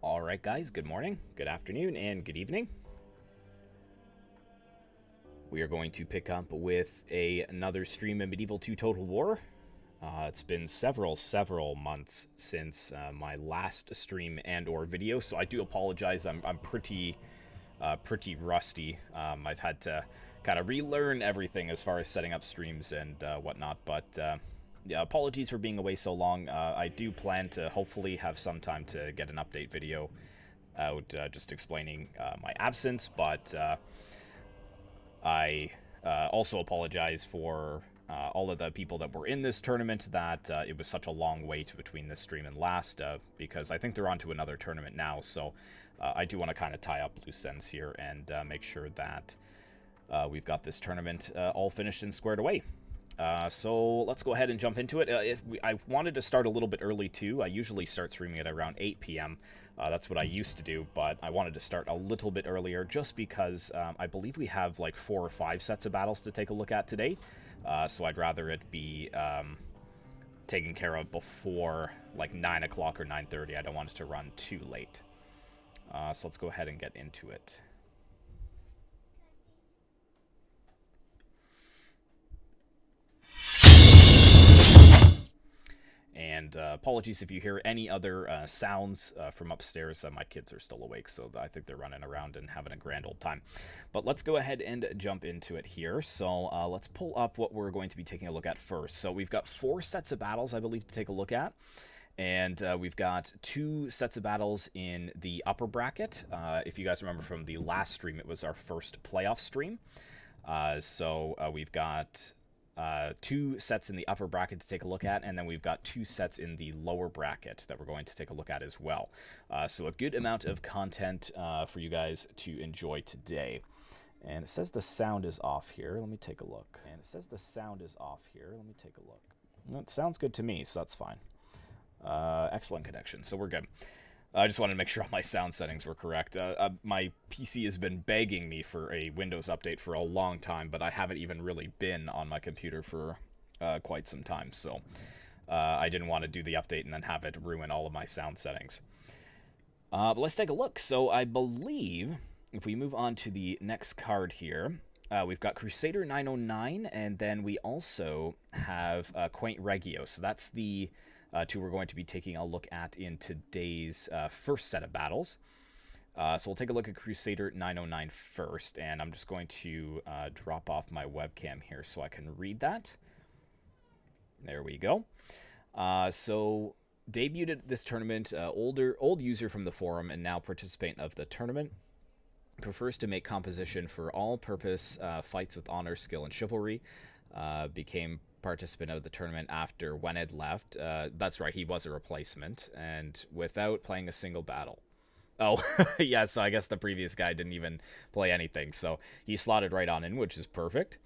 Alright guys, good morning, good afternoon, and good evening. We are going to pick up with another stream in Medieval 2 Total War. It's been several months since my last stream and or video, so I do apologize. I'm pretty rusty. I've had to kind of relearn everything as far as setting up streams and whatnot, but yeah, apologies for being away so long. I do plan to hopefully have some time to get an update video out just explaining my absence, but I also apologize for all of the people that were in this tournament that it was such a long wait between this stream and last, because I think they're on to another tournament now, so I do want to kind of tie up loose ends here and make sure that we've got this tournament all finished and squared away. So let's go ahead and jump into it. I wanted to start a little bit early too. I usually start streaming at around 8 p.m. That's what I used to do, but I wanted to start a little bit earlier just because I believe we have like 4 or 5 sets of battles to take a look at today. So I'd rather it be taken care of before like 9 o'clock or 9:30. I don't want it to run too late. So let's go ahead and get into it. And apologies if you hear any other sounds from upstairs. My kids are still awake, so I think they're running around and having a grand old time. But let's go ahead and jump into it here. So let's pull up what we're going to be taking a look at first. So we've got 4 sets of battles, I believe, to take a look at. And we've got 2 sets of battles in the upper bracket. If you guys remember from the last stream, it was our first playoff stream. So we've got 2 sets in the upper bracket to take a look at, and then we've got 2 sets in the lower bracket that we're going to take a look at as well. So a good amount of content for you guys to enjoy today. And it says the sound is off here. Let me take a look. And it says the sound is off here. Let me take a look. That sounds good to me, so that's fine. Excellent connection, so we're good. I just wanted to make sure all my sound settings were correct. My PC has been begging me for a Windows update for a long time, but I haven't even really been on my computer for quite some time, so I didn't want to do the update and then have it ruin all of my sound settings. But let's take a look. So I believe if we move on to the next card here, we've got Crusader 909, and then we also have Quaint Regio. So that's the 2 we're going to be taking a look at in today's first set of battles. So we'll take a look at Crusader 909 first, and I'm just going to drop off my webcam here so I can read that. There we go. So debuted at this tournament, old user from the forum and now participant of the tournament. Prefers to make composition for all-purpose fights with honor, skill, and chivalry. Became participant of the tournament after Wened left. That's right, he was a replacement, and without playing a single battle. Oh, yeah, so I guess the previous guy didn't even play anything, so he slotted right on in, which is perfect.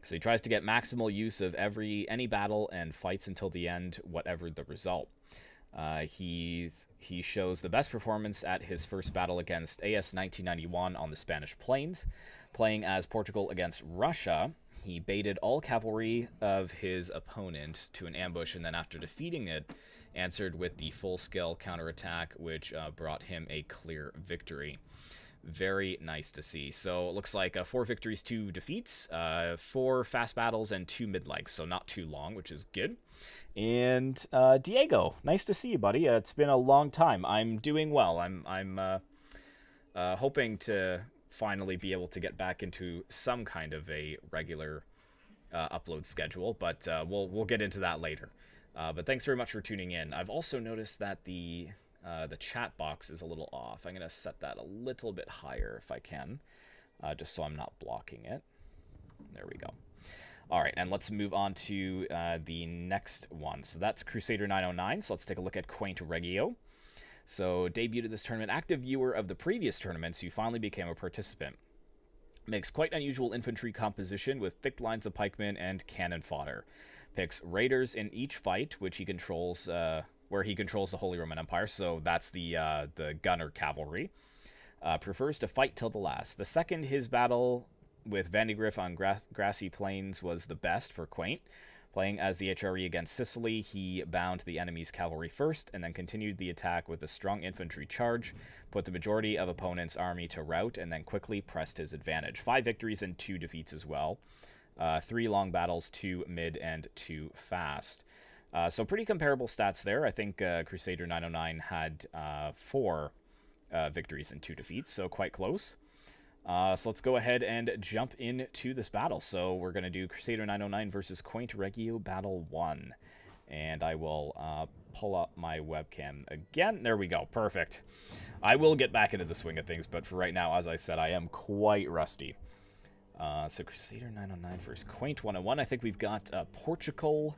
So he tries to get maximal use of any battle and fights until the end, whatever the result. He shows the best performance at his first battle against AS 1991 on the Spanish plains. Playing as Portugal against Russia, he baited all cavalry of his opponent to an ambush, and then after defeating it, answered with the full-scale counterattack, which brought him a clear victory. Very nice to see. So it looks like 4 victories, 2 defeats, 4 fast battles, and 2 mid-legs, so not too long, which is good. And Diego, nice to see you, buddy. It's been a long time. I'm doing well. I'm hoping to finally be able to get back into some kind of a regular upload schedule, but we'll get into that later. But thanks very much for tuning in. I've also noticed that the chat box is a little off. I'm going to set that a little bit higher if I can, just so I'm not blocking it. There we go. All right, and let's move on to the next one. So that's Crusader 909, so let's take a look at Quaint Regio. So, debuted at this tournament, active viewer of the previous tournaments, who finally became a participant. Makes quite unusual infantry composition with thick lines of pikemen and cannon fodder. Picks raiders in each fight, which he controls, where he controls the Holy Roman Empire. So that's the gunner cavalry. Prefers to fight till the last. The second his battle with Vandergrift on grassy plains was the best for Quaint. Playing as the HRE against Sicily, he bound the enemy's cavalry first, and then continued the attack with a strong infantry charge, put the majority of opponent's army to rout, and then quickly pressed his advantage. 5 victories and 2 defeats as well. 3 long battles, 2 mid, and 2 fast. So pretty comparable stats there. I think Crusader 909 had 4 victories and 2 defeats, so quite close. So let's go ahead and jump into this battle. So we're going to do Crusader 909 versus Quaint Regio Battle 1. And I will pull up my webcam again. There we go. Perfect. I will get back into the swing of things, but for right now, as I said, I am quite rusty. So Crusader 909 versus Quaint 101. I think we've got Portugal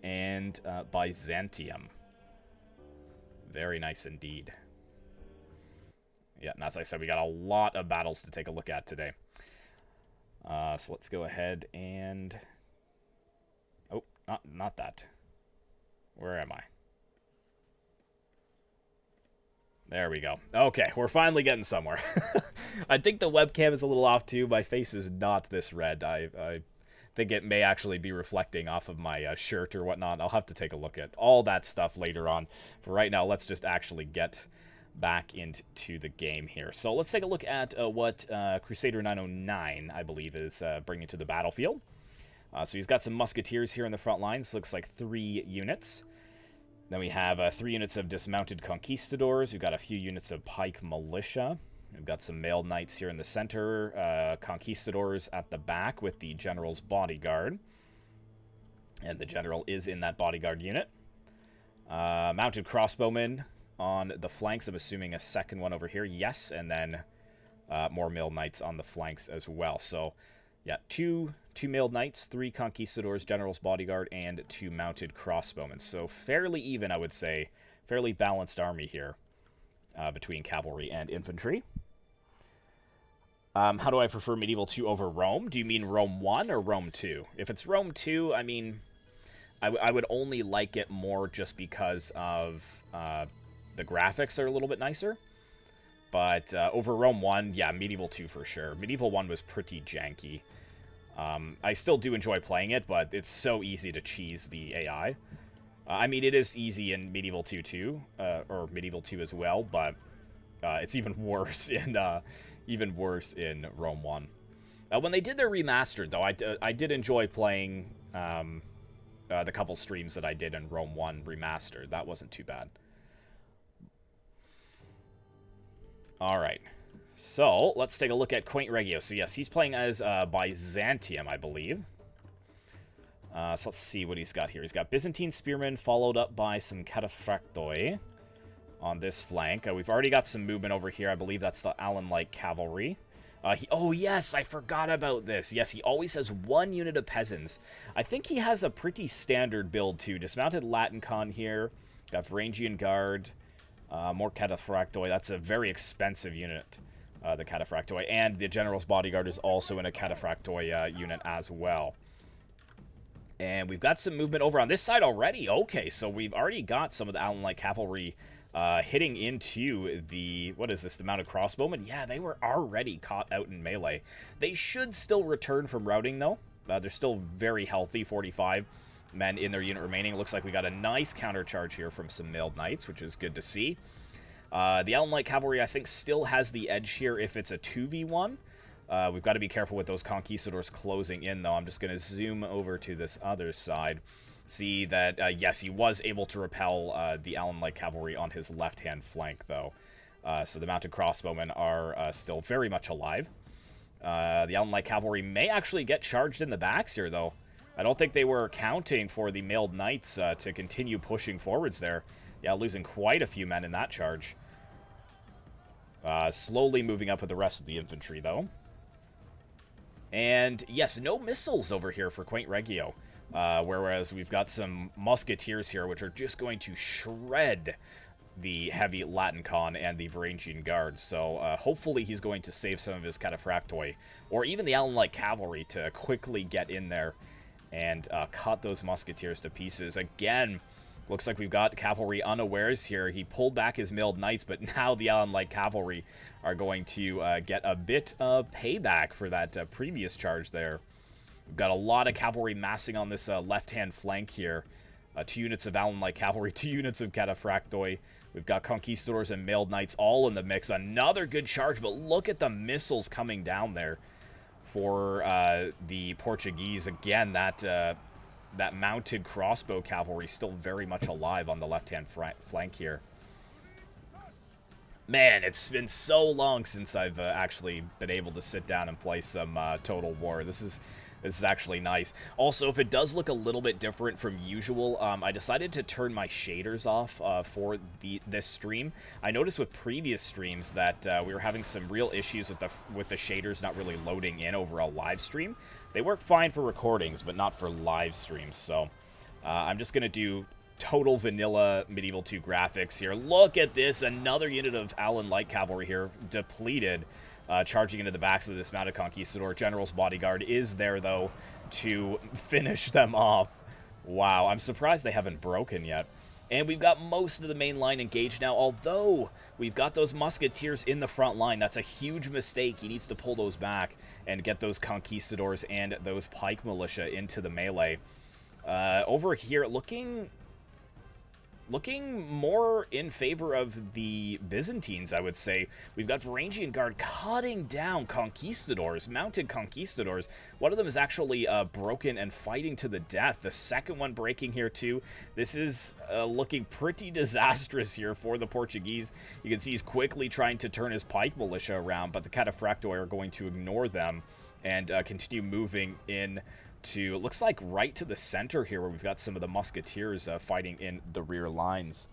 and Byzantium. Very nice indeed. Yeah, and as I said, we got a lot of battles to take a look at today. So let's go ahead and... Oh, not that. Where am I? There we go. Okay, we're finally getting somewhere. I think the webcam is a little off too. My face is not this red. I think it may actually be reflecting off of my shirt or whatnot. I'll have to take a look at all that stuff later on. For right now, let's just actually get back into the game here. So let's take a look at what Crusader 909, I believe, is bringing to the battlefield. So he's got some musketeers here in the front lines. Looks like 3 units. Then we have 3 units of dismounted conquistadors. We've got a few units of pike militia. We've got some mailed knights here in the center. Conquistadors at the back with the general's bodyguard. And the general is in that bodyguard unit. Mounted crossbowmen on the flanks. I'm assuming a second one over here. Yes, and then more mailed knights on the flanks as well. So, yeah, two mailed knights, 3 conquistadors, general's bodyguard, and 2 mounted crossbowmen. So fairly even, I would say. Fairly balanced army here between cavalry and infantry. How do I prefer Medieval 2 over Rome? Do you mean Rome 1 or Rome 2? If it's Rome 2, I mean, I would only like it more just because of... the graphics are a little bit nicer. But over Rome 1, yeah, Medieval 2 for sure. Medieval 1 was pretty janky. I still do enjoy playing it, but it's so easy to cheese the AI. I mean, it is easy in Medieval 2 too, or Medieval 2 as well, but it's even worse in Rome 1. When they did their remastered, though, I did enjoy playing the couple streams that I did in Rome 1 remastered. That wasn't too bad. Alright, so let's take a look at Quaint Regio. So yes, he's playing as Byzantium, I believe. So let's see what he's got here. He's got Byzantine Spearmen, followed up by some Cataphractoi on this flank. We've already got some movement over here. I believe that's the Allen Light Cavalry. Oh yes, I forgot about this. Yes, he always has 1 unit of peasants. I think he has a pretty standard build too. Dismounted Latin Con here. Got Varangian Guard. More Cataphractoi. That's a very expensive unit, the Cataphractoi. And the General's Bodyguard is also in a Cataphractoi unit as well. And we've got some movement over on this side already. Okay, so we've already got some of the Allen Light Cavalry hitting into the... What is this? The Mounted Crossbowmen? Yeah, they were already caught out in melee. They should still return from routing, though. They're still very healthy, 45 men in their unit remaining. Looks like we got a nice countercharge here from some mailed knights, which is good to see. The Allen Light Cavalry, I think, still has the edge here if it's a 2v1. We've got to be careful with those conquistadors closing in, though. I'm just going to zoom over to this other side. See that, yes, he was able to repel the Allen Light Cavalry on his left-hand flank, though. So the mounted crossbowmen are still very much alive. The Allen Light Cavalry may actually get charged in the backs here, though. I don't think they were counting for the mailed knights to continue pushing forwards there. Yeah, losing quite a few men in that charge. Slowly moving up with the rest of the infantry, though. And, yes, no missiles over here for Quaint Regio. Whereas we've got some musketeers here, which are just going to shred the heavy Latin Con and the Varangian Guard. So, hopefully he's going to save some of his Cataphractoi, or even the Allen Light Cavalry, to quickly get in there and cut those musketeers to pieces. Again, looks like we've got cavalry unawares here. He pulled back his mailed knights, but now the Allen Light Cavalry are going to get a bit of payback for that previous charge there. We've got a lot of cavalry massing on this left-hand flank here. 2 units of Allen Light Cavalry, 2 units of Cataphractoi. We've got Conquistadors and Mailed Knights all in the mix. Another good charge, but look at the missiles coming down there for the Portuguese. Again, that mounted crossbow cavalry still very much alive on the left-hand flank here. Man, it's been so long since I've actually been able to sit down and play some Total War. This is actually nice. Also, if it does look a little bit different from usual, I decided to turn my shaders off for this stream. I noticed with previous streams that we were having some real issues with the shaders not really loading in over a live stream. They work fine for recordings, but not for live streams. So I'm just gonna do total vanilla Medieval 2 graphics here. Look at this, another unit of Allen Light Cavalry here, depleted. Charging into the backs of this mounted conquistador. General's bodyguard is there, though, to finish them off. Wow, I'm surprised they haven't broken yet. And we've got most of the main line engaged now, although we've got those musketeers in the front line. That's a huge mistake. He needs to pull those back and get those conquistadors and those pike militia into the melee. Over here, looking more in favor of the Byzantines, I would say. We've got Varangian Guard cutting down conquistadors, mounted conquistadors. One of them is actually broken and fighting to the death. The second one breaking here too. This is looking pretty disastrous here for the Portuguese. You can see he's quickly trying to turn his pike militia around, but the Cataphractoi are going to ignore them and continue moving in to, looks like right to the center here, where we've got some of the musketeers fighting in the rear lines.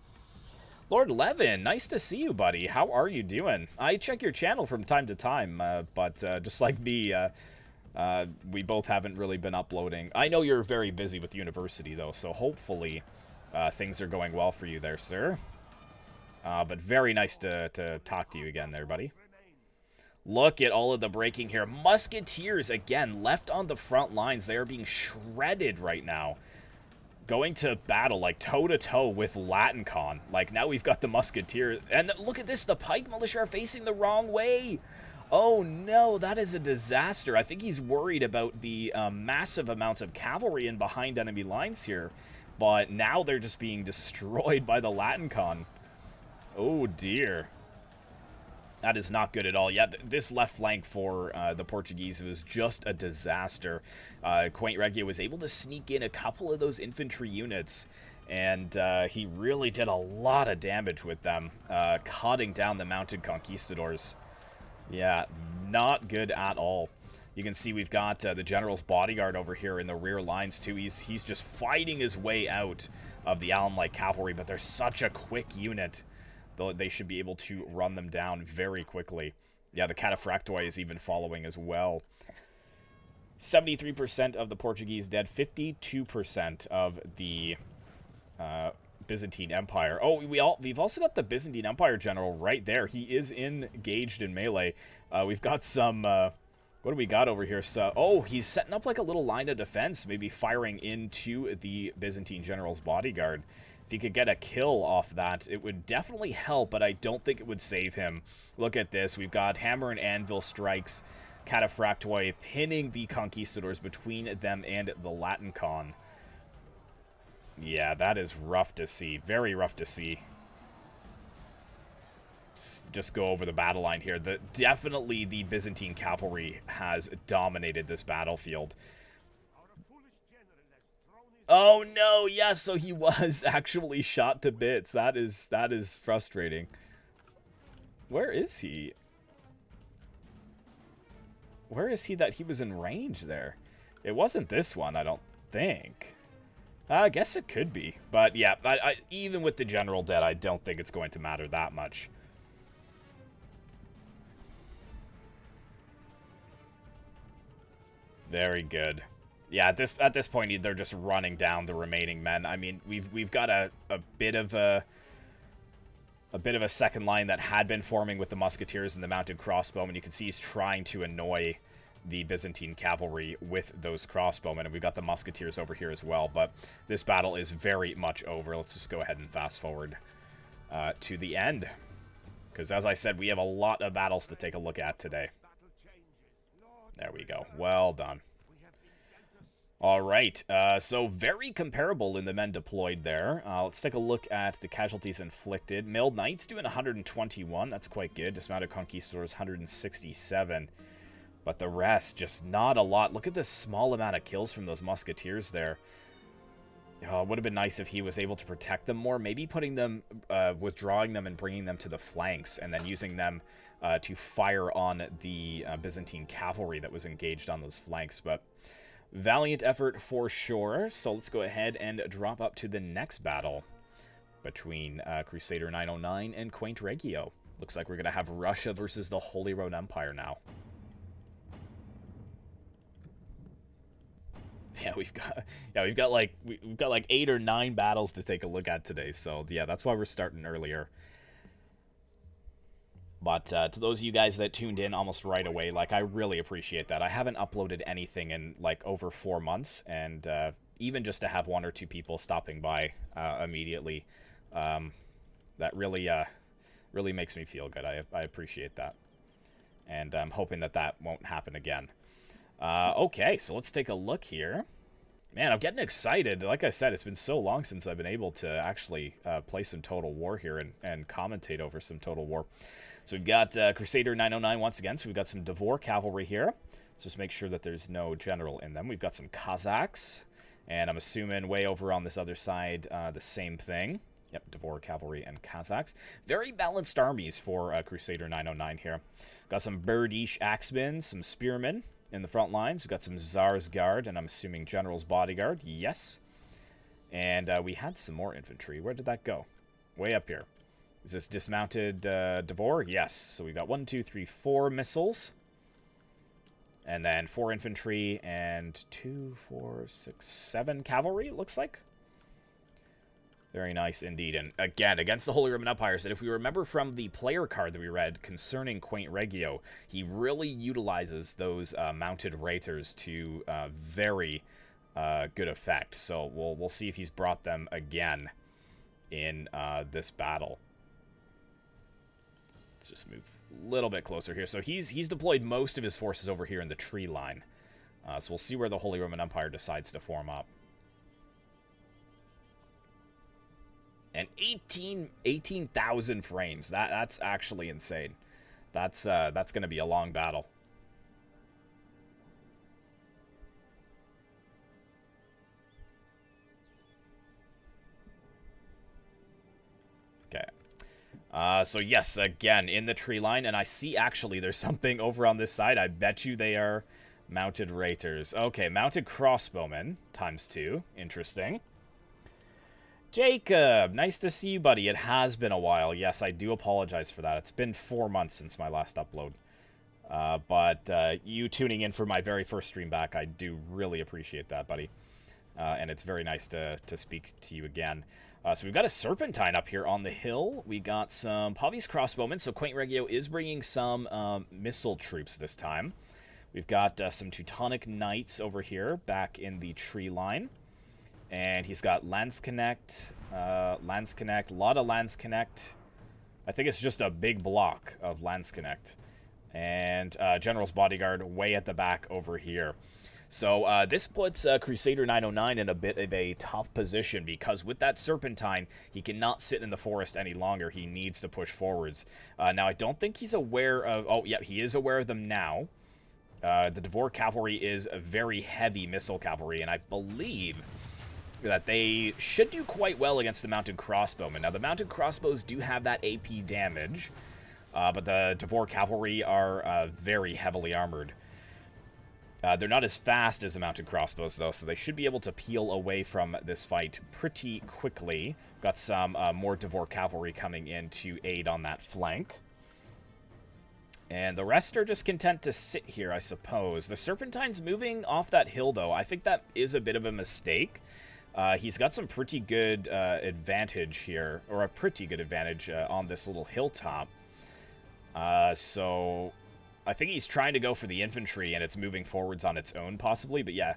Lord Levin, nice to see you, buddy. How are you doing? I check your channel from time to time, but just like me, we both haven't really been uploading. I know you're very busy with university, though, so hopefully things are going well for you there, sir. But very nice to talk to you again there, buddy. Look at all of the breaking here. Musketeers, again, left on the front lines. They are being shredded right now. Going to battle, like, toe-to-toe with Latincon. Like, now we've got the Musketeers. And look at this. The Pike Militia are facing the wrong way. Oh, no. That is a disaster. I think he's worried about the massive amounts of cavalry in behind enemy lines here. But now they're just being destroyed by the Latincon. Oh, dear. That is not good at all. Yeah, this left flank for the Portuguese was just a disaster. Quaint Regio was able to sneak in a couple of those infantry units, and he really did a lot of damage with them, cutting down the mounted conquistadors. Yeah, not good at all. You can see we've got the general's bodyguard over here in the rear lines, too. He's just fighting his way out of the Allen Light Cavalry, but they're such a quick unit. They should be able to run them down very quickly. Yeah, the Cataphractoi is even following as well. 73% of the Portuguese dead, 52% of the Byzantine Empire. Oh, we've also got the Byzantine Empire general right there. He is engaged in melee. We've got some... what do we got over here? So, oh, he's setting up like a little line of defense, maybe firing into the Byzantine general's bodyguard. If he could get a kill off that, it would definitely help, but I don't think it would save him. Look at this. We've got hammer and anvil strikes, Cataphractoi pinning the conquistadors between them and the Latincon. Yeah, that is rough to see. Very rough to see. Just go over the battle line here. Definitely the Byzantine cavalry has dominated this battlefield. Oh no, yes, so he was actually shot to bits. That is frustrating. Where is he? Where is he that he was in range there? It wasn't this one, I don't think. I guess it could be. But yeah, even with the general dead, I don't think it's going to matter that much. Very good. Yeah, at this point, they're just running down the remaining men. I mean, we've got a bit of a second line that had been forming with the musketeers and the mounted crossbowmen. You can see he's trying to annoy the Byzantine cavalry with those crossbowmen, and we've got the musketeers over here as well. But this battle is very much over. Let's just go ahead and fast forward to the end, because as I said, we have a lot of battles to take a look at today. There we go. Well done. All right, so very comparable in the men deployed there. Let's take a look at the casualties inflicted. Mailed Knights doing 121. That's quite good. Dismounted Conquistadors 167. But the rest, just not a lot. Look at the small amount of kills from those Musketeers there. It would have been nice if he was able to protect them more. Maybe putting them, withdrawing them and bringing them to the flanks, and then using them to fire on the Byzantine cavalry that was engaged on those flanks. But valiant effort for sure. So let's go ahead and drop up to the next battle between Crusader 909 and Quaint Regio. Looks like we're going to have Russia versus the Holy Roman Empire now. Yeah, we've got like 8 or 9 battles to take a look at today. So yeah, that's why we're starting earlier. But to those of you guys that tuned in almost right away, like, I really appreciate that. I haven't uploaded anything in like over 4 months, and even just to have 1 or 2 people stopping by immediately, that really really makes me feel good. I appreciate that, and I'm hoping that won't happen again. Okay, so let's take a look here. Man, I'm getting excited. Like I said, it's been so long since I've been able to actually play some Total War here and commentate over some Total War. So we've got Crusader 909 once again. So we've got some Devor cavalry here. Let's just make sure that there's no general in them. We've got some Cossacks. And I'm assuming way over on this other side, the same thing. Yep, Devor cavalry and Cossacks. Very balanced armies for Crusader 909 here. Got some Berdish axemen, some spearmen in the front lines. We've got some Tsar's Guard, and I'm assuming General's Bodyguard. Yes. And we had some more infantry. Where did that go? Way up here. Is this dismounted Devor? Yes. So we got 1, 2, 3, 4 missiles. And then 4 infantry and 2, 4, 6, 7 cavalry, it looks like. Very nice indeed. And again, against the Holy Roman Empire, and if we remember from the player card that we read concerning Quaint Regio, he really utilizes those mounted raiters to very good effect. So we'll see if he's brought them again in this battle. Let's just move a little bit closer here. So he's deployed most of his forces over here in the tree line. So we'll see where the Holy Roman Empire decides to form up. And 18,000 frames. That's actually insane. That's going to be a long battle. Okay. So yes, again, in the tree line, and I see actually there's something over on this side. I bet you they are mounted raiters. Okay, mounted crossbowmen, ×2. Interesting. Jacob, nice to see you, buddy. It has been a while. Yes, I do apologize for that. It's been 4 months since my last upload. But you tuning in for my very first stream back, I do really appreciate that, buddy. And it's very nice to speak to you again. So we've got a Serpentine up here on the hill. We got some Pavis crossbowmen. So Quaint Regio is bringing some missile troops this time. We've got some Teutonic Knights over here back in the tree line. And he's got Landsknecht, a lot of Landsknecht. I think it's just a big block of Landsknecht. And General's Bodyguard way at the back over here. So this puts Crusader 909 in a bit of a tough position, because with that Serpentine, he cannot sit in the forest any longer. He needs to push forwards. Now, I don't think he's aware of... Oh, yeah, he is aware of them now. The Devor cavalry is a very heavy missile cavalry, and I believe that they should do quite well against the mounted crossbowmen. Now, the mounted crossbows do have that AP damage, but the Devor cavalry are very heavily armored. They're not as fast as the mounted crossbows, though, so they should be able to peel away from this fight pretty quickly. Got some more Devor cavalry coming in to aid on that flank. And the rest are just content to sit here, I suppose. The Serpentine's moving off that hill, though. I think that is a bit of a mistake. He's got some pretty good advantage here, or a pretty good advantage on this little hilltop. So I think he's trying to go for the infantry, and it's moving forwards on its own, possibly. But yeah,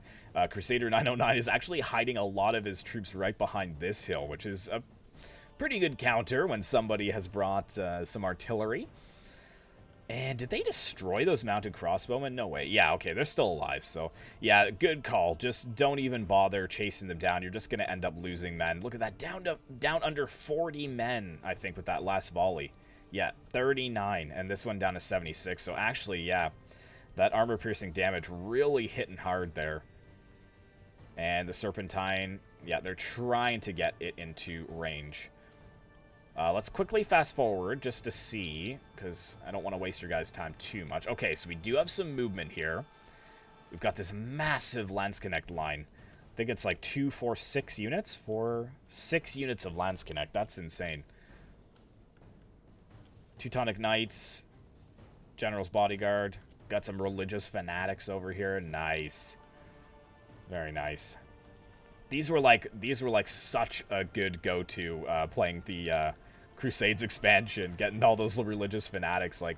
Crusader 909 is actually hiding a lot of his troops right behind this hill, which is a pretty good counter when somebody has brought some artillery. And did they destroy those mounted crossbowmen? No way. Yeah, okay, they're still alive. So, yeah, good call. Just don't even bother chasing them down. You're just going to end up losing men. Look at that. Down under 40 men, I think, with that last volley. Yeah, 39. And this one down to 76. So, actually, yeah, that armor-piercing damage really hitting hard there. And the Serpentine, yeah, they're trying to get it into range. Let's quickly fast forward just to see, because I don't want to waste your guys' time too much. Okay, so we do have some movement here. We've got this massive Landsknecht line. I think it's like 2, 4, 6 units? 6 units of Landsknecht. That's insane. Teutonic Knights, General's Bodyguard. Got some religious fanatics over here. Nice. Very nice. These were like such a good go-to playing the Crusades expansion, getting all those religious fanatics. Like,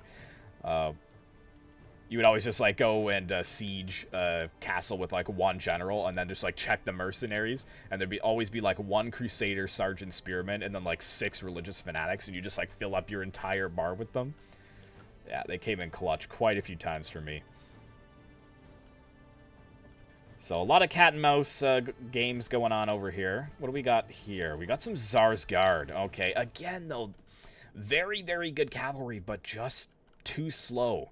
you would always just like go and siege a castle with like one general, and then just like check the mercenaries, and there'd always be like one Crusader, Sergeant Spearman, and then like 6 religious fanatics, and you just like fill up your entire bar with them. Yeah, they came in clutch quite a few times for me. So a lot of cat and mouse games going on over here. What do we got here? We got some Tsar's Guard. Okay, again, though, very, very good cavalry, but just too slow.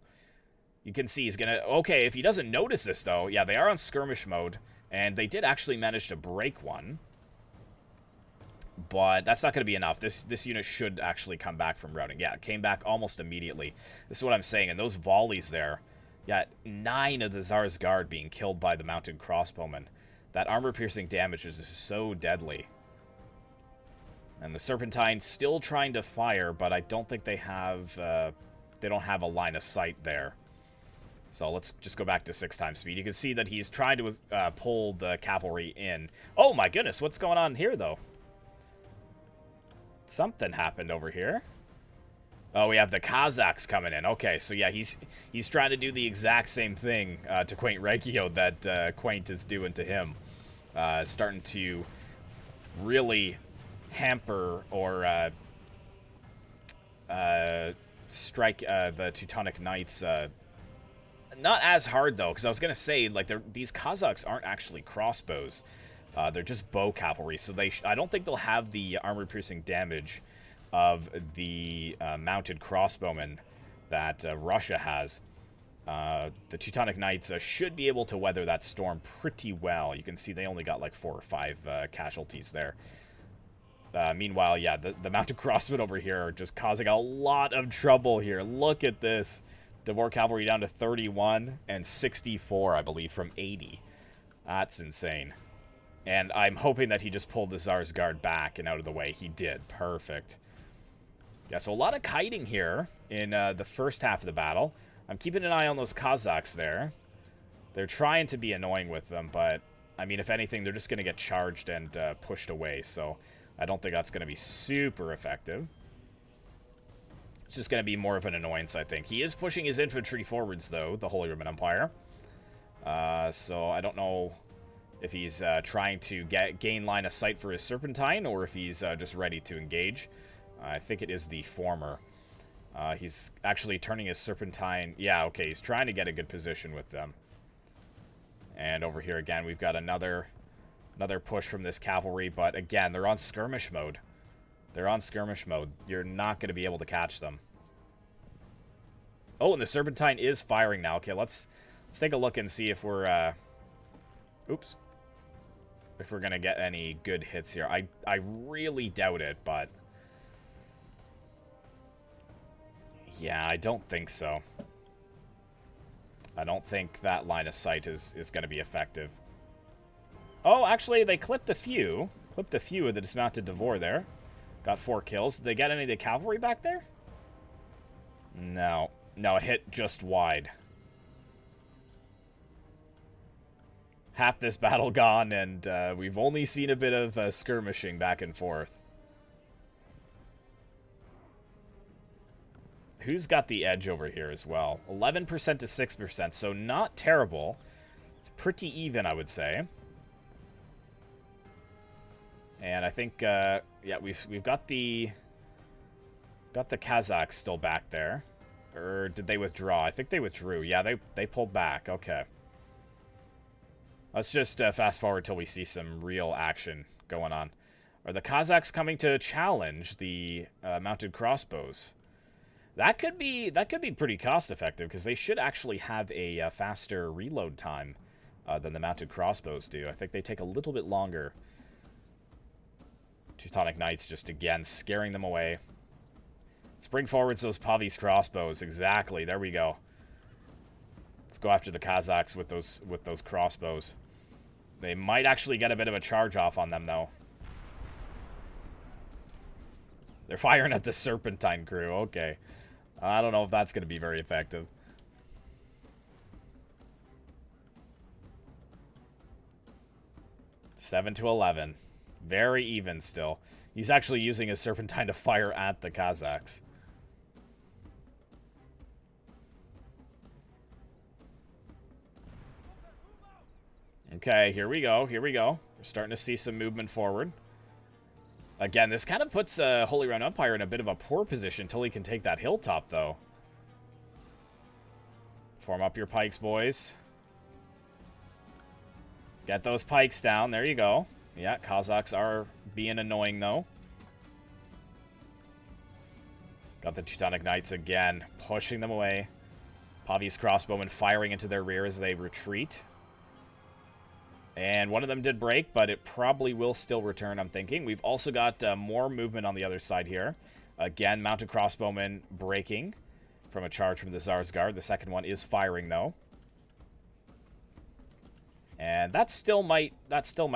You can see he's going to... Okay, if he doesn't notice this, though, yeah, they are on skirmish mode, and they did actually manage to break one. But that's not going to be enough. This unit should actually come back from routing. Yeah, it came back almost immediately. This is what I'm saying, and those volleys there... Yeah, 9 of the Tsar's Guard being killed by the mounted crossbowmen. That armor-piercing damage is so deadly. And the Serpentine still trying to fire, but I don't think they have... they don't have a line of sight there. So let's just go back to 6 times speed. You can see that he's trying to pull the cavalry in. Oh my goodness, what's going on here, though? Something happened over here. Oh, we have the Kazakhs coming in. Okay, so yeah, he's trying to do the exact same thing to Quaint Regio that Quaint is doing to him. Starting to really hamper or strike the Teutonic Knights. Not as hard, though, because I was going to say, like, these Kazakhs aren't actually crossbows. They're just bow cavalry, so I don't think they'll have the armor-piercing damage of the mounted crossbowmen that Russia has. The Teutonic Knights should be able to weather that storm pretty well. You can see they only got like 4 or 5 casualties there. Meanwhile, yeah, the mounted crossbowmen over here are just causing a lot of trouble here. Look at this. Devor Cavalry down to 31 and 64, I believe, from 80. That's insane. And I'm hoping that he just pulled the Tsar's Guard back and out of the way. He did. Perfect. Yeah, so a lot of kiting here in the first half of the battle. I'm keeping an eye on those Kazakhs there. They're trying to be annoying with them, but, I mean, if anything, they're just going to get charged and pushed away, so I don't think that's going to be super effective. It's just going to be more of an annoyance, I think. He is pushing his infantry forwards, though, the Holy Roman Empire. So I don't know if he's trying to gain line of sight for his Serpentine, or if he's just ready to engage. I think it is the former. He's actually turning his Serpentine... Yeah, okay, he's trying to get a good position with them. And over here again, we've got another push from this cavalry, but again, they're on skirmish mode. They're on skirmish mode. You're not going to be able to catch them. Oh, and the Serpentine is firing now. Okay, let's take a look and see if we're... Oops. If we're going to get any good hits here. I really doubt it, but... Yeah, I don't think so. I don't think that line of sight is going to be effective. Oh, actually, they clipped a few. Clipped a few of the dismounted Devor there. Got 4 kills. Did they get any of the cavalry back there? No. No, it hit just wide. Half this battle gone, and we've only seen a bit of skirmishing back and forth. Who's got the edge over here as well? 11% to 6%, so not terrible. It's pretty even, I would say. And I think, yeah, we've got the Kazakhs still back there. Or did they withdraw? I think they withdrew. Yeah, they pulled back. Okay. Let's just fast forward till we see some real action going on. Are the Kazakhs coming to challenge the mounted crossbows? That could be pretty cost effective, because they should actually have a faster reload time than the mounted crossbows do. I think they take a little bit longer. Teutonic Knights just again scaring them away. Let's bring forwards those Pavi's crossbows. Exactly. There we go. Let's go after the Kazakhs with those crossbows. They might actually get a bit of a charge off on them, though. They're firing at the Serpentine crew. Okay. I don't know if that's going to be very effective. Seven to 11. Very even still. He's actually using his Serpentine to fire at the Kazakhs. Okay, here we go. Here we go. We're starting to see some movement forward. Again, this kind of puts Holy Roman Empire in a bit of a poor position until he can take that hilltop, though. Form up your pikes, boys. Get those pikes down. There you go. Yeah, Kazakhs are being annoying, though. Got the Teutonic Knights again, pushing them away. Pavi's crossbowmen firing into their rear as they retreat. And one of them did break, but it probably will still return, I'm thinking. We've also got more movement on the other side here. Again, mounted crossbowmen breaking from a charge from the Tsar's Guard. The second one is firing, though. And that still might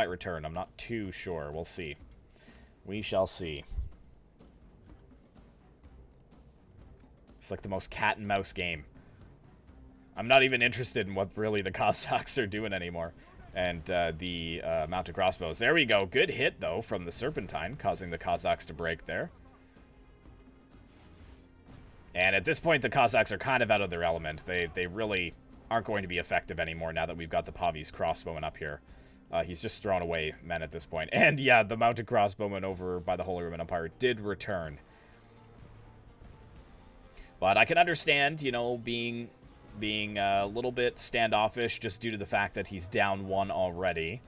return. I'm not too sure. We'll see. We shall see. It's like the most cat and mouse game. I'm not even interested in what really the Cossacks are doing anymore. And the mounted crossbows. There we go. Good hit, though, from the Serpentine, causing the Cossacks to break there. And at this point, the Cossacks are kind of out of their element. They really aren't going to be effective anymore now that we've got the Pavi's crossbowman up here. He's just thrown away men at this point. And yeah, the mounted crossbowman over by the Holy Roman Empire did return. But I can understand, you know, being a little bit standoffish just due to the fact that he's down one already.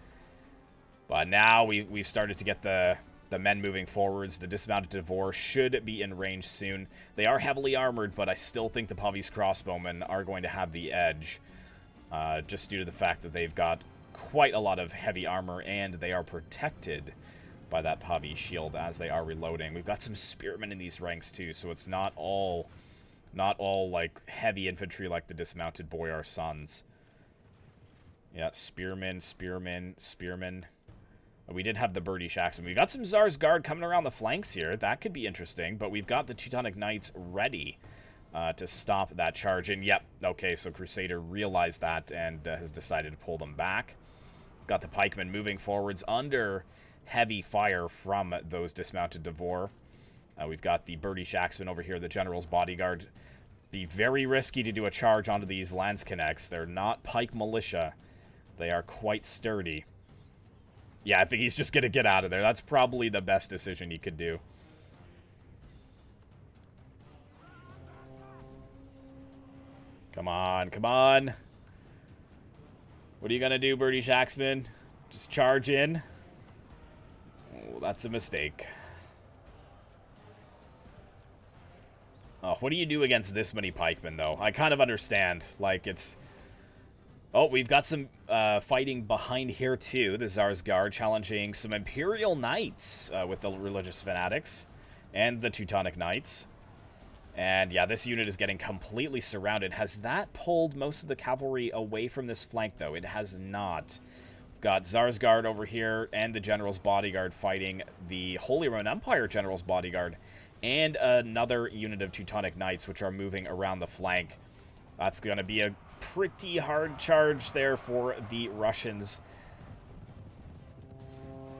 But now we've started to get the men moving forwards. The dismounted Devor should be in range soon. They are heavily armored, but I still think the Pavi's crossbowmen are going to have the edge. Just due to the fact that they've got quite a lot of heavy armor, and they are protected by that Pavi shield as they are reloading. We've got some spearmen in these ranks too, so it's not all like heavy infantry like the dismounted Boyar sons. Yeah, spearmen. We did have the British Axemen. We got some Tsar's Guard coming around the flanks here. That could be interesting, but we've got the Teutonic Knights ready to stop that charge. And yep, okay, so Crusader realized that and has decided to pull them back. Got the pikemen moving forwards under heavy fire from those dismounted Devor. We've got the British Axemen over here, the General's Bodyguard. Be very risky to do a charge onto these Landsknechts. They're not pike militia. They are quite sturdy. Yeah, I think he's just going to get out of there. That's probably the best decision he could do. Come on, come on. What are you going to do, British Axemen? Just charge in? Oh, that's a mistake. Oh, what do you do against this many pikemen, though? I kind of understand. Like, it's... Oh, we've got some fighting behind here, too. The Tsar's Guard challenging some Imperial Knights with the religious fanatics and the Teutonic Knights. And, yeah, this unit is getting completely surrounded. Has that pulled most of the cavalry away from this flank, though? It has not. We've got Tsar's Guard over here and the General's Bodyguard fighting the Holy Roman Empire General's Bodyguard. And another unit of Teutonic Knights, which are moving around the flank. That's going to be a pretty hard charge there for the Russians.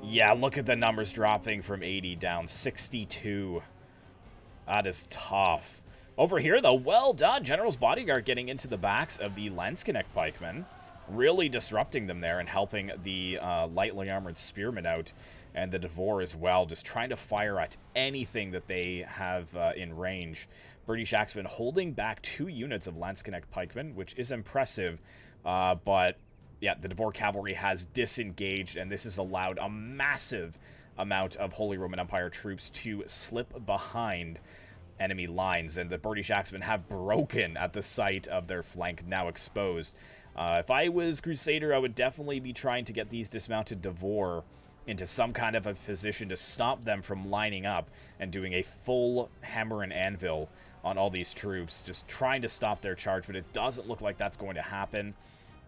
Yeah, look at the numbers dropping from 80 down 62. That is tough. Over here, though, well done. General's Bodyguard getting into the backs of the Landsknecht pikemen. really disrupting them there and helping the lightly armored spearmen out, and the Devore as well, just trying to fire at anything that they have in range. British Axemen holding back 2 units of Lansknecht pikemen, which is impressive, but yeah, the Devore cavalry has disengaged, and this has allowed a massive amount of Holy Roman Empire troops to slip behind enemy lines, and the British Axemen have broken at the sight of their flank now exposed. If I was Crusader, I would definitely be trying to get these dismounted Devore into some kind of a position to stop them from lining up and doing a full hammer and anvil on all these troops, just trying to stop their charge, but it doesn't look like that's going to happen.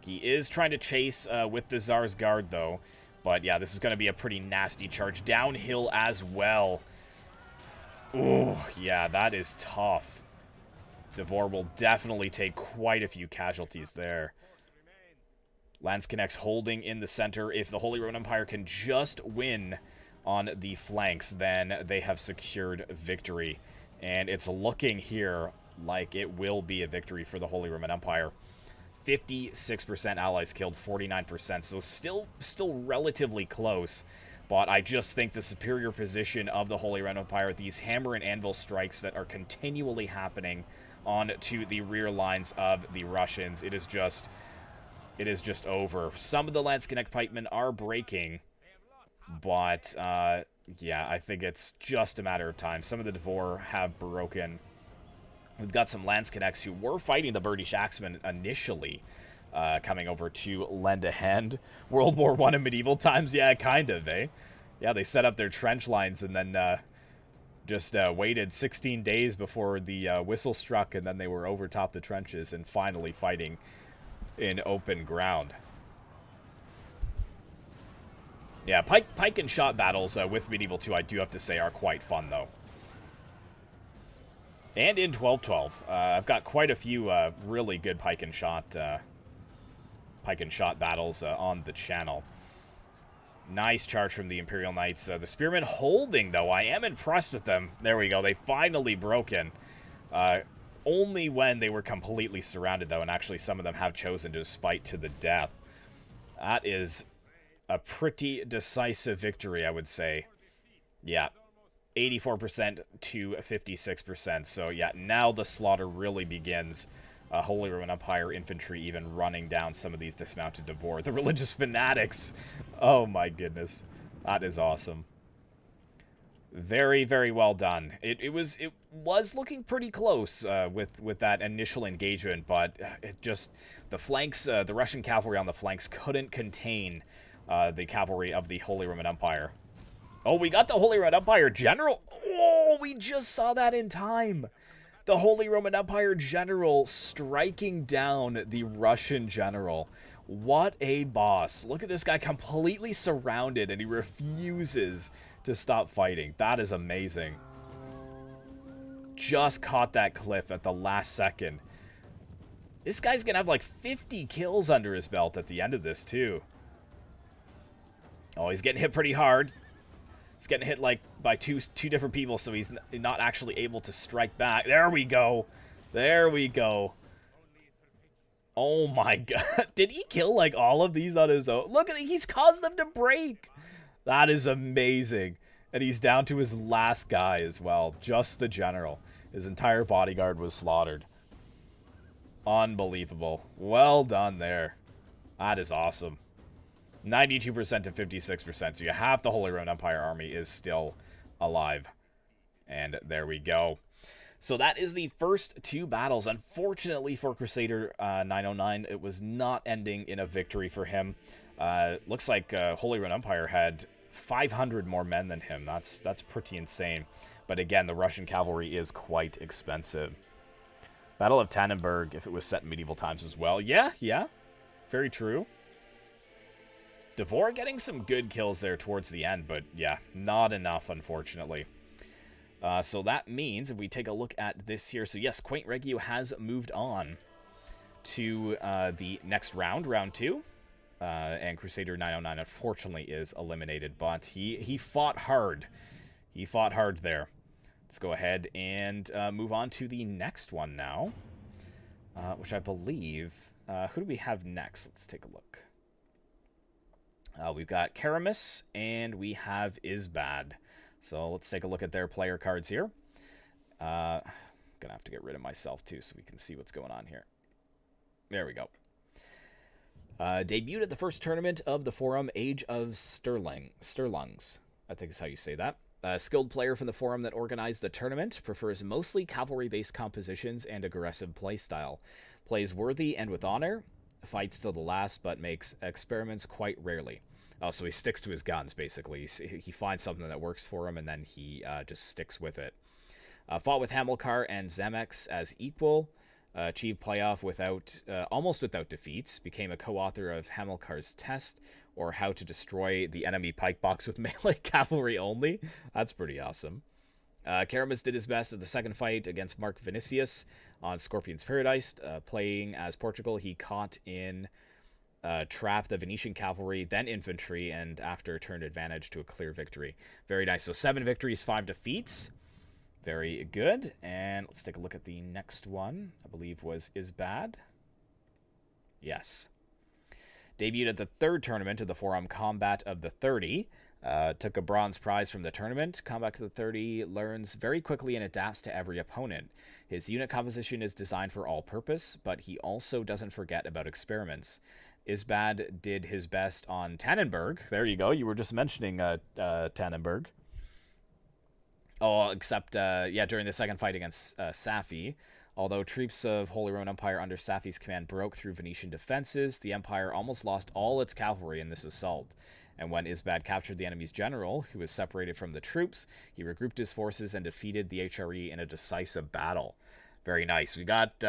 He is trying to chase with the Tsar's Guard, though, but yeah, this is going to be a pretty nasty charge. Downhill as well. Ooh, yeah, that is tough. Devore will definitely take quite a few casualties there. Landsknechts holding in the center. If the Holy Roman Empire can just win on the flanks, then they have secured victory. And it's looking here like it will be a victory for the Holy Roman Empire. 56% allies killed, 49%. So still relatively close. But I just think the superior position of the Holy Roman Empire, these hammer and anvil strikes that are continually happening onto the rear lines of the Russians, it is just over. Some of the Landsknecht pikemen are breaking, but yeah, I think it's just a matter of time. Some of the Devore have broken. We've got some Landsknechts who were fighting the British Axemen initially, coming over to lend a hand. World War I in medieval times? Yeah, kind of, eh? Yeah, they set up their trench lines and then just waited 16 days before the whistle struck, and then they were over top the trenches and finally fighting in open ground. Yeah, pike and shot battles with Medieval 2, I do have to say, are quite fun, though. And in 1212, I've got quite a few really good pike and shot battles on the channel. Nice charge from the Imperial Knights. The Spearmen holding, though. I am impressed with them. There we go. They finally broken. Only when they were completely surrounded, though, and actually some of them have chosen to just fight to the death. That is a pretty decisive victory, I would say. Yeah, 84% to 56%. So, yeah, now the slaughter really begins. Holy Roman Empire infantry even running down some of these dismounted Devore. The religious fanatics. Oh, my goodness. That is awesome. Very, very well done. It was looking pretty close with that initial engagement, but it just, the flanks, the Russian cavalry on the flanks couldn't contain the cavalry of the Holy Roman Empire. Oh, we got the Holy Roman Empire general. Oh, we just saw that in time. The Holy Roman Empire general striking down the Russian general. What a boss. Look at this guy completely surrounded, and he refuses to stop fighting. That is amazing. Just caught that clip at the last second. This guy's gonna have like 50 kills under his belt at the end of this too. Oh, he's getting hit pretty hard. He's getting hit like by two different people, so he's not actually able to strike back. There we go. There we go. Oh my god. Did he kill like all of these on his own? Look at it. He's caused them to break. That is amazing. And he's down to his last guy as well. Just the general. His entire bodyguard was slaughtered. Unbelievable. Well done there. That is awesome. 92% to 56%. So you have the Holy Roman Empire army is still alive. And there we go. So that is the first 2 battles. Unfortunately for Crusader 909, it was not ending in a victory for him. Looks like Holy Roman Empire had 500 more men than him. That's pretty insane. But again, the Russian cavalry is quite expensive. Battle of Tannenberg, if it was set in medieval times as well. Yeah. Very true. Devore getting some good kills there towards the end, but yeah, not enough, unfortunately. So that means, if we take a look at this here, so yes, Quaint Regio has moved on to the next round, round 2. And Crusader 909, unfortunately, is eliminated, but he fought hard. He fought hard there. Let's go ahead and move on to the next one now. which I believe... who do we have next? Let's take a look. We've got Karamus, and we have Isbad. So let's take a look at their player cards here. Gonna have to get rid of myself, too, so we can see what's going on here. There we go. Debuted at the first tournament of the Forum, Age of Stirlungs, I think is how you say that. A skilled player from the Forum that organized the tournament, prefers mostly cavalry-based compositions and aggressive playstyle. Plays worthy and with honor, fights till the last, but makes experiments quite rarely. Oh, so he sticks to his guns, basically. He finds something that works for him, and then he just sticks with it. Fought with Hamilcar and Zemex as equal. Achieved playoff almost without defeats. Became a co-author of Hamilcar's Test, or How to Destroy the Enemy Pike Box with Melee Cavalry Only. That's pretty awesome. Karamus did his best at the second fight against Mark Vinicius on Scorpion's Paradise. Playing as Portugal, he caught in trap the Venetian cavalry, then infantry, and after turned advantage to a clear victory. Very nice. So 7 victories, 5 defeats. Very good. And let's take a look at the next one. I believe was Isbad. Yes. Debuted at the third tournament of the Forum Combat of the 30. Took a bronze prize from the tournament. Combat of the 30 learns very quickly and adapts to every opponent. His unit composition is designed for all purpose, but he also doesn't forget about experiments. Isbad did his best on Tannenberg. There you go. You were just mentioning Tannenberg. Oh, except, during the second fight against Safi. Although troops of Holy Roman Empire under Safi's command broke through Venetian defenses, the Empire almost lost all its cavalry in this assault. And when Isbad captured the enemy's general, who was separated from the troops, he regrouped his forces and defeated the HRE in a decisive battle. Very nice. We got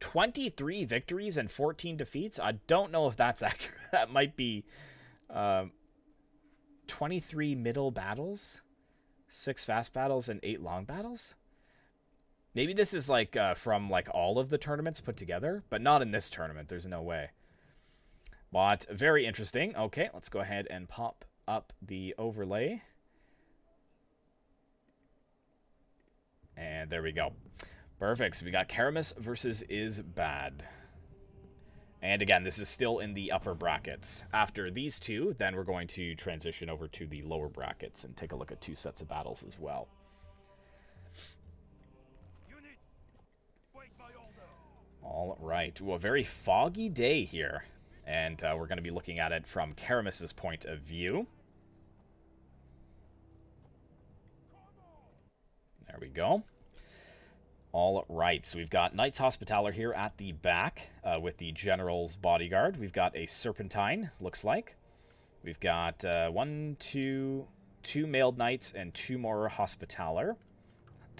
23 victories and 14 defeats. I don't know if that's accurate. That might be 23 middle battles, 6 fast battles, and 8 long battles. Maybe this is like from like all of the tournaments put together, but not in this tournament. There's no way. But very interesting. Okay, let's go ahead and pop up the overlay. And there we go. Perfect. So we got Karamus versus Isbad. And again, this is still in the upper brackets. After these two, then we're going to transition over to the lower brackets and take a look at 2 sets of battles as well. All right. Well, a very foggy day here. And we're going to be looking at it from Karamus's point of view. There we go. All right, so we've got Knights Hospitaller here at the back with the General's Bodyguard. We've got a Serpentine, looks like. We've got 2 mailed Knights and 2 more Hospitaller.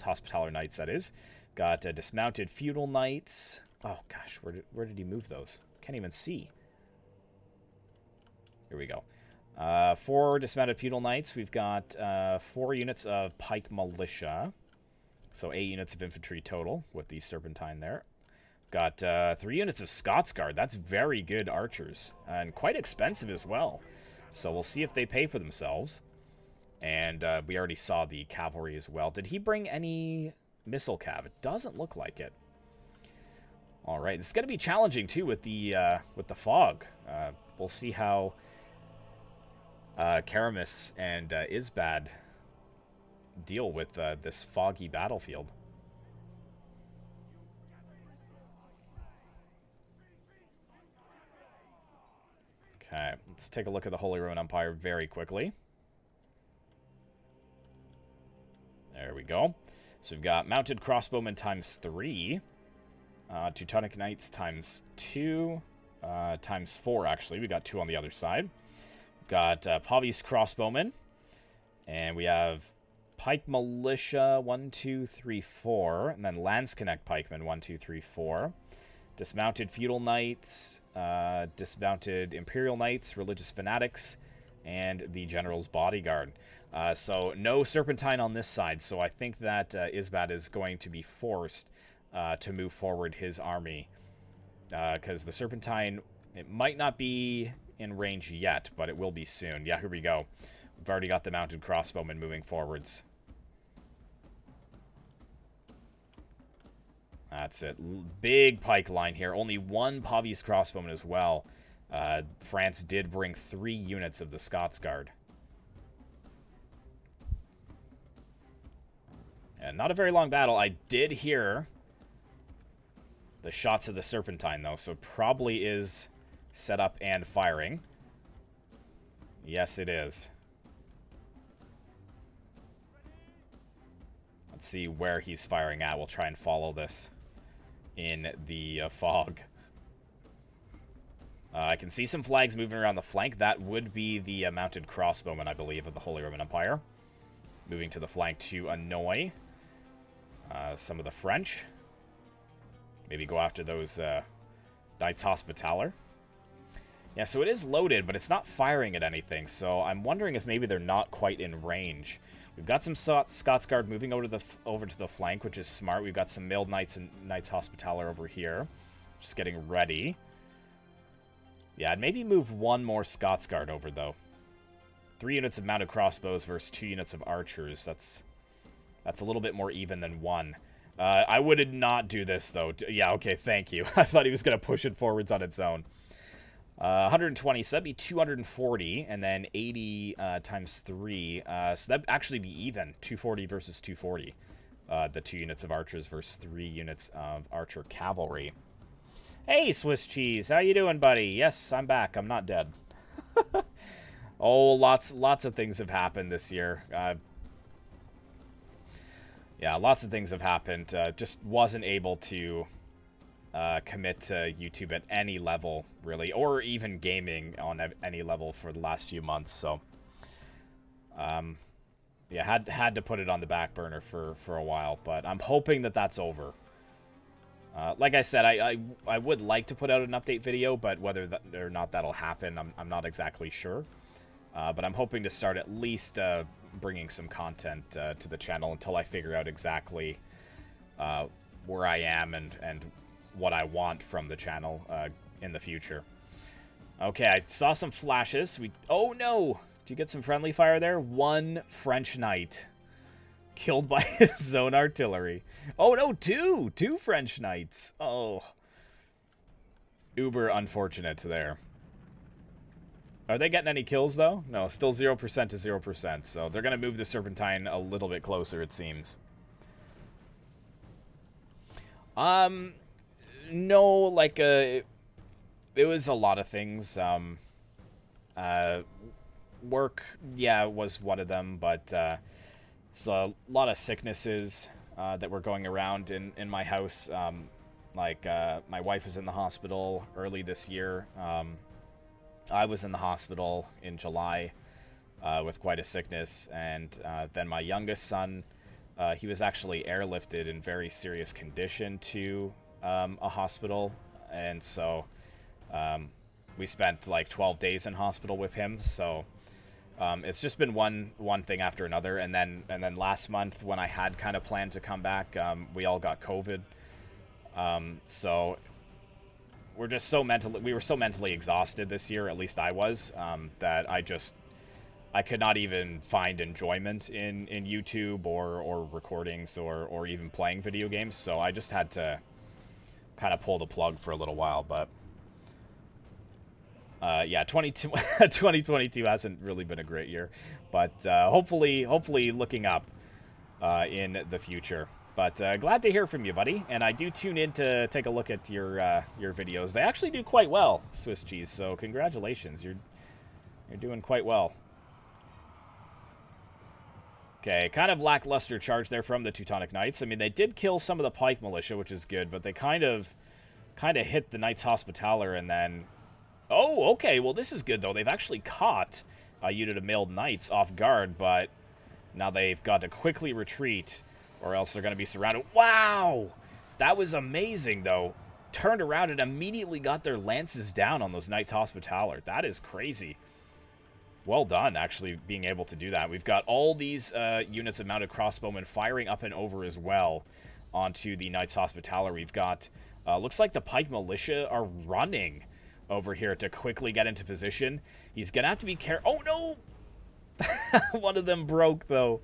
Hospitaller Knights, that is. Got dismounted Feudal Knights. Oh, gosh, where did he move those? Can't even see. Here we go. 4 dismounted Feudal Knights. We've got 4 units of Pike Militia. So 8 units of infantry total with the Serpentine there. Got 3 units of Scots Guard. That's very good archers. And quite expensive as well. So we'll see if they pay for themselves. And we already saw the cavalry as well. Did he bring any missile cav? It doesn't look like it. All right. This is going to be challenging, too, with the fog. We'll see how Karamus and Isbad deal with this foggy battlefield. Okay, let's take a look at the Holy Roman Empire very quickly. There we go. So we've got Mounted Crossbowmen times 3, Teutonic Knights times 2, times 4 actually. We got 2 on the other side. We've got Pavis Crossbowmen, and we have Pike Militia 1, 2, 3, 4, and then Landsknecht Pikemen 1, 2, 3, 4. Dismounted Feudal Knights, dismounted Imperial Knights, Religious Fanatics, and the General's Bodyguard. So no Serpentine on this side, so I think that Isbad is going to be forced to move forward his army. Because the Serpentine, it might not be in range yet, but it will be soon. Yeah, here we go. We've already got the Mounted Crossbowmen moving forwards. That's it. Big pike line here. Only one Pavi's crossbowman as well. France did bring 3 units of the Scots Guard. And not a very long battle. I did hear the shots of the Serpentine, though, so probably is set up and firing. Yes, it is. Let's see where he's firing at. We'll try and follow this in the fog. I can see some flags moving around the flank. That would be the mounted crossbowmen, I believe, of the Holy Roman Empire. Moving to the flank to annoy some of the French. Maybe go after those Knights Hospitaller. Yeah, so it is loaded, but it's not firing at anything. So I'm wondering if maybe they're not quite in range. We've got some Scots Guard moving over to the flank, which is smart. We've got some Mailed Knights and Knights Hospitaller over here. Just getting ready. Yeah, I'd maybe move one more Scots Guard over, though. 3 units of mounted crossbows versus 2 units of archers. That's a little bit more even than 1. I would not do this, though. Yeah, okay, thank you. I thought he was going to push it forwards on its own. 120, so that'd be 240, and then 80 times 3. So that'd actually be even. 240 versus 240. The 2 units of archers versus 3 units of archer cavalry. Hey, Swiss cheese, how you doing, buddy? Yes, I'm back. I'm not dead. Oh, lots of things have happened this year. Yeah, lots of things have happened. Just wasn't able to commit to YouTube at any level, really, or even gaming on any level for the last few months. So, yeah, had to put it on the back burner for a while. But I'm hoping that that's over. Like I said, I would like to put out an update video, but whether or not that'll happen, I'm not exactly sure. But I'm hoping to start at least bringing some content to the channel until I figure out exactly where I am and what I want from the channel in the future. Okay, I saw some flashes. Oh no! Did you get some friendly fire there? 1 French knight killed by his own artillery. Oh no, 2 French knights. Oh, uber unfortunate there. Are they getting any kills, though? No, still 0% to 0%, so they're going to move the Serpentine a little bit closer, it seems. No, like, it was a lot of things. Work, yeah, was one of them, but, so a lot of sicknesses that were going around in my house. My wife was in the hospital early this year. I was in the hospital in July with quite a sickness, and then my youngest son, he was actually airlifted in very serious condition to a hospital, and so we spent like 12 days in hospital with him. So it's just been one thing after another, and then last month when I had kind of planned to come back, we all got COVID. So we were so mentally exhausted this year, at least I was, that I could not even find enjoyment in YouTube or recordings or even playing video games. So I just had to kind of pull the plug for a little while. But yeah, 2022 hasn't really been a great year, but hopefully looking up in the future. But glad to hear from you, buddy. And I do tune in to take a look at your videos. They actually do quite well, Swiss cheese. So congratulations, you're doing quite well. Okay, kind of lackluster charge there from the Teutonic Knights. I mean, they did kill some of the pike militia, which is good, but they kind of hit the Knights Hospitaller, and then, oh, okay. Well, this is good though. They've actually caught a unit of mailed knights off guard, but now they've got to quickly retreat, or else they're going to be surrounded. Wow! That was amazing, though. Turned around and immediately got their lances down on those Knights Hospitaller. That is crazy. Well done, actually, being able to do that. We've got all these units of mounted crossbowmen firing up and over as well onto the Knights Hospitaller. We've got, looks like the pike militia are running over here to quickly get into position. He's going to have to be careful. Oh, no! One of them broke, though.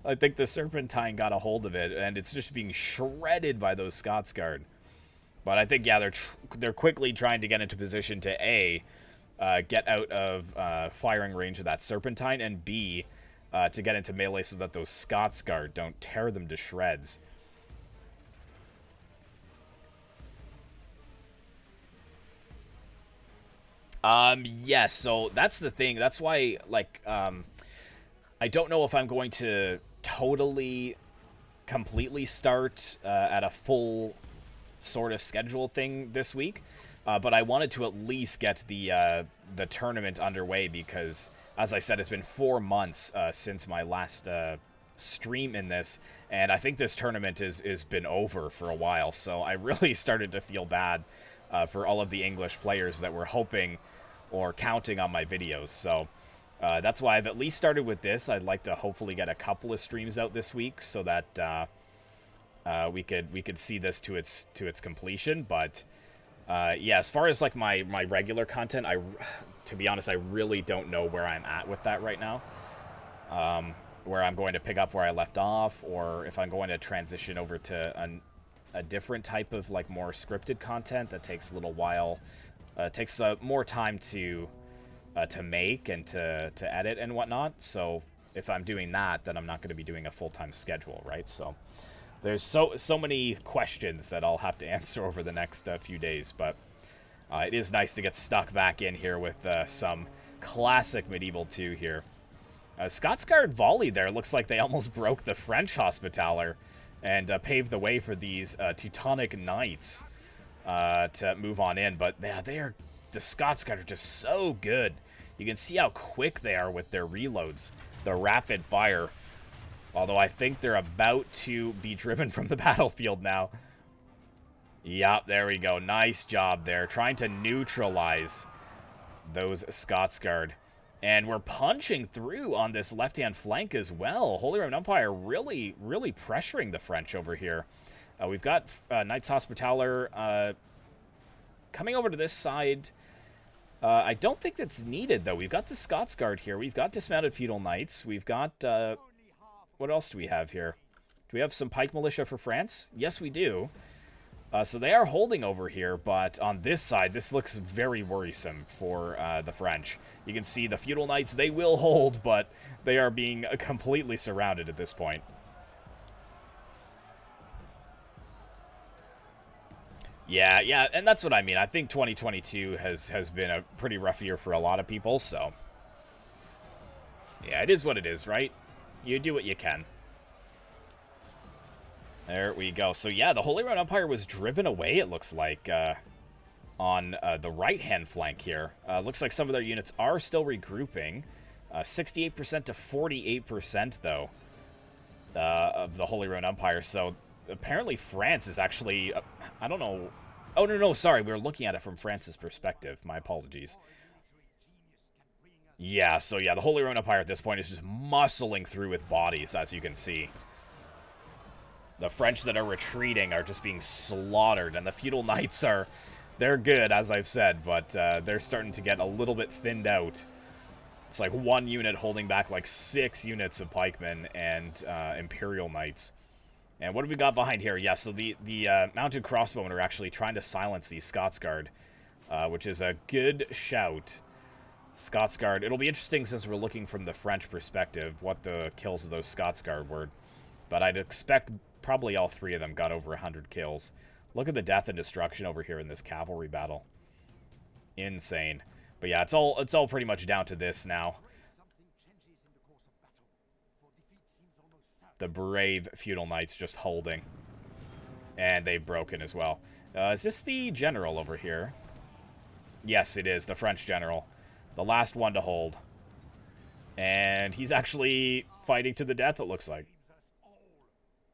I think the Serpentine got a hold of it, and it's just being shredded by those Scotsguard. But I think, yeah, they're quickly trying to get into position to A, get out of firing range of that Serpentine, and B, to get into melee so that those Scotsguard don't tear them to shreds. Yes, so that's the thing. That's why, like, I don't know if I'm going to totally, completely start at a full sort of schedule thing this week, but I wanted to at least get the tournament underway because, as I said, it's been 4 months since my last stream in this, and I think this tournament is been over for a while, so I really started to feel bad for all of the English players that were hoping or counting on my videos. So that's why I've at least started with this. I'd like to hopefully get a couple of streams out this week so that we could see this to its completion. But yeah, as far as like my regular content, to be honest, I really don't know where I'm at with that right now. Where I'm going to pick up where I left off, or if I'm going to transition over to a different type of like more scripted content that takes a little while, takes more time to make and to edit and whatnot. So if I'm doing that, then I'm not going to be doing a full-time schedule, right? So there's so many questions that I'll have to answer over the next few days, but it is nice to get stuck back in here with some classic Medieval 2 here. Scotsguard volley there. Looks like they almost broke the French Hospitaller and paved the way for these Teutonic Knights to move on in. But yeah, the Scotsguard are just so good. You can see how quick they are with their reloads, the rapid fire. Although I think they're about to be driven from the battlefield now. Yep, there we go. Nice job there. Trying to neutralize those Scotsguard. And we're punching through on this left-hand flank as well. Holy Roman Empire really, really pressuring the French over here. We've got Knights Hospitaller coming over to this side. I don't think that's needed, though. We've got the Scotsguard here. We've got Dismounted Feudal Knights. We've got... what else do we have here? Do we have some Pike Militia for France? Yes, we do. So they are holding over here, but on this side, this looks very worrisome for the French. You can see the Feudal Knights, they will hold, but they are being completely surrounded at this point. Yeah, and that's what I mean. I think 2022 has been a pretty rough year for a lot of people, so... yeah, it is what it is, right? You do what you can. There we go. So yeah, the Holy Roman Empire was driven away, it looks like, on the right-hand flank here. Looks like some of their units are still regrouping. 68% to 48%, though, of the Holy Roman Empire. So apparently France is actually... I don't know... oh, no, sorry. We were looking at it from France's perspective. My apologies. Yeah, so yeah, the Holy Roman Empire at this point is just muscling through with bodies, as you can see. The French that are retreating are just being slaughtered, and the Feudal Knights are... they're good, as I've said, but they're starting to get a little bit thinned out. It's like one unit holding back like 6 units of pikemen and Imperial Knights. And what have we got behind here? Yeah, so the mounted crossbowmen are actually trying to silence these Scotsguard, which is a good shout. Scotsguard. It'll be interesting since we're looking from the French perspective what the kills of those Scotsguard were. But I'd expect probably all 3 of them got over 100 kills. Look at the death and destruction over here in this cavalry battle. Insane. But yeah, it's all pretty much down to this now. The brave Feudal Knights just holding. And they've broken as well. Is this the general over here? Yes, it is. The French general. The last one to hold. And he's actually fighting to the death, it looks like.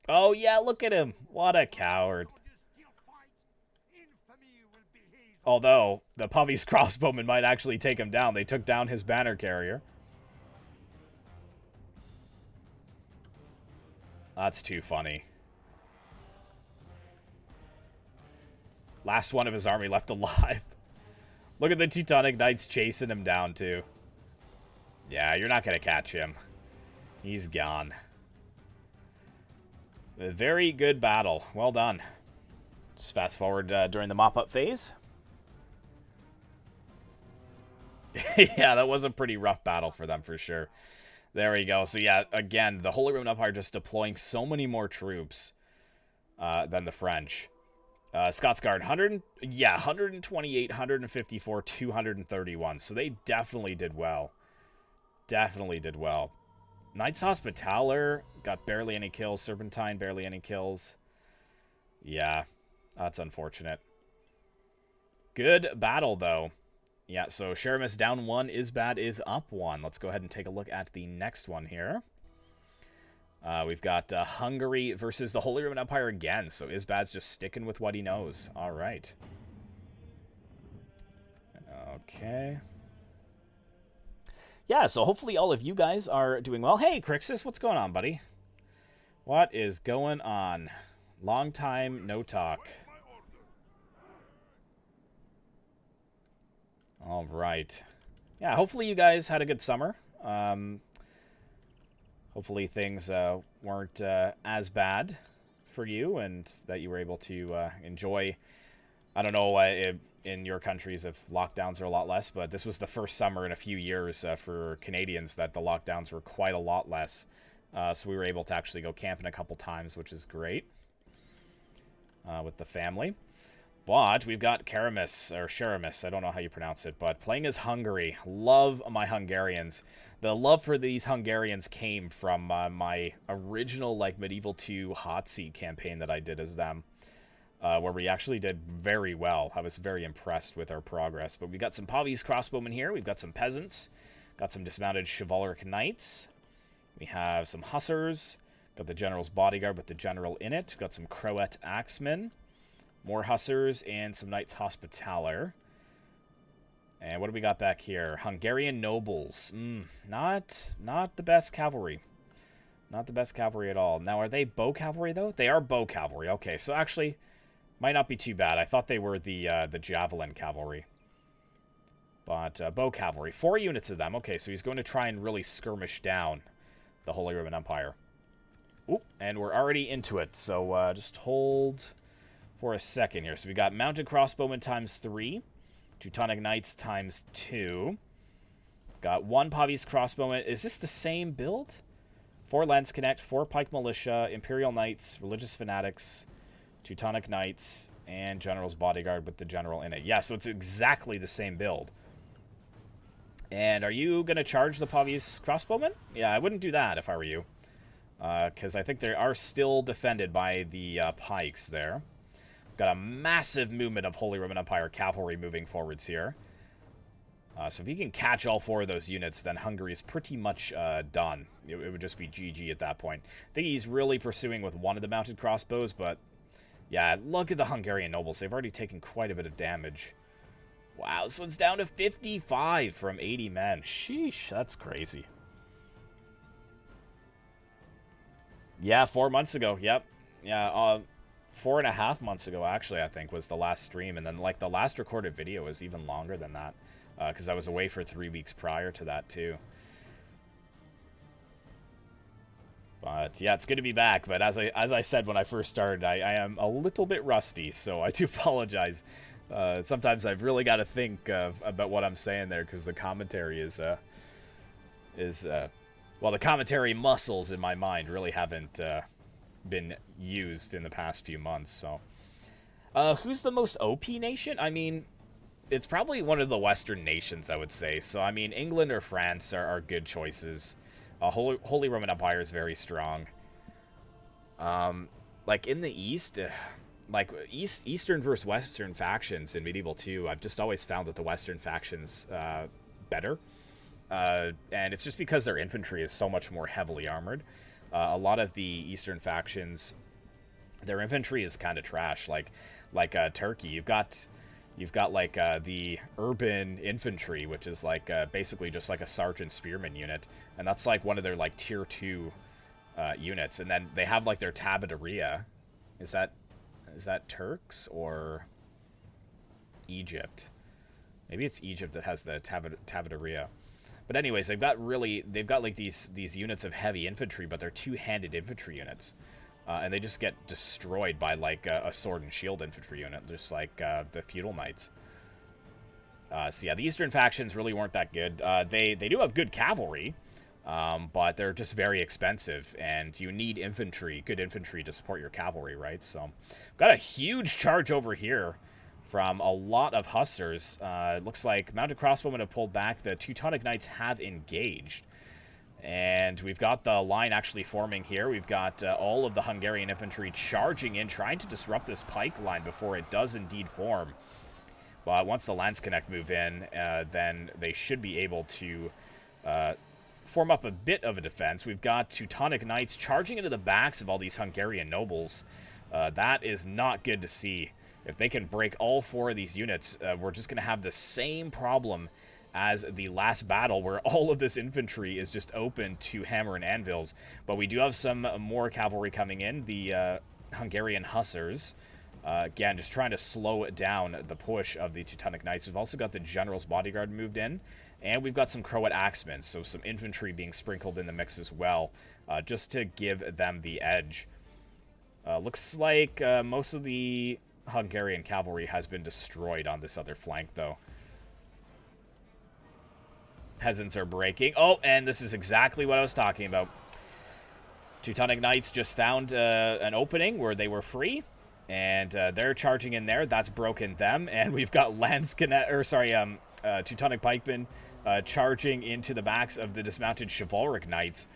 Oh, yeah, look at him. What a coward. Although, the Pavie's crossbowmen might actually take him down. They took down his banner carrier. That's too funny. Last one of his army left alive. Look at the Teutonic Knights chasing him down, too. Yeah, you're not going to catch him. He's gone. A very good battle. Well done. Just fast forward during the mop-up phase. Yeah, that was a pretty rough battle for them, for sure. There we go. So, yeah, again, the Holy Roman Empire just deploying so many more troops than the French. Scots Guard, 128, 154, 231. So they definitely did well. Definitely did well. Knights Hospitaller got barely any kills. Serpentine, barely any kills. Yeah, that's unfortunate. Good battle, though. Yeah, so Karamus down 1, Isbad is up 1. Let's go ahead and take a look at the next one here. We've got Hungary versus the Holy Roman Empire again. So Isbad's just sticking with what he knows. All right. Okay. Yeah, so hopefully all of you guys are doing well. Hey, Crixus, what's going on, buddy? What is going on? Long time no talk. All right. Yeah, hopefully you guys had a good summer. Hopefully things weren't as bad for you and that you were able to enjoy. I don't know in your countries if lockdowns are a lot less, but this was the first summer in a few years for Canadians that the lockdowns were quite a lot less. So we were able to actually go camping a couple times, which is great with the family. But we've got Karamus, or Karamus, I don't know how you pronounce it, but playing as Hungary. Love my Hungarians. The love for these Hungarians came from my original, like, Medieval 2 Hot Seat campaign that I did as them, where we actually did very well. I was very impressed with our progress. But we got some Pavis crossbowmen here. We've got some peasants. Got some dismounted chivalric knights. We have some hussars. Got the general's bodyguard with the general in it. We've got some Croat axemen. More hussars and some knights hospitaller. And what do we got back here? Hungarian nobles. Not the best cavalry. Not the best cavalry at all. Now, are they bow cavalry, though? They are bow cavalry. Okay, so actually, might not be too bad. I thought they were the javelin cavalry. But bow cavalry. 4 units of them. Okay, so he's going to try and really skirmish down the Holy Roman Empire. Oop, and we're already into it. So just hold for a second here. So we got mounted crossbowmen times 3. Teutonic Knights times 2. Got 1 Pavis crossbowman. Is this the same build? 4 Lance Connect, 4 Pike Militia, Imperial Knights, Religious Fanatics, Teutonic Knights, and General's Bodyguard with the General in it. Yeah, so it's exactly the same build. And are you going to charge the Pavis crossbowmen? Yeah, I wouldn't do that if I were you. Because I think they are still defended by the pikes there. Got a massive movement of Holy Roman Empire cavalry moving forwards here. So if he can catch all 4 of those units, then Hungary is pretty much done. It would just be GG at that point. I think he's really pursuing with 1 of the mounted crossbows, but yeah, look at the Hungarian nobles. They've already taken quite a bit of damage. Wow, this one's down to 55 from 80 men. Sheesh, that's crazy. Yeah, 4 months ago. Yep. Yeah, 4.5 months ago, actually, I think, was the last stream. And then, like, the last recorded video was even longer than that. Because I was away for 3 weeks prior to that, too. But, yeah, it's good to be back. But as I said when I first started, I am a little bit rusty, so I do apologize. Sometimes I've really got to think about what I'm saying there, because the commentary well, the commentary muscles in my mind really haven't been used in the past few months, so. Who's the most OP nation? I mean, it's probably one of the Western nations, I would say. So, I mean, England or France are good choices. Holy Roman Empire is very strong. Like, in the East, like, Eastern versus Western factions in Medieval 2, I've just always found that the Western factions better. And it's just because their infantry is so much more heavily armored. A lot of the Eastern factions, their infantry is kind of trash. Like Turkey, you've got like the urban infantry, which is like basically just like a sergeant spearman unit, and that's like one of their like tier 2 units. And then they have like their tabaderia. Is that Turks or Egypt? Maybe it's Egypt that has the tabaderia. But anyways, they've got like these units of heavy infantry, but they're two-handed infantry units. And they just get destroyed by, like, a sword and shield infantry unit, just like the feudal knights. So yeah, the eastern factions really weren't that good. They do have good cavalry, but they're just very expensive, and you need infantry, good infantry, to support your cavalry, right? So, got a huge charge over here from a lot of hussars. It looks like mounted crossbowmen have pulled back. The Teutonic Knights have engaged. And we've got the line actually forming here. We've got all of the Hungarian infantry charging in, trying to disrupt this pike line before it does indeed form. But once the Landsknecht move in, then they should be able to form up a bit of a defense. We've got Teutonic Knights charging into the backs of all these Hungarian nobles. That is not good to see. If they can break all 4 of these units, we're just going to have the same problem as the last battle, where all of this infantry is just open to hammer and anvils. But we do have some more cavalry coming in, the Hungarian hussars. Again, just trying to slow down the push of the Teutonic Knights. We've also got the General's Bodyguard moved in, and we've got some Croat axemen, so some infantry being sprinkled in the mix as well, just to give them the edge. Looks like most of the Hungarian cavalry has been destroyed on this other flank, though. Peasants are breaking. Oh, and this is exactly what I was talking about. Teutonic Knights just found an opening where they were free, and they're charging in there. That's broken them, and we've got Teutonic pikemen charging into the backs of the dismounted chivalric knights.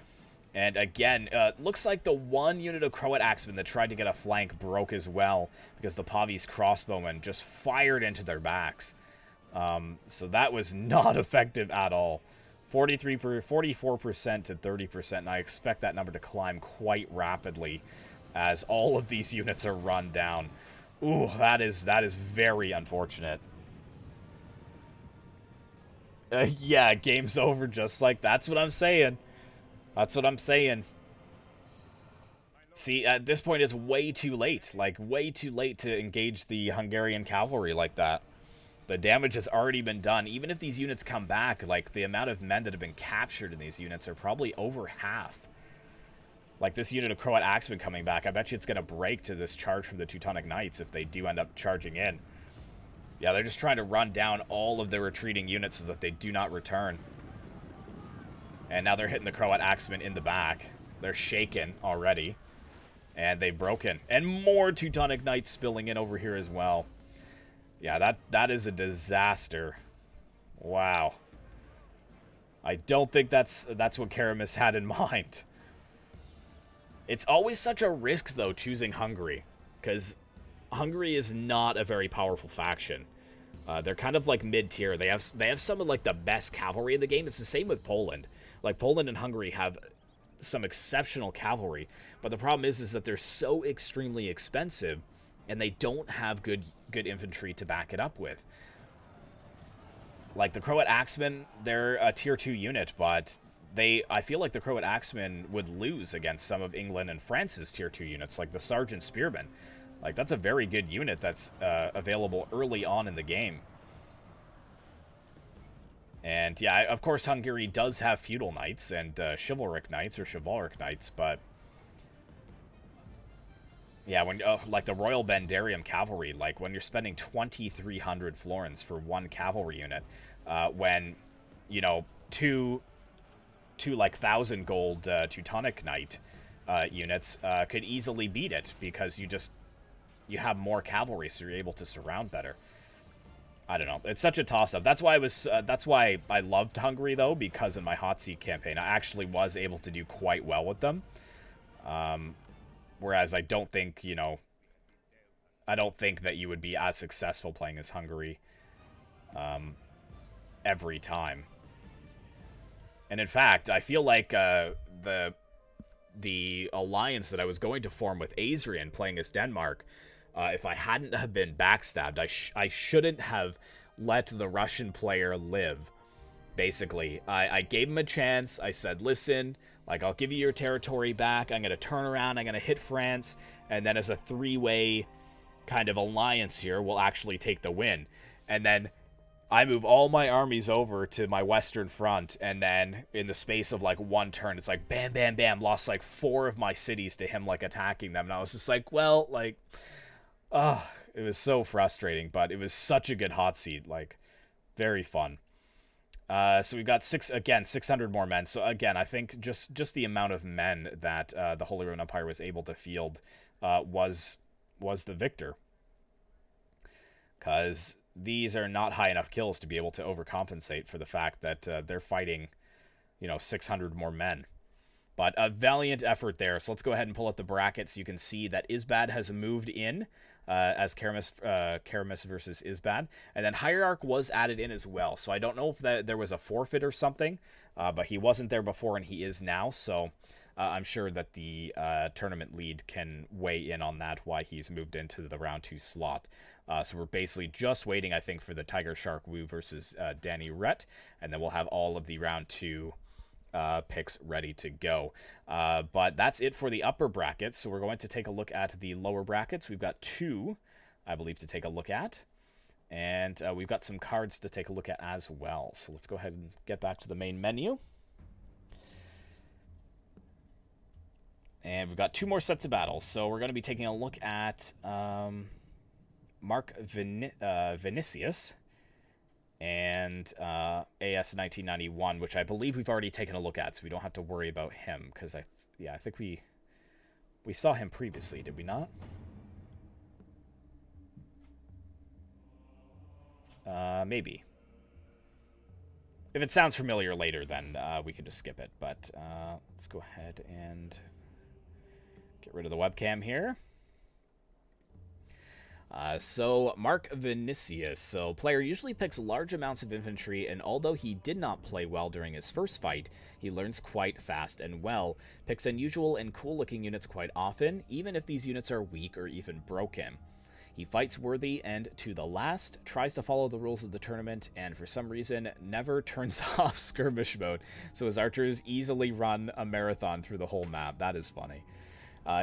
And again, looks like the one unit of Croat axemen that tried to get a flank broke as well, because the Pavis crossbowmen just fired into their backs. So that was not effective at all. 44% to 30%, and I expect that number to climb quite rapidly as all of these units are run down. Ooh, that is very unfortunate. Yeah, game's over just like, that's what I'm saying. That's what I'm saying. See, at this point it's way too late. Like, way too late to engage the Hungarian cavalry like that. The damage has already been done. Even if these units come back, like, the amount of men that have been captured in these units are probably over half. Like, this unit of Croat axemen coming back, I bet you it's going to break to this charge from the Teutonic Knights if they do end up charging in. Yeah, they're just trying to run down all of the retreating units so that they do not return. And now they're hitting the Croat axemen in the back. They're shaken already. And they've broken. And more Teutonic Knights spilling in over here as well. Yeah, that is a disaster. Wow. I don't think that's what Karamus had in mind. It's always such a risk, though, choosing Hungary, because Hungary is not a very powerful faction. They're kind of like mid-tier. They have some of, like, the best cavalry in the game. It's the same with Poland. Like, Poland and Hungary have some exceptional cavalry, but the problem is that they're so extremely expensive, and they don't have good infantry to back it up with. Like, the Croat axemen, they're a tier 2 unit, but I feel like the Croat axemen would lose against some of England and France's tier 2 units, like the Sergeant Spearmen. Like, that's a very good unit that's available early on in the game. And yeah, of course, Hungary does have feudal knights and chivalric knights, but yeah, when like the Royal Bandarium cavalry, like when you're spending 2,300 florins for one cavalry unit, when, you know, two like 1,000 gold Teutonic Knight units could easily beat it, because you have more cavalry, so you're able to surround better. I don't know. It's such a toss-up. That's why I loved Hungary, though, because in my Hot Seat campaign, I actually was able to do quite well with them. Whereas I don't think, you know, I don't think that you would be as successful playing as Hungary every time. And in fact, I feel like the alliance that I was going to form with Azrian playing as Denmark, if I hadn't have been backstabbed, I shouldn't have let the Russian player live, basically. I gave him a chance. I said, listen, like, I'll give you your territory back. I'm going to turn around. I'm going to hit France. And then as a three-way kind of alliance here, we'll actually take the win. And then I move all my armies over to my western front, and then in the space of like one turn, it's like bam, bam, bam, lost like 4 of my cities to him like attacking them, and I was just like, well, like, it was so frustrating, but it was such a good hot seat, like, very fun. So we've got 600 more men. So again, I think just the amount of men that the Holy Roman Empire was able to field was the victor. Because these are not high enough kills to be able to overcompensate for the fact that they're fighting, 600 more men. But a valiant effort there. So let's go ahead and pull up the brackets. You can see that Isbad has moved in as Karamus versus Isbad. And then Hierarch was added in as well. So I don't know if there was a forfeit or something, but he wasn't there before and he is now. So I'm sure that the tournament lead can weigh in on that, why he's moved into the round 2 slot. So we're basically just waiting, I think, for the Tiger Shark Wu versus Danny Rhett. And then we'll have all of the round 2 picks ready to go. But that's it for the upper brackets. So we're going to take a look at the lower brackets. We've got 2, I believe, to take a look at. And we've got some cards to take a look at as well. So let's go ahead and get back to the main menu. And we've got 2 more sets of battles. So we're going to be taking a look at Mark Vinicius and AS 1991, which I believe we've already taken a look at, so we don't have to worry about him, because I think we saw him previously, did we not? Maybe. If it sounds familiar later, then we can just skip it, but let's go ahead and get rid of the webcam here. So Mark Vinicius. So player usually picks large amounts of infantry, and although he did not play well during his first fight, he learns quite fast and well, picks unusual and cool looking units quite often, even if these units are weak or even broken. He fights worthy and to the last, tries to follow the rules of the tournament, and for some reason never turns off skirmish mode, so his archers easily run a marathon through the whole map. That is funny.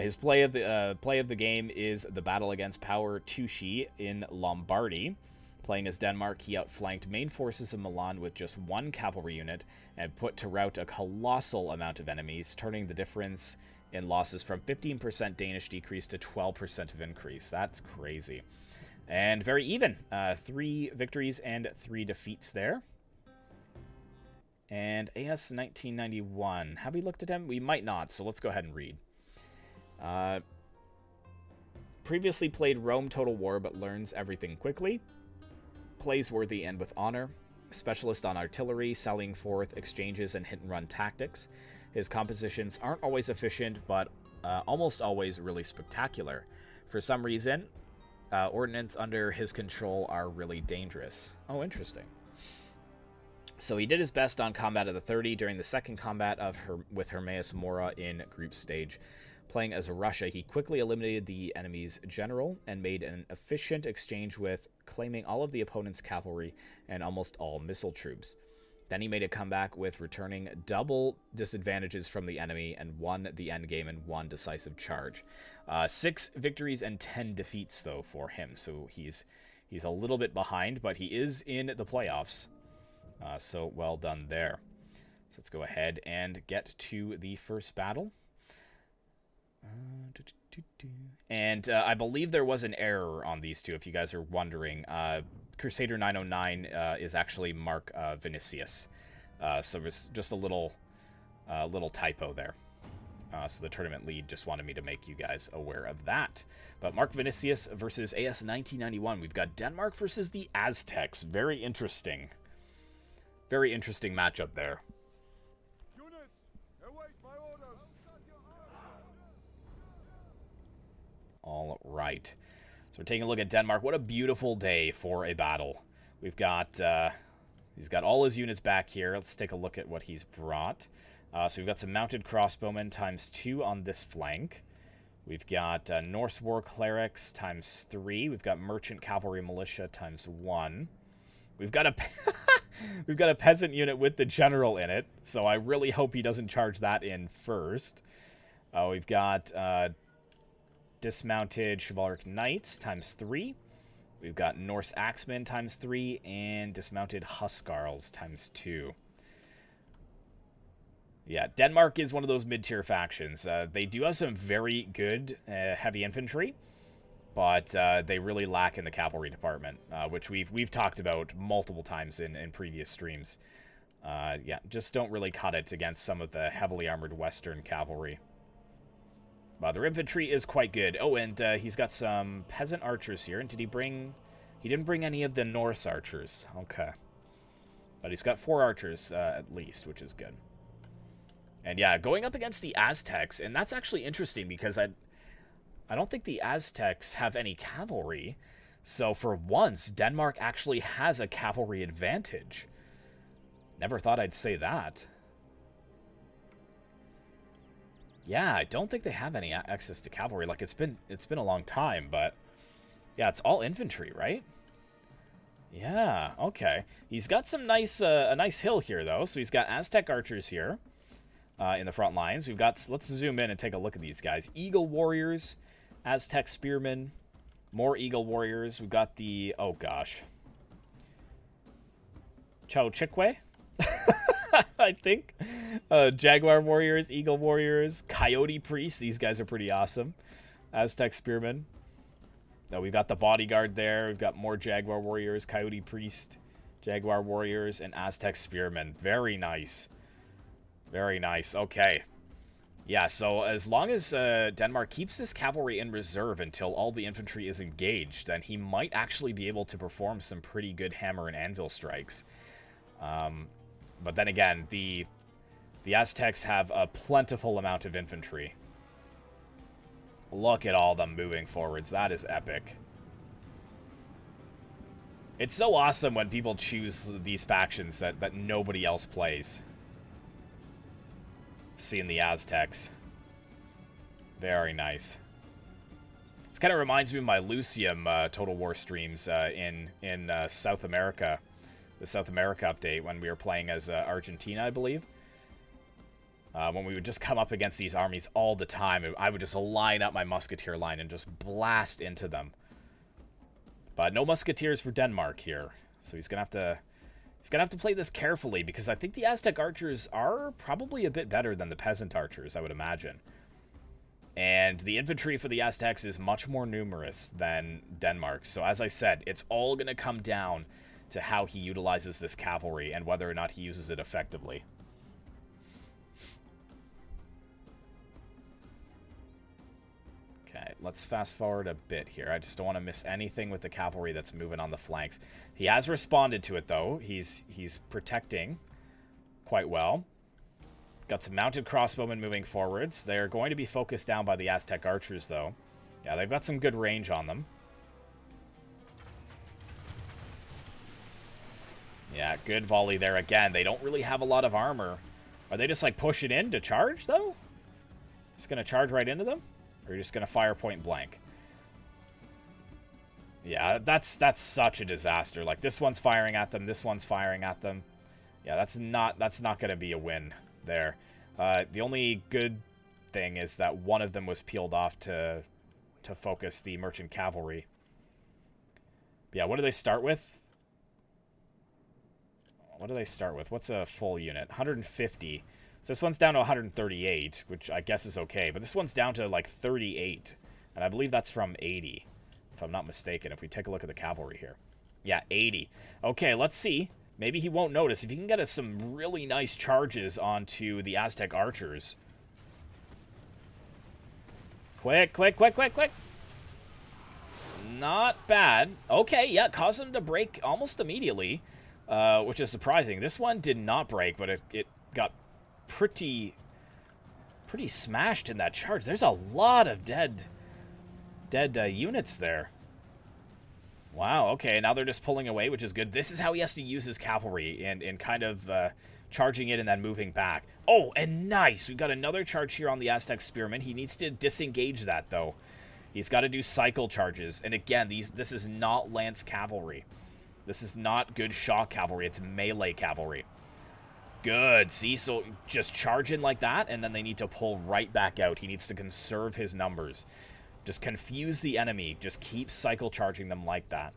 His play of the game is the battle against Power Tusci in Lombardy. Playing as Denmark, he outflanked main forces of Milan with just 1 cavalry unit and put to rout a colossal amount of enemies, turning the difference in losses from 15% Danish decrease to 12% of increase. That's crazy. And very even. 3 victories and 3 defeats there. And AS 1991. Have we looked at him? We might not, so let's go ahead and read. Previously played Rome Total War, but learns everything quickly. Plays worthy and with honor. Specialist on artillery, sallying forth, exchanges, and hit-and-run tactics. His compositions aren't always efficient, but almost always really spectacular. For some reason, ordnance under his control are really dangerous. Oh, interesting. So he did his best on Combat of the 30 during the second combat with Hermaeus Mora in group stage. Playing as Russia, he quickly eliminated the enemy's general and made an efficient exchange with, claiming all of the opponent's cavalry and almost all missile troops. Then he made a comeback with returning double disadvantages from the enemy and won the endgame in 1 decisive charge. 6 victories and 10 defeats, though, for him. So he's a little bit behind, but he is in the playoffs. So well done there. So let's go ahead and get to the first battle. And I believe there was an error on these 2, if you guys are wondering. Crusader 909 is actually Mark Vinicius. So it's just a little typo there. So the tournament lead just wanted me to make you guys aware of that. But Mark Vinicius versus AS 1991. We've got Denmark versus the Aztecs. Very interesting. Very interesting matchup there. All right. So we're taking a look at Denmark. What a beautiful day for a battle. We've got, he's got all his units back here. Let's take a look at what he's brought. So we've got some mounted crossbowmen ×2 on this flank. We've got Norse War Clerics ×3. We've got Merchant Cavalry Militia ×1. We've got a peasant unit with the general in it, so I really hope he doesn't charge that in first. We've got dismounted chivalric knights ×3. We've got Norse Axemen ×3 and Dismounted Huskarls ×2. Yeah, Denmark is one of those mid-tier factions. They do have some very good heavy infantry, but they really lack in the cavalry department, which we've talked about multiple times in previous streams. Yeah, just don't really cut it against some of the heavily armored Western cavalry. But their infantry is quite good. Oh, and he's got some peasant archers here. And did he bring... He didn't bring any of the Norse archers. Okay. But he's got 4 archers at least, which is good. And yeah, going up against the Aztecs, and that's actually interesting because I don't think the Aztecs have any cavalry. So for once, Denmark actually has a cavalry advantage. Never thought I'd say that. Yeah, I don't think they have any access to cavalry. Like, it's been a long time, but yeah, it's all infantry, right? Yeah, okay. He's got some nice a nice hill here though. So he's got Aztec archers here in the front lines. We've got, let's zoom in and take a look at these guys. Eagle warriors, Aztec spearmen, more eagle warriors. We've got the, oh gosh, Chauchikwe, I think. Jaguar warriors, eagle warriors, coyote priests. These guys are pretty awesome. Aztec spearmen. We've got the bodyguard there. We've got more jaguar warriors, coyote priest, jaguar warriors, and Aztec spearmen. Very nice. Very nice. Okay. Yeah, so as long as Denmark keeps this cavalry in reserve until all the infantry is engaged, then he might actually be able to perform some pretty good hammer and anvil strikes. But then again, the Aztecs have a plentiful amount of infantry. Look at all them moving forwards. That is epic. It's so awesome when people choose these factions that nobody else plays. Seeing the Aztecs. Very nice. This kind of reminds me of my Lucium Total War streams in South America. The South America update when we were playing as Argentina, I believe. When we would just come up against these armies all the time, I would just line up my musketeer line and just blast into them. But no musketeers for Denmark here, so he's gonna have to play this carefully because I think the Aztec archers are probably a bit better than the peasant archers, I would imagine. And the infantry for the Aztecs is much more numerous than Denmark's. So as I said, it's all gonna come down to how he utilizes this cavalry and whether or not he uses it effectively. Okay, let's fast forward a bit here. I just don't want to miss anything with the cavalry that's moving on the flanks. He has responded to it, though. He's protecting quite well. Got some mounted crossbowmen moving forwards. They're going to be focused down by the Aztec archers, though. Yeah, they've got some good range on them. Yeah, good volley there again. They don't really have a lot of armor. Are they just, like, pushing in to charge, though? Just going to charge right into them? Or you're just going to fire point blank? Yeah, that's such a disaster. Like, this one's firing at them, this one's firing at them. Yeah, that's not going to be a win there. The only good thing is that one of them was peeled off to focus the merchant cavalry. But yeah, what do they start with? What do they start with? What's a full unit? 150. So this one's down to 138, which I guess is okay. But this one's down to, like, 38. And I believe that's from 80, if I'm not mistaken, if we take a look at the cavalry here. Yeah, 80. Okay, let's see. Maybe he won't notice. If he can get some really nice charges onto the Aztec archers. Quick, quick, quick, quick, quick. Not bad. Okay, yeah, caused them to break almost immediately, which is surprising. This one did not break, but it got pretty smashed in that charge. There's a lot of dead units there. Wow, okay, now they're just pulling away, which is good. This is how he has to use his cavalry, and kind of charging it and then moving back. Oh, and nice! We've got another charge here on the Aztec spearmen. He needs to disengage that, though. He's got to do cycle charges. And again, this is not lance cavalry. This is not good shock cavalry. It's melee cavalry. Good. See, so just charge in like that, and then they need to pull right back out. He needs to conserve his numbers. Just confuse the enemy. Just keep cycle charging them like that.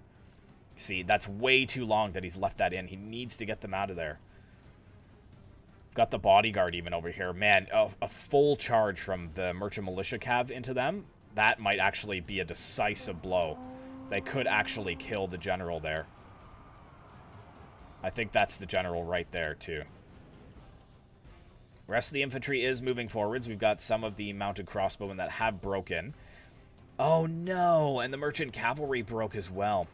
See, that's way too long that he's left that in. He needs to get them out of there. Got the bodyguard even over here. Man, a full charge from the merchant militia cav into them. That might actually be a decisive blow. They could actually kill the general there. I think that's the general right there, too. The rest of the infantry is moving forwards. We've got some of the mounted crossbowmen that have broken. Oh, no! And the merchant cavalry broke as well.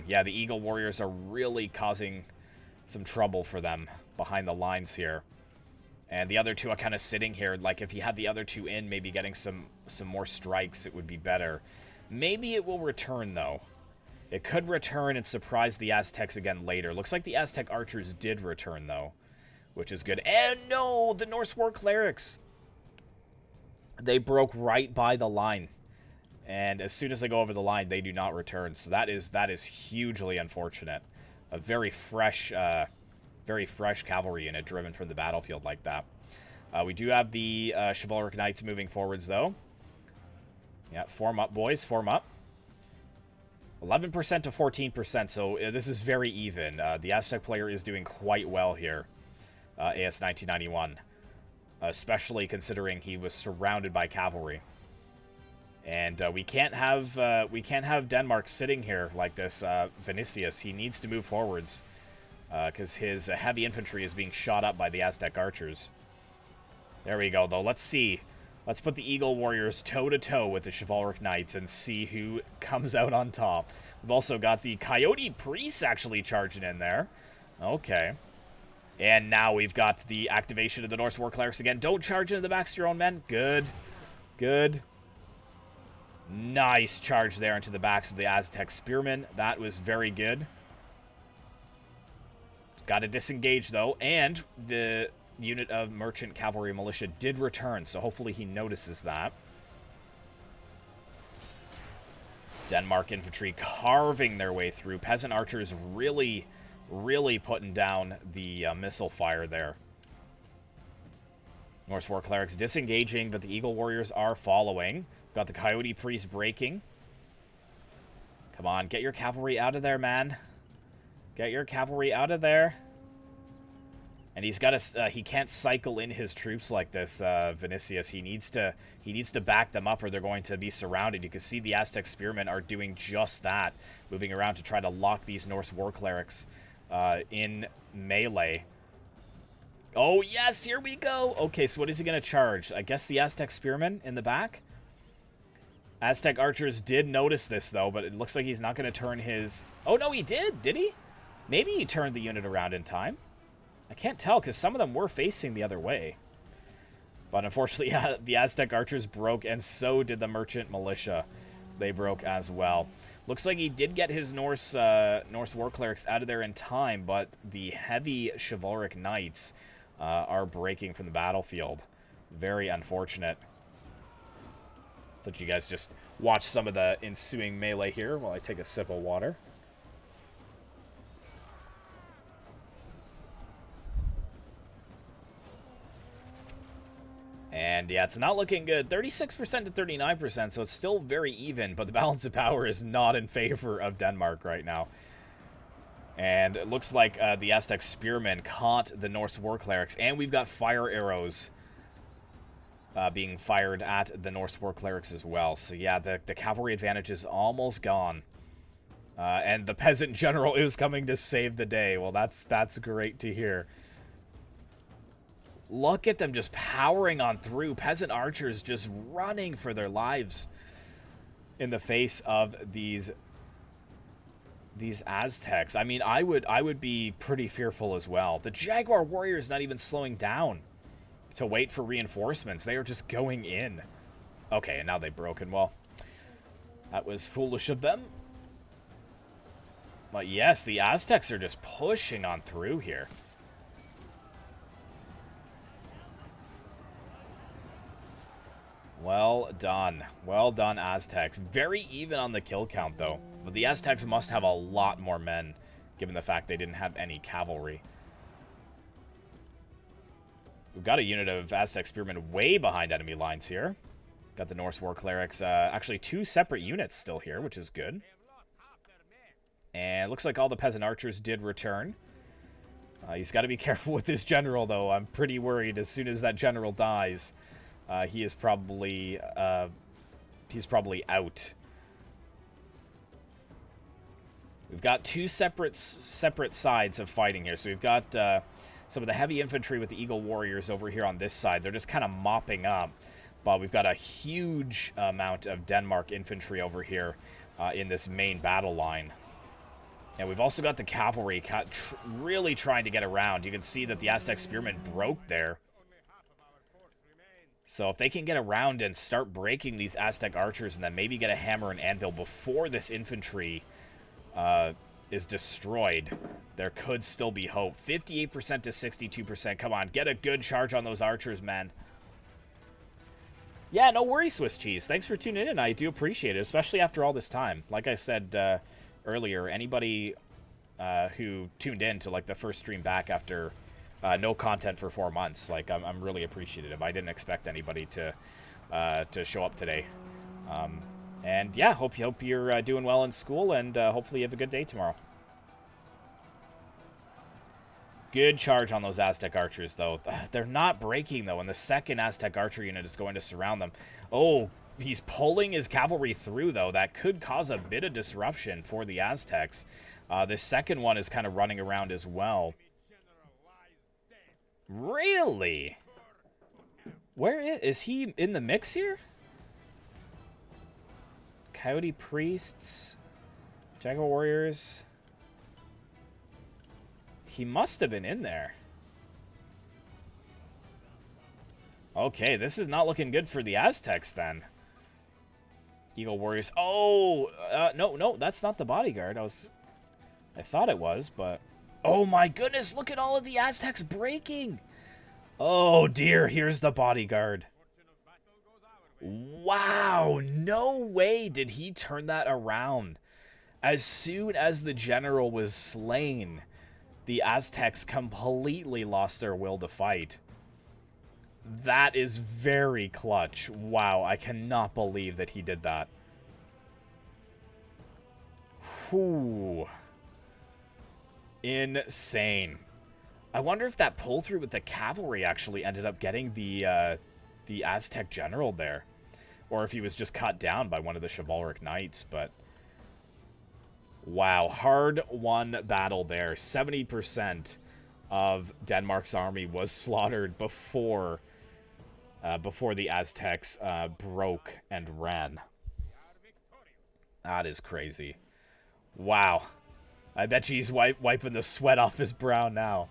Yeah, the Eagle Warriors are really causing some trouble for them behind the lines here. And the other two are kind of sitting here. Like, if he had the other two in, maybe getting some more strikes, it would be better. Maybe it will return, though. It could return and surprise the Aztecs again later. Looks like the Aztec archers did return, though, which is good. And no, the Norse War Clerics. They broke right by the line. And as soon as they go over the line, they do not return. So that is hugely unfortunate. A very fresh cavalry unit driven from the battlefield like that. We do have the Chivalric Knights moving forwards, though. Yeah, form up, boys. Form up. 11% to 14%, so this is very even. The Aztec player is doing quite well here. AS 1991. Especially considering he was surrounded by cavalry. And we can't have Denmark sitting here like this. Vinicius, he needs to move forwards because his heavy infantry is being shot up by the Aztec archers. There we go, though. Let's see. Let's put the Eagle Warriors toe-to-toe with the Chivalric Knights and see who comes out on top. We've also got the Coyote Priests actually charging in there. Okay. And now we've got the activation of the Norse War Clerics again. Don't charge into the backs of your own men. Good. Good. Nice charge there into the backs of the Aztec Spearmen. That was very good. Got to disengage, though. And the unit of Merchant Cavalry Militia did return, so hopefully he notices that. Denmark infantry carving their way through. Peasant archers really putting down the missile fire there. Norse War Clerics disengaging, but the Eagle Warriors are following. Got the Coyote Priest breaking. Come on, get your cavalry out of there, man. Get your cavalry out of there. And he's got to, he can't cycle in his troops like this, Vinicius. He needs to back them up or they're going to be surrounded. You can see the Aztec Spearmen are doing just that, moving around to try to lock these Norse War Clerics in melee. Oh, yes, here we go. Okay, so what is he going to charge? I guess the Aztec Spearmen in the back? Aztec archers did notice this, though, but it looks like he's not going to turn his... Oh, no, he did. Did he? Maybe he turned the unit around in time. I can't tell, because some of them were facing the other way. But unfortunately, yeah, the Aztec archers broke, and so did the Merchant Militia. They broke as well. Looks like he did get his Norse War Clerics out of there in time, but the heavy Chivalric Knights are breaking from the battlefield. Very unfortunate. So you guys just watch some of the ensuing melee here while I take a sip of water. And yeah, it's not looking good. 36% to 39%, so it's still very even, but the balance of power is not in favor of Denmark right now. And it looks like the Aztec Spearmen caught the Norse War Clerics, and we've got fire arrows being fired at the Norse War Clerics as well. So yeah, the cavalry advantage is almost gone. And the peasant general is coming to save the day. Well, that's great to hear. Look at them just powering on through. Peasant archers just running for their lives in the face of these Aztecs. I mean, I would be pretty fearful as well. The Jaguar warrior is not even slowing down to wait for reinforcements. They are just going in. Okay, and now they've broken. Well, that was foolish of them. But yes, the Aztecs are just pushing on through here. Well done. Well done, Aztecs. Very even on the kill count, though. But the Aztecs must have a lot more men, given the fact they didn't have any cavalry. We've got a unit of Aztec Spearmen way behind enemy lines here. Got the Norse War Clerics. Actually, two separate units still here, which is good. And looks like all the peasant archers did return. He's got to be careful with his general, though. I'm pretty worried as soon as that general dies, he is probably he's probably out. We've got two separate sides of fighting here. So we've got some of the heavy infantry with the Eagle Warriors over here on this side. They're just kind of mopping up. But we've got a huge amount of Denmark infantry over here in this main battle line. And we've also got the cavalry really trying to get around. You can see that the Aztec spearmen broke there. So if they can get around and start breaking these Aztec archers and then maybe get a hammer and anvil before this infantry is destroyed, there could still be hope. 58% to 62%. Come on, get a good charge on those archers, man. Yeah, no worries, Swiss Cheese. Thanks for tuning in. I do appreciate it, especially after all this time. Like I said earlier, anybody who tuned in to like the first stream back after no content for 4 months, like I'm really appreciative. I didn't expect anybody to show up today. And yeah, hope you're doing well in school, and hopefully you have a good day tomorrow. Good charge on those Aztec archers, though. They're not breaking, though, and the second Aztec archer unit is going to surround them. Oh, he's pulling his cavalry through, though. That could cause a bit of disruption for the Aztecs. The second one is kind of running around as well. Really? Where is he in the mix here? Coyote Priests, Jaguar Warriors. He must have been in there. Okay, this is not looking good for the Aztecs then. Eagle Warriors. Oh, no, that's not the bodyguard. I thought it was, but... Oh my goodness, look at all of the Aztecs breaking. Oh dear, here's the bodyguard. Wow, no way did he turn that around. As soon as the general was slain, the Aztecs completely lost their will to fight. That is very clutch. Wow, I cannot believe that he did that. Whew. Insane. I wonder if that pull through with the cavalry actually ended up getting the Aztec general there. Or if he was just cut down by one of the chivalric knights, but... Wow, hard-won battle there. 70% of Denmark's army was slaughtered before the Aztecs broke and ran. That is crazy. Wow. I bet you he's wiping the sweat off his brow now.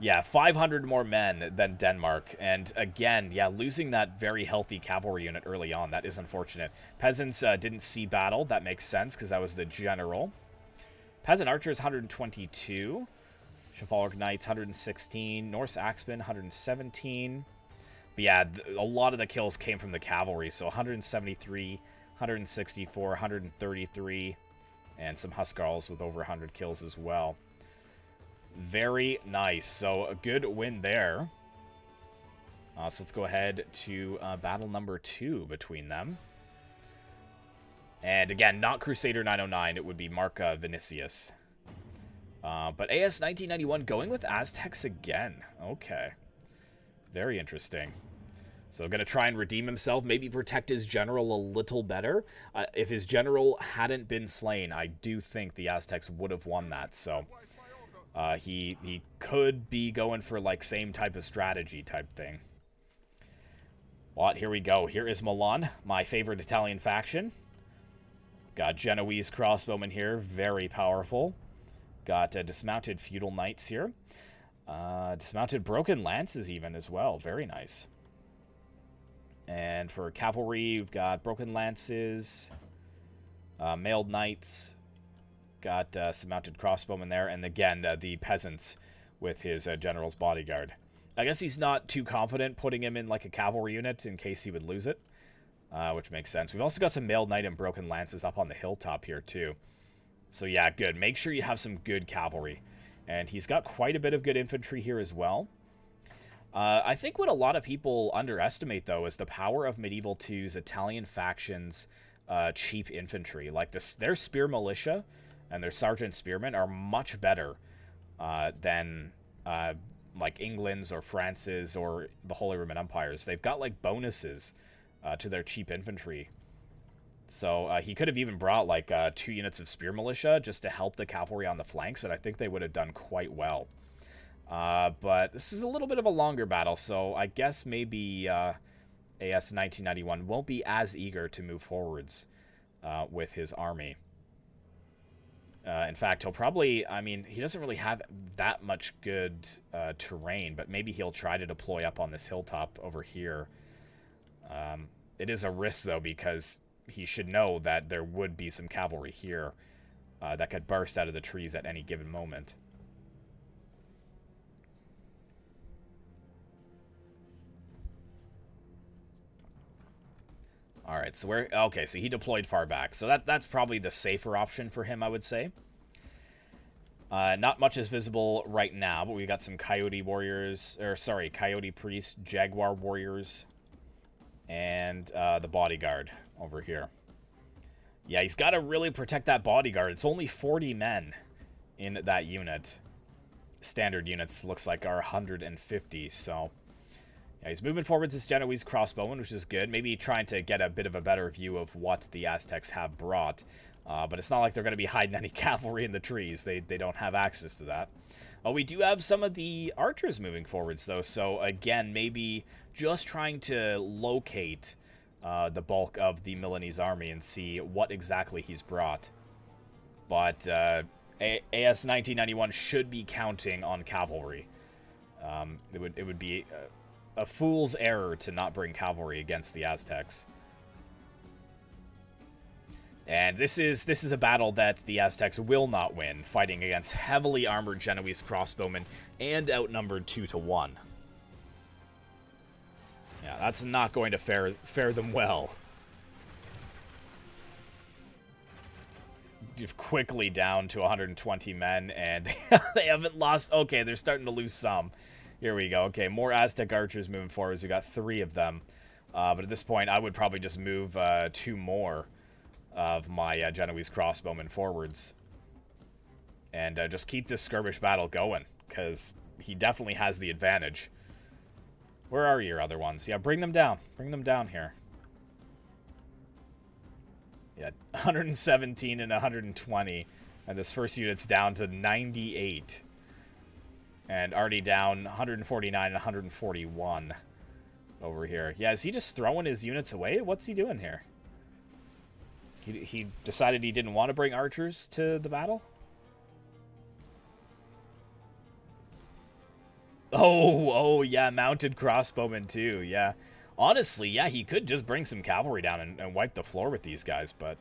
Yeah, 500 more men than Denmark. And again, yeah, losing that very healthy cavalry unit early on, that is unfortunate. Peasants didn't see battle. That makes sense because that was the general. Peasant archers, 122. Chivalric knights, 116. Norse axemen, 117. But yeah, a lot of the kills came from the cavalry. So 173, 164, 133. And some Huskarls with over 100 kills as well. Very nice. So a good win there. So let's go ahead to battle number 2 between them. And again, not Crusader 909. It would be Mark Vinicius. But AS 1991 going with Aztecs again. Okay. Very interesting. So going to try and redeem himself. Maybe protect his general a little better. If his general hadn't been slain, I do think the Aztecs would have won that. So... he could be going for like same type of strategy type thing. But here we go. Here is Milan, my favorite Italian faction. Got Genoese crossbowmen here, very powerful. Got dismounted feudal knights here. Dismounted broken lances even as well, very nice. And for cavalry, we've got broken lances, mailed knights. Got some mounted crossbowmen there, and again, the peasants with his general's bodyguard. I guess he's not too confident putting him in like a cavalry unit in case he would lose it, which makes sense. We've also got some mailed knight and broken lances up on the hilltop here too. So yeah, good. Make sure you have some good cavalry. And he's got quite a bit of good infantry here as well. I think what a lot of people underestimate, though, is the power of Medieval 2's Italian factions' cheap infantry. Like their spear militia and their sergeant spearmen are much better than like England's or France's or the Holy Roman Empire's. They've got like bonuses to their cheap infantry. So he could have even brought like 2 units of spear militia just to help the cavalry on the flanks, and I think they would have done quite well. But this is a little bit of a longer battle, so I guess maybe AS 1991 won't be as eager to move forwards with his army. In fact, he'll probably, I mean, he doesn't really have that much good terrain, but maybe he'll try to deploy up on this hilltop over here. It is a risk, though, because he should know that there would be some cavalry here that could burst out of the trees at any given moment. Alright, so we're... Okay, so he deployed far back. So that's probably the safer option for him, I would say. Not much is visible right now, but we got some coyote warriors... Or, sorry, coyote priests, jaguar warriors, and the bodyguard over here. Yeah, he's got to really protect that bodyguard. It's only 40 men in that unit. Standard units looks like are 150, so... Yeah, he's moving forwards his Genoese crossbowmen, which is good. Maybe trying to get a bit of a better view of what the Aztecs have brought. But it's not like they're going to be hiding any cavalry in the trees. They don't have access to that. We do have some of the archers moving forwards, though. So, again, maybe just trying to locate the bulk of the Milanese army and see what exactly he's brought. But AS 1991 should be counting on cavalry. It would be... a fool's error to not bring cavalry against the Aztecs. And this is a battle that the Aztecs will not win, fighting against heavily armored Genoese crossbowmen and outnumbered 2-1. Yeah, that's not going to fare them well. Quickly down to 120 men, and they haven't lost... Okay, they're starting to lose some. Here we go. Okay, more Aztec archers moving forwards. We got 3 of them. But at this point, I would probably just move 2 more of my Genoese crossbowmen forwards. And just keep this skirmish battle going, because he definitely has the advantage. Where are your other ones? Yeah, bring them down. Bring them down here. Yeah, 117 and 120. And this first unit's down to 98. And already down 149 and 141 over here. Yeah, is he just throwing his units away? What's he doing here? He decided he didn't want to bring archers to the battle? Oh, yeah, mounted crossbowmen too, yeah. Honestly, yeah, he could just bring some cavalry down and wipe the floor with these guys, but...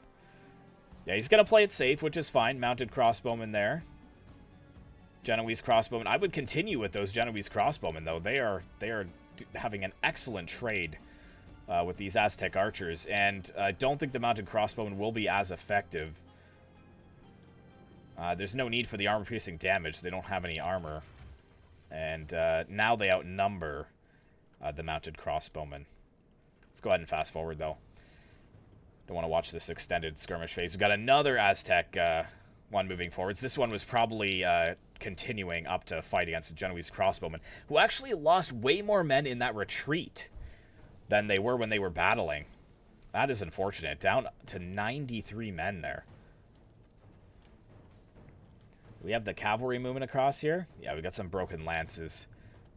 Yeah, he's going to play it safe, which is fine. Mounted crossbowmen there. Genoese crossbowmen. I would continue with those Genoese crossbowmen, though. They are having an excellent trade with these Aztec archers, and I don't think the mounted crossbowmen will be as effective. There's no need for the armor-piercing damage. They don't have any armor. And now they outnumber the mounted crossbowmen. Let's go ahead and fast forward, though. Don't want to watch this extended skirmish phase. We've got another Aztec one moving forwards. This one was probably continuing up to fight against the Genoese crossbowmen, who actually lost way more men in that retreat than they were when they were battling. That is unfortunate. Down to 93 men there. We have the cavalry moving across here. Yeah, we got some broken lances.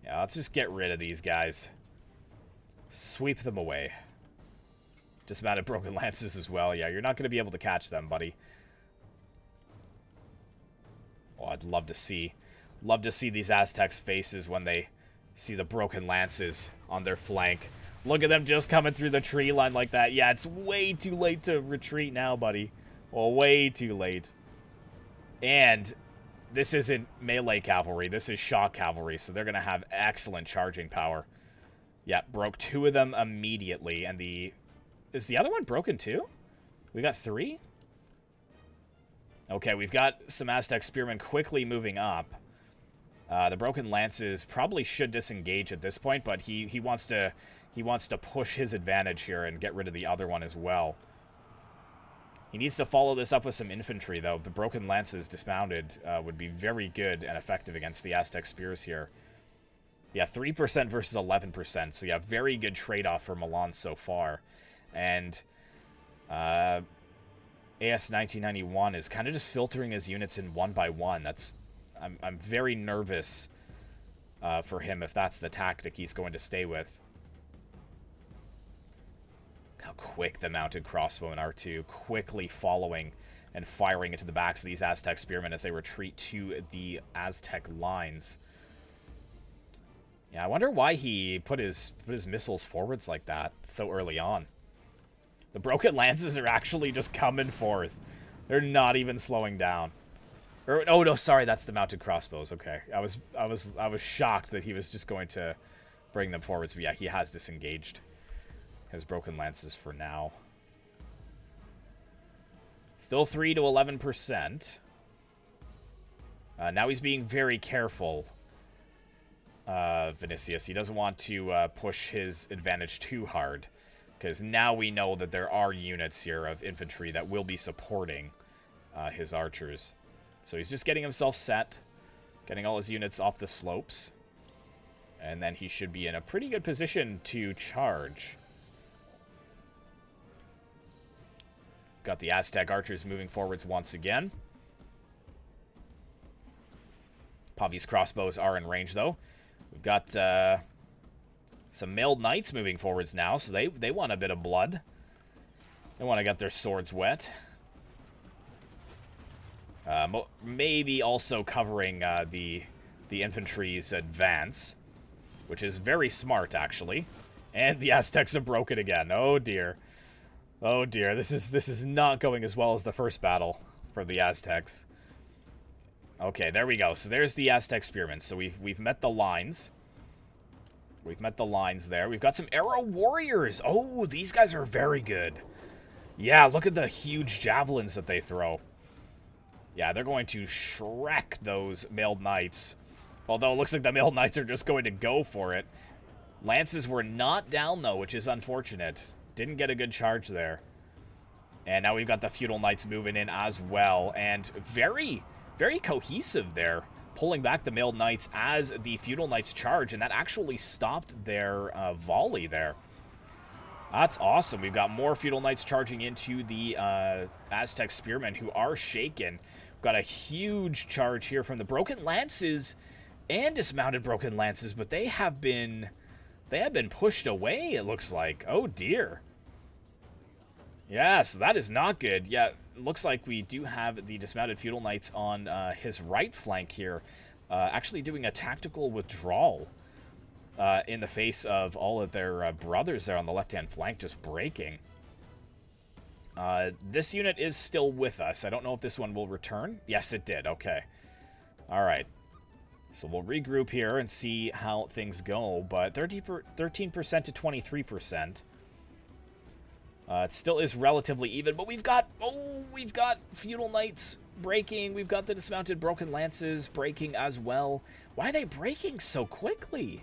Yeah, let's just get rid of these guys. Sweep them away. Dismounted broken lances as well. Yeah, you're not going to be able to catch them, buddy. Oh, I'd love to see these Aztecs' faces when they see the broken lances on their flank. Look at them just coming through the tree line like that. Yeah, it's way too late to retreat now, buddy. Well, way too late. And this isn't melee cavalry. This is shock cavalry, so they're going to have excellent charging power. Yeah, broke 2 of them immediately. And is the other one broken too? We got 3? Okay, we've got some Aztec spearmen quickly moving up. The broken lances probably should disengage at this point, but he wants to push his advantage here and get rid of the other one as well. He needs to follow this up with some infantry, though. The broken lances dismounted would be very good and effective against the Aztec spears here. Yeah, 3% versus 11%. So, yeah, very good trade-off for Milan so far. And AS 1991 is kind of just filtering his units in one by one. I'm very nervous for him if that's the tactic he's going to stay with. How quick the mounted crossbow in R2, quickly following and firing into the backs of these Aztec spearmen as they retreat to the Aztec lines. Yeah, I wonder why he put his missiles forwards like that so early on. The broken lances are actually just coming forth. They're not even slowing down. Or, oh no, sorry, that's the mounted crossbows. Okay, I was shocked that he was just going to bring them forwards. But yeah, he has disengaged his broken lances for now. Still 3 to 11%. Now he's being very careful, Vinicius. He doesn't want to push his advantage too hard, because now we know that there are units here of infantry that will be supporting his archers. So he's just getting himself set, getting all his units off the slopes, and then he should be in a pretty good position to charge. Got the Aztec archers moving forwards once again. Pavi's crossbows are in range, though. We've got some mailed knights moving forwards now, so they want a bit of blood. They want to get their swords wet. Maybe also covering the infantry's advance, which is very smart, actually. And the Aztecs have broken again. Oh, dear. Oh dear, this is not going as well as the first battle for the Aztecs. Okay, there we go. So there's the Aztec spearmen. So we've met the lines. We've met the lines there. We've got some arrow warriors. Oh, these guys are very good. Yeah, look at the huge javelins that they throw. Yeah, they're going to Shrek those mailed knights. Although it looks like the mailed knights are just going to go for it. Lances were not down, though, which is unfortunate. Didn't get a good charge there. And now we've got the feudal knights moving in as well. And very, very cohesive there. Pulling back the mailed knights as the feudal knights charge. And that actually stopped their volley there. That's awesome. We've got more feudal knights charging into the Aztec spearmen who are shaken. We've got a huge charge here from the broken lances and dismounted broken lances. But they have been pushed away, it looks like. Oh, dear. Yes, that is not good. Yeah, it looks like we do have the dismounted feudal knights on his right flank here, actually doing a tactical withdrawal in the face of all of their brothers there on the left-hand flank just breaking. This unit is still with us. I don't know if this one will return. Yes, it did. Okay. All right. So we'll regroup here and see how things go, but 13% to 23%. It still is relatively even, but we've got feudal knights breaking. We've got the dismounted broken lances breaking as well. Why are they breaking so quickly?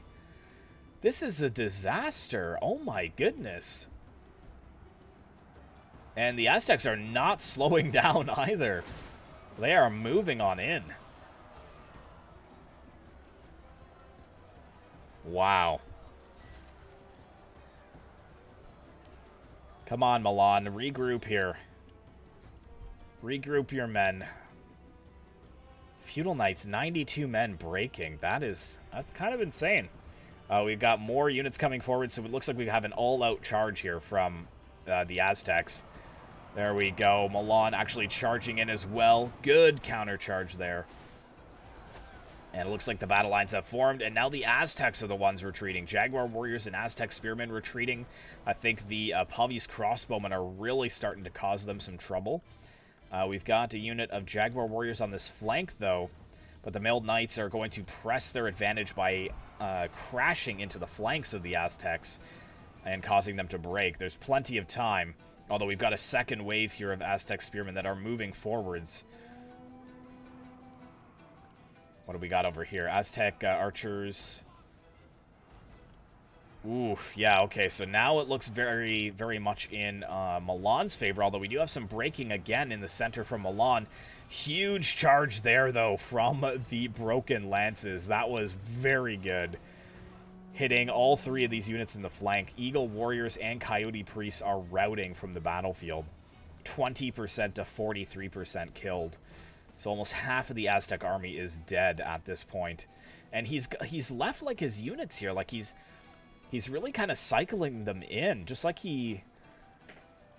This is a disaster. Oh my goodness. And the Aztecs are not slowing down either. They are moving on in. Wow. Come on, Milan. Regroup here. Regroup your men. Feudal Knights, 92 men breaking. That's kind of insane. We've got more units coming forward, so it looks like we have an all-out charge here from the Aztecs. There we go. Milan actually charging in as well. Good counter charge there. And it looks like the battle lines have formed, and now the Aztecs are the ones retreating. Jaguar warriors and Aztec spearmen retreating. I think the Pavi's crossbowmen are really starting to cause them some trouble. We've got a unit of Jaguar warriors on this flank, though, but the mailed knights are going to press their advantage by crashing into the flanks of the Aztecs and causing them to break. There's plenty of time, although we've got a second wave here of Aztec spearmen that are moving forwards. What do we got over here? Aztec archers Oof, yeah, okay, so now it looks very, very much in Milan's favor, although we do have some breaking again in the center from Milan. Huge charge there, though, from the broken lances. That was very good. Hitting all three of these units in the flank. Eagle Warriors and Coyote Priests are routing from the battlefield. 20% to 43% killed. So almost half of the Aztec army is dead at this point. And he's left, like, his units here. Like, he's really kind of cycling them in, just like he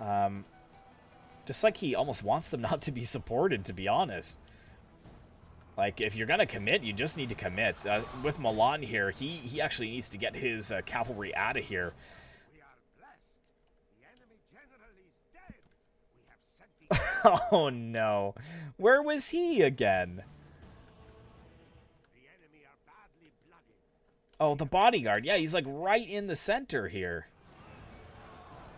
almost wants them not to be supported, to be honest. Like, if you're gonna commit, you just need to commit. With Milan here, he actually needs to get his cavalry out of here. Oh no, where was he again? Oh, the bodyguard. Yeah, he's like right in the center here.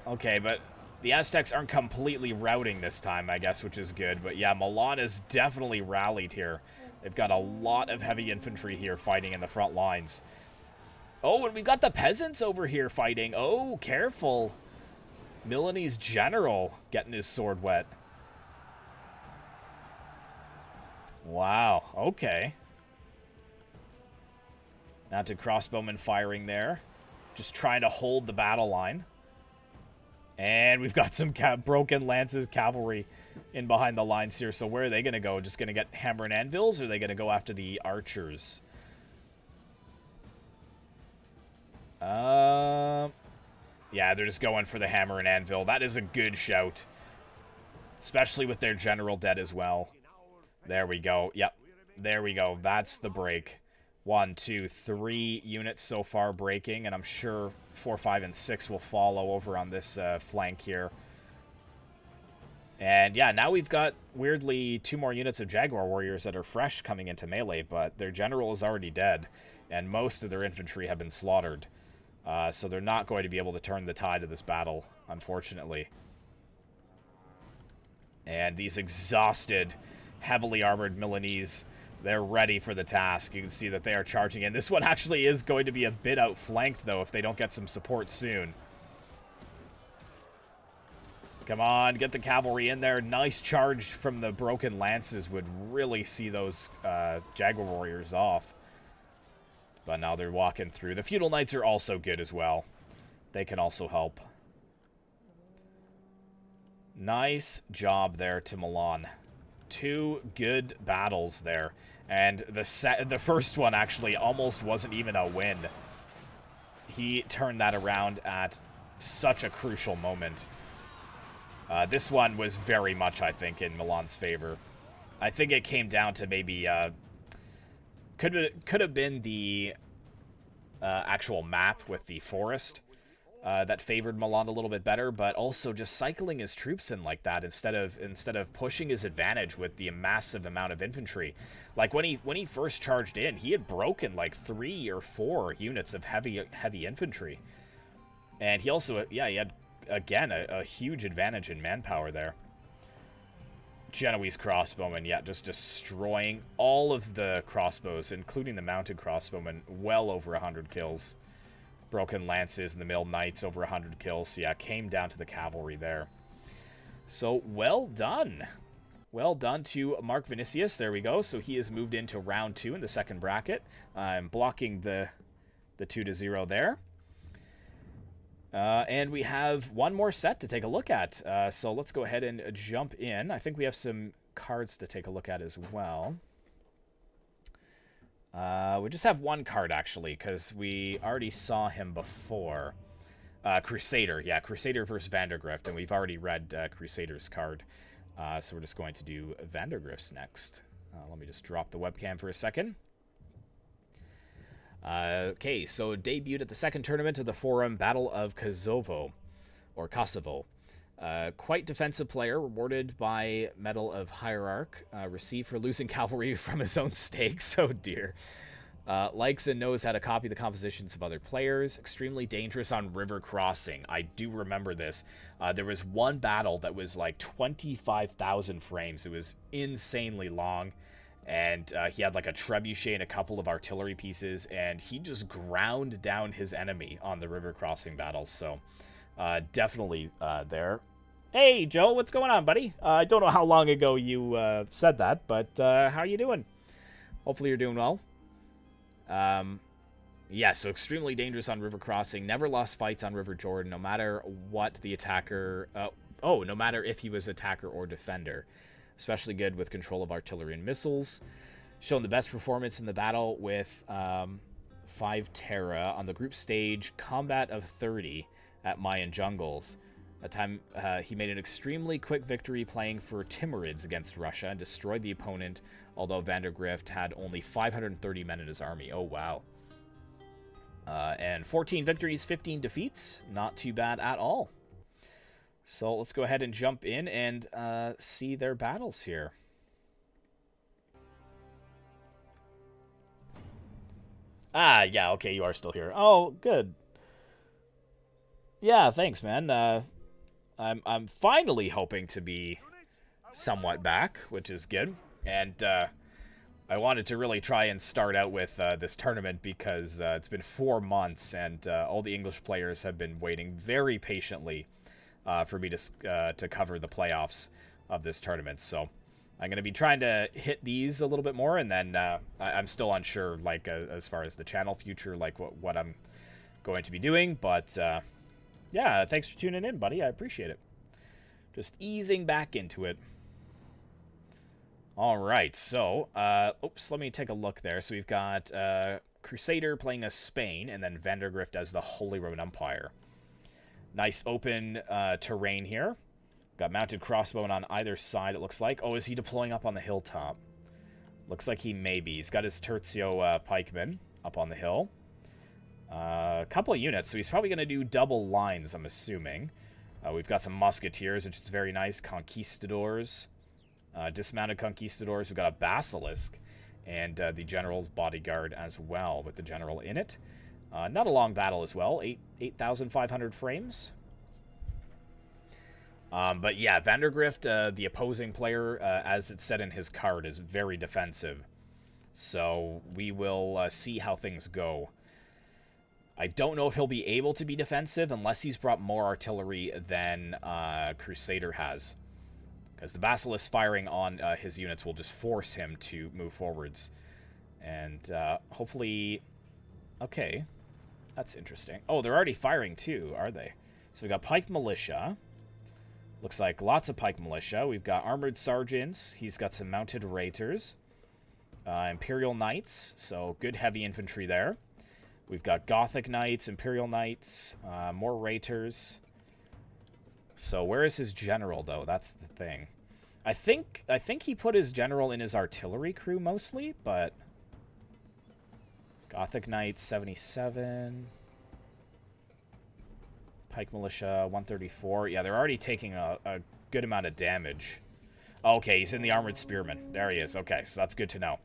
Okay, but the Aztecs aren't completely routing this time, I guess, which is good. But yeah, Milan is definitely rallied here. They've got a lot of heavy infantry here fighting in the front lines. Oh, and we've got the peasants over here fighting. Oh, careful. Milanese general getting his sword wet. Wow, okay. Mounted crossbowmen firing there. Just trying to hold the battle line. And we've got some broken lances cavalry in behind the lines here. So where are they going to go? Just going to get hammer and anvils, or are they going to go after the archers? Yeah, they're just going for the hammer and anvil. That is a good shout. Especially with their general dead as well. There we go. Yep. There we go. That's the break. 1, 2, 3 units so far breaking, and I'm sure 4, 5, and 6 will follow over on this flank here. And yeah, now we've got, weirdly, 2 more units of Jaguar Warriors that are fresh coming into melee, but their general is already dead, and most of their infantry have been slaughtered. So they're not going to be able to turn the tide of this battle, unfortunately. And these exhausted, heavily armored Milanese, they're ready for the task. You can see that they are charging in. This one actually is going to be a bit outflanked, though, if they don't get some support soon. Come on, get the cavalry in there. Nice charge from the broken lances would really see those Jaguar Warriors off. But now they're walking through. The Feudal Knights are also good as well. They can also help. Nice job there to Milan. 2 good battles there. And the first one actually almost wasn't even a win. He turned that around at such a crucial moment. This one was very much, I think, in Milan's favor. I think it came down to maybe... could have been the actual map with the forest that favored Milan a little bit better, but also just cycling his troops in like that instead of pushing his advantage with the massive amount of infantry. Like when he first charged in, he had broken like 3 or 4 units of heavy infantry, and he also he had again a huge advantage in manpower there. Genoese crossbowmen, yeah, just destroying all of the crossbows, including the mounted crossbowmen, well over 100 kills. Broken lances and the Mill Knights over 100 kills. So yeah, came down to the cavalry there. So well done. Well done to Mark Vinicius. There we go. So he has moved into round 2 in the second bracket. I'm blocking the 2-0 there. And we have one more set to take a look at. So let's go ahead and jump in. I think we have some cards to take a look at as well. We just have one card, actually, because we already saw him before. Crusader, yeah, Crusader versus Vandergrift, and we've already read Crusader's card. So we're just going to do Vandergrift's next. Let me just drop the webcam for a second. Okay, so debuted at the second tournament of the Forum Battle of Kosovo, or Kosovo. Quite defensive player, rewarded by Medal of Hierarch, received for losing cavalry from his own stakes. Oh dear. Likes and knows how to copy the compositions of other players. Extremely dangerous on river crossing. I do remember this. There was one battle that was like 25,000 frames. It was insanely long. And he had like a trebuchet and a couple of artillery pieces, and he just ground down his enemy on the river crossing battles. So definitely there. Hey, Joe, what's going on, buddy? I don't know how long ago you said that, but how are you doing? Hopefully you're doing well. Yeah, so extremely dangerous on river crossing. Never lost fights on River Jordan, no matter what the attacker... no matter if he was attacker or defender. Especially good with control of artillery and missiles. Shown the best performance in the battle with 5 Terra on the group stage. Combat of 30 at Mayan Jungles. That time he made an extremely quick victory playing for Timurids against Russia and destroyed the opponent, although Vandergrift had only 530 men in his army. Oh, wow. And 14 victories, 15 defeats. Not too bad at all. So let's go ahead and jump in and see their battles here. Ah, yeah, okay, you are still here. Oh, good. Yeah, thanks, man. I'm finally hoping to be somewhat back, which is good. And I wanted to really try and start out with this tournament because it's been 4 months and all the English players have been waiting very patiently for me to cover the playoffs of this tournament. So I'm going to be trying to hit these a little bit more, and then I'm still unsure, like, as far as the channel future, like what I'm going to be doing. But yeah, thanks for tuning in, buddy. I appreciate it. Just easing back into it. All right, so, oops, let me take a look there. So we've got Crusader playing as Spain, and then Vandergrift as the Holy Roman Empire. Nice open terrain here. Got mounted crossbowmen on either side, it looks like. Oh, is he deploying up on the hilltop? Looks like he may be. He's got his Tertio pikemen up on the hill. A couple of units, so he's probably going to do double lines, I'm assuming. We've got some musketeers, which is very nice. Conquistadors. Dismounted conquistadors. We've got a basilisk. And the general's bodyguard as well, with the general in it. Not a long battle as well. 8,500 frames. But yeah, Vandergrift, the opposing player, as it said in his card, is very defensive. So we will see how things go. I don't know if he'll be able to be defensive unless he's brought more artillery than Crusader has. Because the Basilisk firing on his units will just force him to move forwards. And hopefully... Okay. That's interesting. Oh, they're already firing too, are they? So we got Pike Militia. Looks like lots of Pike Militia. We've got Armored Sergeants. He's got some Mounted Raiters. Imperial Knights. So good heavy infantry there. We've got Gothic Knights, Imperial Knights, more Raiters. So where is his general, though? That's the thing. I think he put his general in his artillery crew mostly, but... Gothic Knights, 77. Pike Militia, 134. Yeah, they're already taking a good amount of damage. Okay, he's in the Armored Spearmen. There he is. Okay, so that's good to know.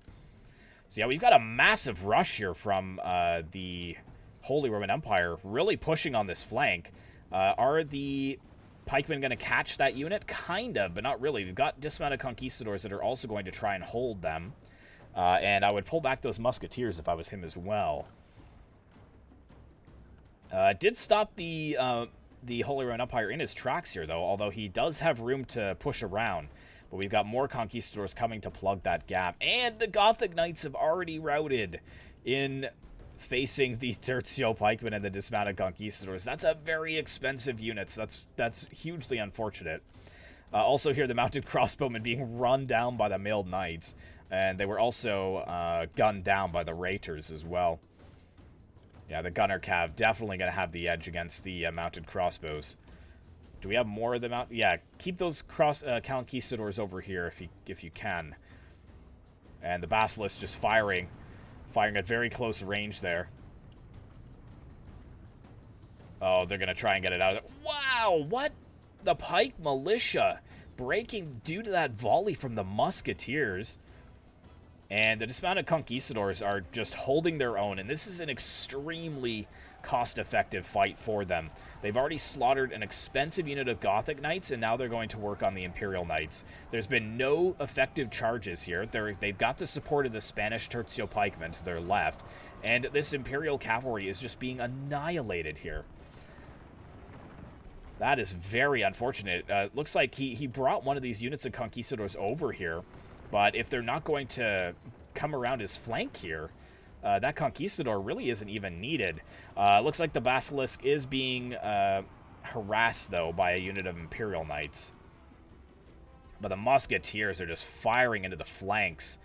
So yeah, we've got a massive rush here from the Holy Roman Empire, really pushing on this flank. Are the pikemen going to catch that unit? Kind of, but not really. We've got dismounted conquistadors that are also going to try and hold them. And I would pull back those musketeers if I was him as well. Did stop the Holy Roman Empire in his tracks here, though, although he does have room to push around. But we've got more conquistadors coming to plug that gap. And the Gothic Knights have already routed in facing the Tertio pikemen and the dismounted conquistadors. That's a very expensive unit, so that's hugely unfortunate. Also here, the mounted crossbowmen being run down by the mailed knights. And they were also gunned down by the Raiters as well. Yeah, the Gunner Cav definitely going to have the edge against the mounted crossbows. Do we have more of them out? Yeah, keep those conquistadors over here if you can. And the Basilisk just firing at very close range there. Oh, they're going to try and get it out of there. Wow, what? The Pike Militia breaking due to that volley from the Musketeers. And the dismounted conquistadors are just holding their own. And this is an extremely cost-effective fight for them. They've already slaughtered an expensive unit of Gothic Knights, and now they're going to work on the Imperial Knights. There's been no effective charges here. They've got the support of the Spanish Tercio Pikemen to their left, and this Imperial Cavalry is just being annihilated here. That is very unfortunate. Looks like he brought one of these units of Conquistadors over here, but if they're not going to come around his flank here, that Conquistador really isn't even needed. Looks like the Basilisk is being harassed, though, by a unit of Imperial Knights. But the Musketeers are just firing into the flanks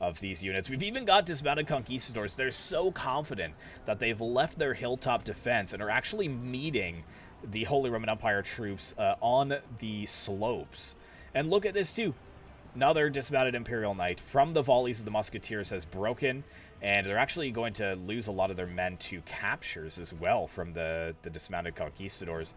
of these units. We've even got dismounted Conquistadors. They're so confident that they've left their hilltop defense and are actually meeting the Holy Roman Empire troops on the slopes. And look at this, too. Another dismounted Imperial Knight from the volleys of the Musketeers has broken, and they're actually going to lose a lot of their men to captures as well from the dismounted Conquistadors.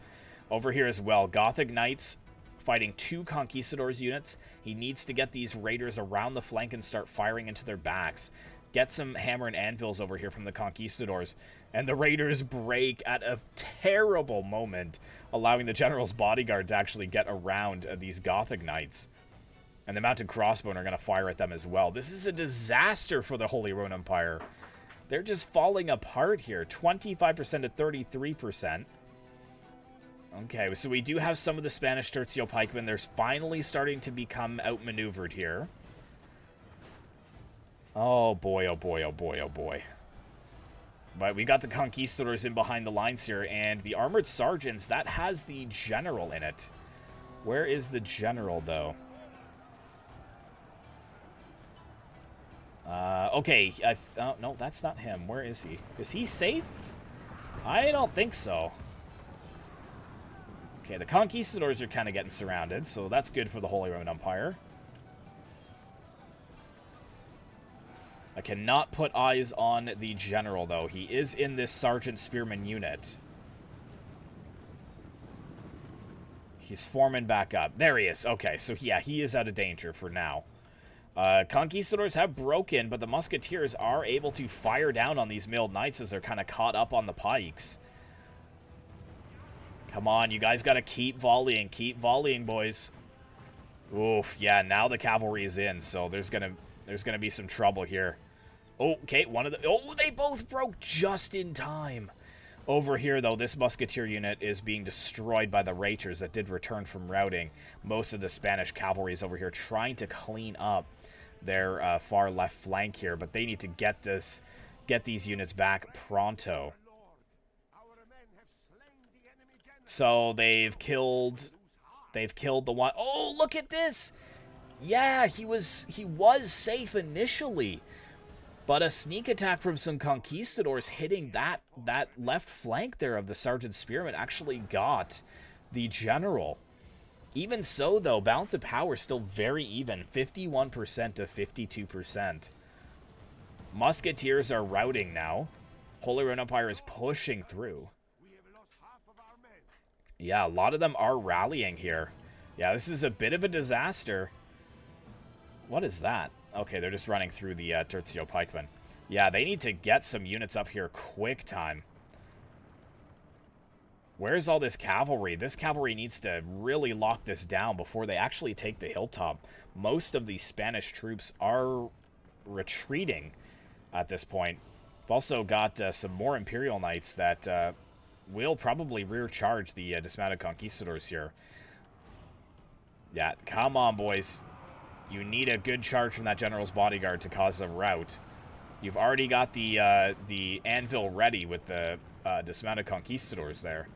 Over here as well, Gothic Knights fighting 2 Conquistadors units. He needs to get these raiders around the flank and start firing into their backs. Get some hammer and anvils over here from the Conquistadors, and the raiders break at a terrible moment, allowing the General's bodyguard to actually get around these Gothic Knights. And the mounted crossbowmen are going to fire at them as well. This is a disaster for the Holy Roman Empire. They're just falling apart here. 25% to 33%. Okay, so we do have some of the Spanish Tercio Pikemen. They're finally starting to become outmaneuvered here. Oh boy, oh boy, oh boy, oh boy. But we got the Conquistadors in behind the lines here, and the Armored Sergeants, that has the General in it. Where is the General, though? Okay, oh, no, that's not him. Where is he? Is he safe? I don't think so. Okay, the Conquistadors are kind of getting surrounded, so that's good for the Holy Roman Empire. I cannot put eyes on the General, though. He is in this Sergeant Spearman unit. He's forming back up. There he is. Okay, so yeah, he is out of danger for now. Conquistadors have broken, but the Musketeers are able to fire down on these Mailed Knights as they're kind of caught up on the pikes. Come on, you guys got to keep volleying, boys. Oof, yeah, now the cavalry is in, so there's gonna be some trouble here. Oh, okay, one of the... Oh, they both broke just in time. Over here, though, this Musketeer unit is being destroyed by the Raiters that did return from routing. Most of the Spanish cavalry is over here trying to clean up their far left flank here, but they need to get these units back pronto. So they've killed the one... Oh, look at this! Yeah, he was safe initially, but a sneak attack from some Conquistadors hitting that left flank there of the Sergeant Spearman actually got the General. Even so, though, balance of power still very even, 51% to 52%. Musketeers are routing now. Holy Roman Empire is pushing through. Yeah, a lot of them are rallying here. Yeah, this is a bit of a disaster. What is that? Okay, they're just running through the Tercio Pikemen. Yeah, they need to get some units up here quick time. Where's all this cavalry? This cavalry needs to really lock this down before they actually take the hilltop. Most of the Spanish troops are retreating at this point. We've also got some more Imperial Knights that will probably rear charge the dismounted Conquistadors here. Yeah, come on, boys. You need a good charge from that General's bodyguard to cause a rout. You've already got the anvil ready with the dismounted Conquistadors there.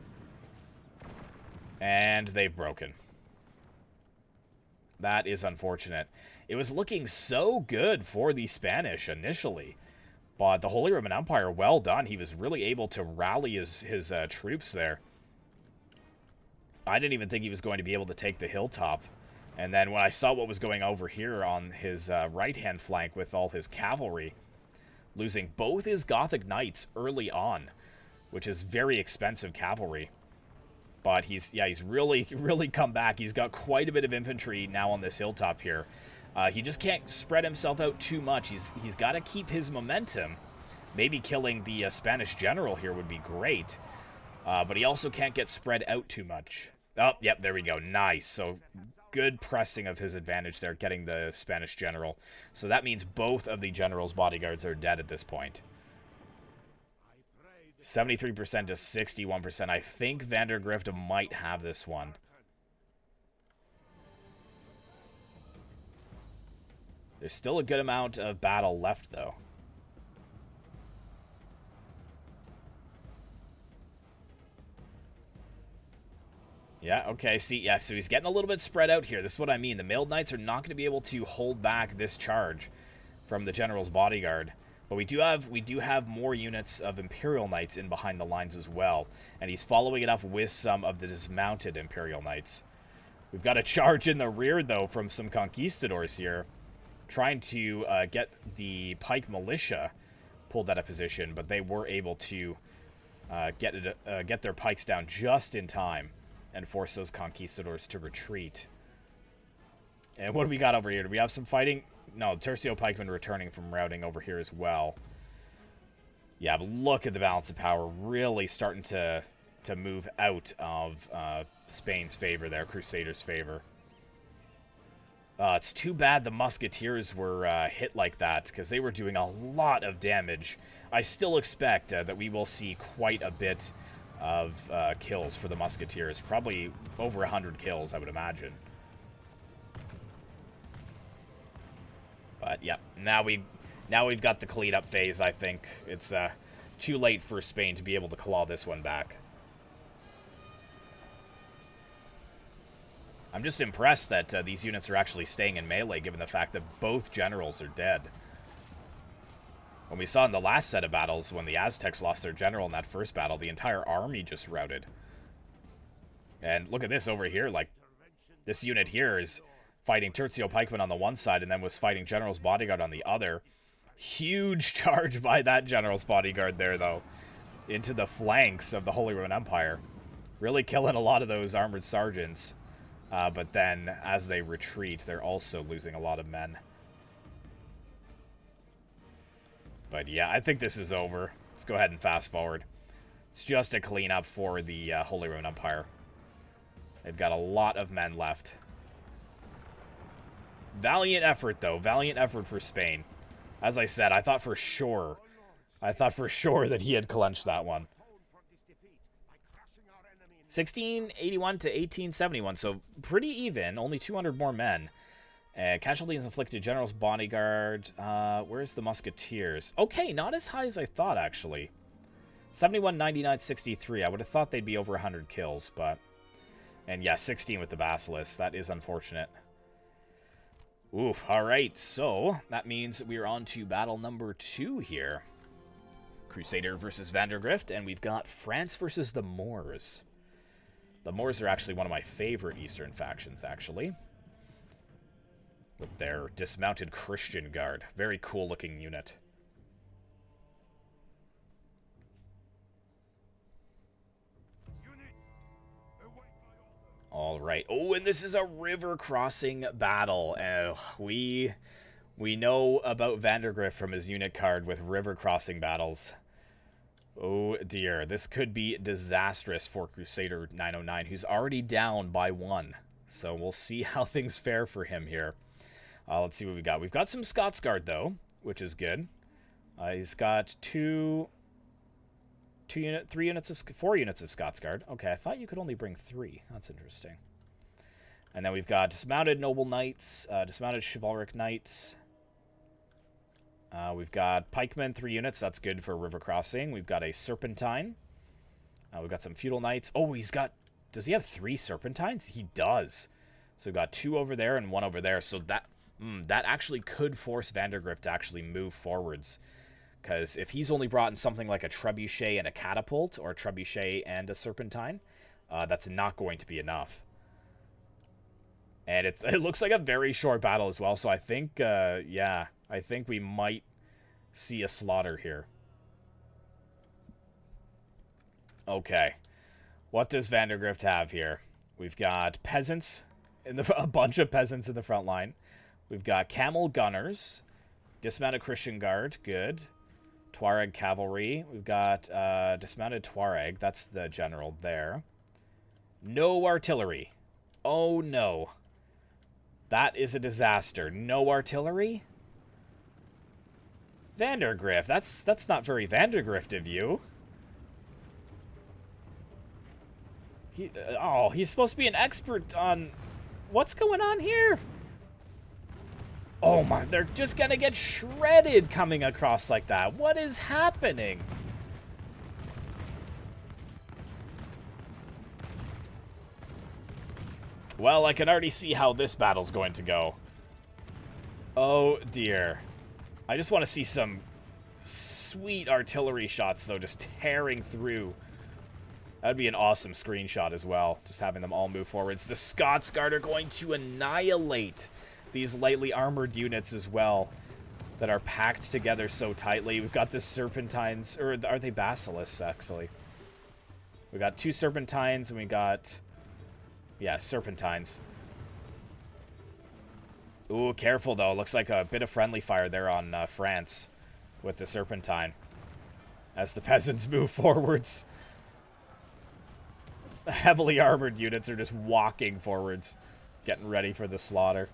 And they've broken. That is unfortunate. It was looking so good for the Spanish initially. But the Holy Roman Empire, well done. He was really able to rally his troops there. I didn't even think he was going to be able to take the hilltop. And then when I saw what was going over here on his right-hand flank with all his cavalry, losing both his Gothic Knights early on, which is very expensive cavalry. But he's really come back. He's got quite a bit of infantry now on this hilltop here. He just can't spread himself out too much. He's got to keep his momentum. Maybe killing the Spanish general here would be great. But he also can't get spread out too much. Oh, yep, there we go. Nice. So good pressing of his advantage there, getting the Spanish general. So that means both of the general's bodyguards are dead at this point. 73% to 61%. I think Vandergrift might have this one. There's still a good amount of battle left, though. Yeah, okay, see, yeah, so he's getting a little bit spread out here. This is what I mean. The mailed knights are not going to be able to hold back this charge from the general's bodyguard. But we do have more units of Imperial Knights in behind the lines as well. And he's following it up with some of the dismounted Imperial Knights. We've got a charge in the rear, though, from some conquistadors here, trying to get the pike militia pulled out of position, but they were able to get their pikes down just in time and force those conquistadors to retreat. And what do we got over here? Do we have some fighting? No, Tercio pikemen returning from routing over here as well. Yeah, but look at the balance of power really starting to move out of Spain's favor there, Crusaders' favor. It's too bad the Musketeers were hit like that, because they were doing a lot of damage. I still expect that we will see quite a bit of kills for the Musketeers. Probably over 100 kills, I would imagine. But, yeah, now we've got the cleanup phase, I think. It's too late for Spain to be able to claw this one back. I'm just impressed that these units are actually staying in melee, given the fact that both generals are dead. When we saw in the last set of battles, when the Aztecs lost their general in that first battle, the entire army just routed. And look at this over here, like, this unit here is fighting Tercio pikemen on the one side, and then was fighting General's bodyguard on the other. Huge charge by that General's bodyguard there, though, into the flanks of the Holy Roman Empire. Really killing a lot of those armored sergeants. But then, as they retreat, they're also losing a lot of men. But yeah, I think this is over. Let's go ahead and fast forward. It's just a cleanup for the Holy Roman Empire. They've got a lot of men left. Valiant effort, though. Valiant effort for Spain. As I said, I thought for sure that he had clenched that one. 1681 to 1871, so pretty even. Only 200 more men. Casualties inflicted, General's bodyguard. Where's the Musketeers? Okay, not as high as I thought, actually. 71, 99, 63. I would have thought they'd be over 100 kills, but... And yeah, 16 with the Basilisk. That is unfortunate. Oof, alright, so that means we're on to battle number 2 here. Crusader versus Vandergrift, and we've got France versus the Moors. The Moors are actually one of my favorite Eastern factions, actually. With their dismounted Christian guard. Very cool looking unit. Alright. Oh, and this is a river crossing battle. We know about Vandergrift from his unit card with river crossing battles. Oh dear. This could be disastrous for Crusader 909, who's already down by 1. So we'll see how things fare for him here. Let's see what we got. We've got some Scots Guard, though, which is good. He's got 4 units of Scots Guard. Okay, I thought you could only bring 3. That's interesting. And then we've got dismounted Noble Knights, dismounted Chivalric Knights. We've got Pikemen, 3 units. That's good for river crossing. We've got a Serpentine. We've got some Feudal Knights. Oh, does he have 3 Serpentines? He does. So we've got 2 over there and 1 over there. So that actually could force Vandergrift to actually move forwards. Because if he's only brought in something like a Trebuchet and a Catapult, or a Trebuchet and a Serpentine, that's not going to be enough. And it looks like a very short battle as well, so I think, yeah, I think we might see a slaughter here. Okay. What does Vandergrift have here? We've got peasants, a bunch of peasants in the front line. We've got camel gunners, dismounted Christian guard, good. Tuareg cavalry. We've got dismounted Tuareg. That's the general there. No artillery. Oh, no. That is a disaster. No artillery? Vandergrift. That's not very Vandergrift of you. He's supposed to be an expert on... What's going on here? Oh my, they're just gonna get shredded coming across like that. What is happening? Well, I can already see how this battle's going to go. Oh dear. I just want to see some sweet artillery shots, though, just tearing through. That'd be an awesome screenshot as well, just having them all move forwards. The Scots Guard are going to annihilate these lightly armored units as well that are packed together so tightly. We've got the Serpentines, or are they Basilisks, actually? We got 2 Serpentines, and we got... Yeah, Serpentines. Ooh, careful, though. Looks like a bit of friendly fire there on France with the Serpentine as the peasants move forwards. Heavily armored units are just walking forwards, getting ready for the slaughter.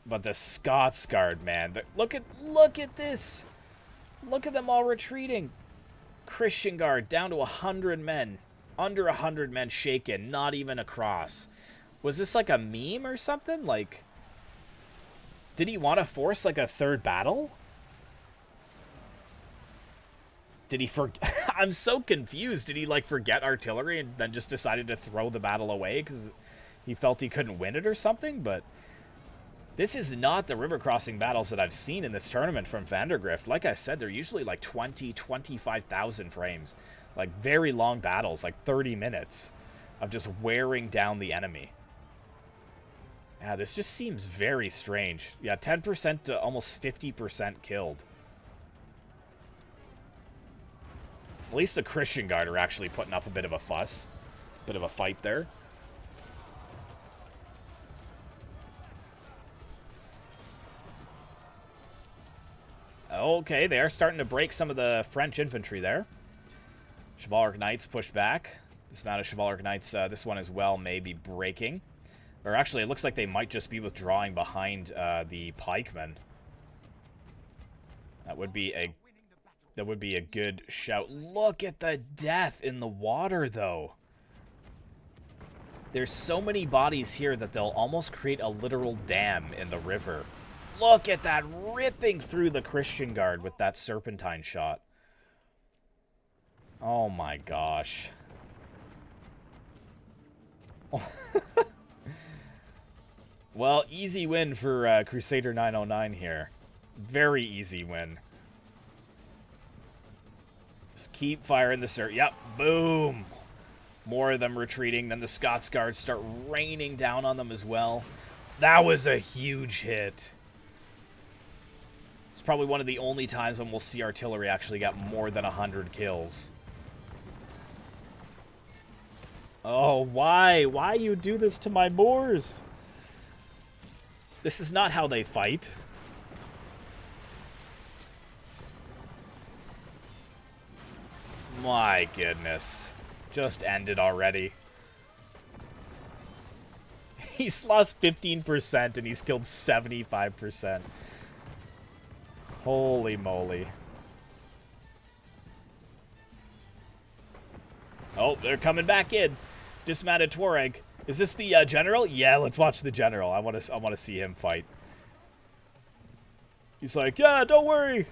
But the Scots Guard, man, look at this. Look at them all retreating. Christian Guard down to 100 men. Under 100 men shaken, not even across. Was this like a meme or something? Like, did he want to force like a third battle? Did he forget? I'm so confused. Did he like forget artillery and then just decided to throw the battle away because he felt he couldn't win it or something? But this is not the river crossing battles that I've seen in this tournament from Vandergrift. Like I said, they're usually like 20, 25,000 frames. Like very long battles, like 30 minutes of just wearing down the enemy. Yeah, this just seems very strange. Yeah, 10% to almost 50% killed. At least the Christian Guard are actually putting up a bit of a fuss. Bit of a fight there. Okay, they are starting to break some of the French infantry there. Chivalric Knights pushed back. Dismounted Chivalric Knights, this one as well may be breaking. Or actually, it looks like they might just be withdrawing behind the pikemen. That would be a good shout. Look at the death in the water, though. There's so many bodies here that they'll almost create a literal dam in the river. Look at that ripping through the Christian Guard with that Serpentine shot. Oh my gosh. Well, easy win for Crusader 909 here. Very easy win. Just keep firing the Serp. Yep, boom. More of them retreating. Then the Scots Guards start raining down on them as well. That was a huge hit. It's probably one of the only times when we'll see artillery actually get more than 100 kills. Oh, why? Why you do this to my boars? This is not how they fight. My goodness. Just ended already. He's lost 15% and he's killed 75%. Holy moly. Oh, they're coming back in. Dismounted Tuareg. Is this the general? Yeah, let's watch the general. I want to see him fight. He's like, yeah, don't worry.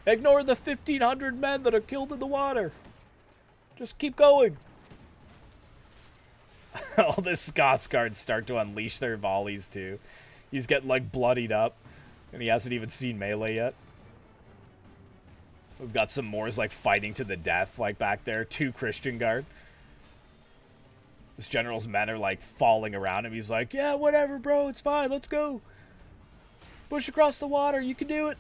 Ignore the 1,500 men that are killed in the water. Just keep going. All the Scots Guards start to unleash their volleys, too. He's getting, like, bloodied up. And he hasn't even seen melee yet. We've got some Moors, like, fighting to the death, like, back there. 2 Christian Guard. This general's men are, like, falling around him. He's like, yeah, whatever, bro. It's fine. Let's go. Push across the water. You can do it.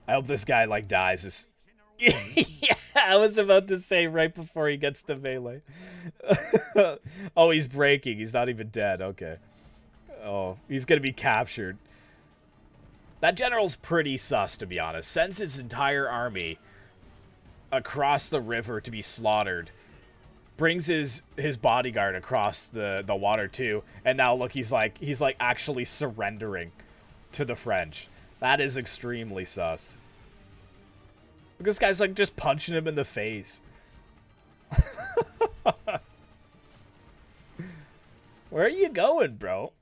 I hope this guy, like, dies. Yeah, I was about to say right before he gets to melee. Oh, he's breaking. He's not even dead. Okay. Oh, he's going to be captured. That general's pretty sus, to be honest. Sends his entire army across the river to be slaughtered. Brings his bodyguard across the water too, and now look, he's like actually surrendering to the French. That is extremely sus. Look, this guy's like just punching him in the face. Where are you going, bro?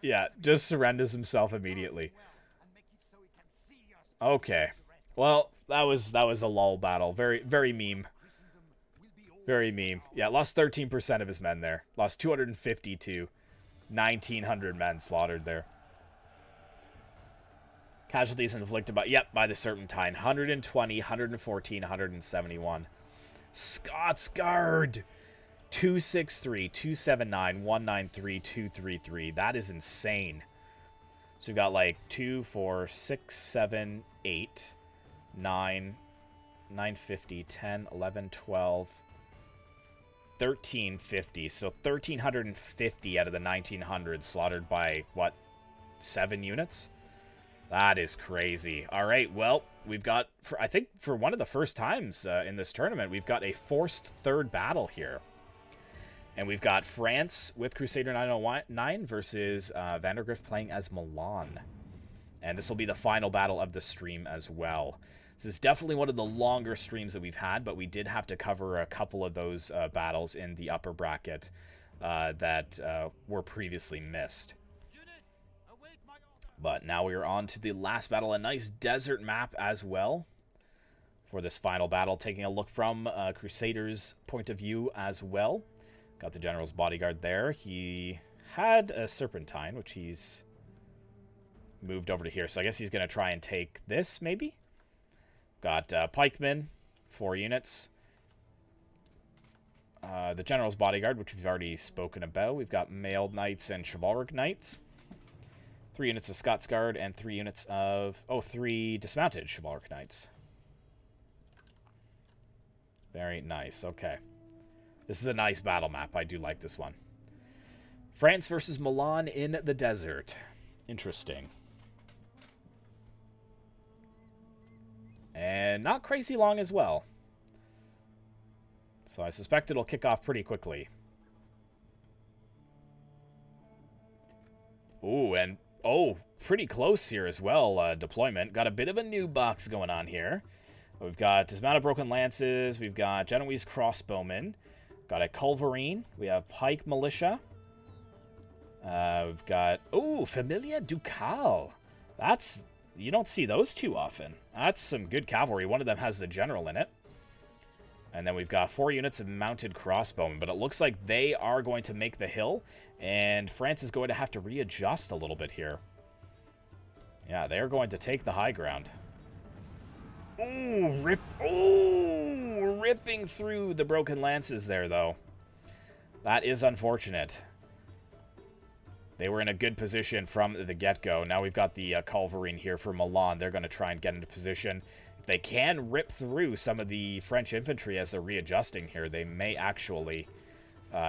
Yeah, just surrenders himself immediately. Okay. Well, that was a lull battle. Very meme. Very meme. Yeah, lost 13% of his men there. Lost 250 to 1,900 men slaughtered there. Casualties inflicted by the Serpentine. 120, 114, 171. Scots Guard! 263, 279, 193, 233. That is insane. So we've got like 2, 4, 6, 7, 8, 9, 950, 10, 11, 12, 1350. So 1,350 out of the 1,900 slaughtered by, what, 7 units? That is crazy. All right, well, we've got, I think for one of the first times in this tournament, we've got a forced third battle here. And we've got France with Crusader 909 versus Vandergrift playing as Milan. And this will be the final battle of the stream as well. This is definitely one of the longer streams that we've had, but we did have to cover a couple of those battles in the upper bracket that were previously missed. But now we are on to the last battle, a nice desert map as well for this final battle, taking a look from Crusader's point of view as well. Got the general's bodyguard there. He had a Serpentine, which he's moved over to here. So I guess he's going to try and take this, maybe? Got pikemen, 4 units. The general's bodyguard, which we've already spoken about. We've got mailed knights and chivalric knights. 3 units of Scots Guard and 3 units of... 3 dismounted chivalric knights. Very nice. Okay. This is a nice battle map. I do like this one. France versus Milan in the desert. Interesting. And not crazy long as well. So I suspect it'll kick off pretty quickly. Ooh, and... oh, pretty close here as well, deployment. Got a bit of a new box going on here. We've got dismounted broken lances. We've got Genoese crossbowmen. Got a culverine. We have pike militia. We've got... ooh, Familia Ducal. That's... you don't see those too often. That's some good cavalry. One of them has the general in it. And then we've got 4 units of mounted crossbowmen. But it looks like they are going to make the hill. And France is going to have to readjust a little bit here. Yeah, they're going to take the high ground. Ooh, ripping through the broken lances there, though. That is unfortunate. They were in a good position from the get-go. Now we've got the culverine here for Milan. They're going to try and get into position. If they can rip through some of the French infantry as they're readjusting here, they may actually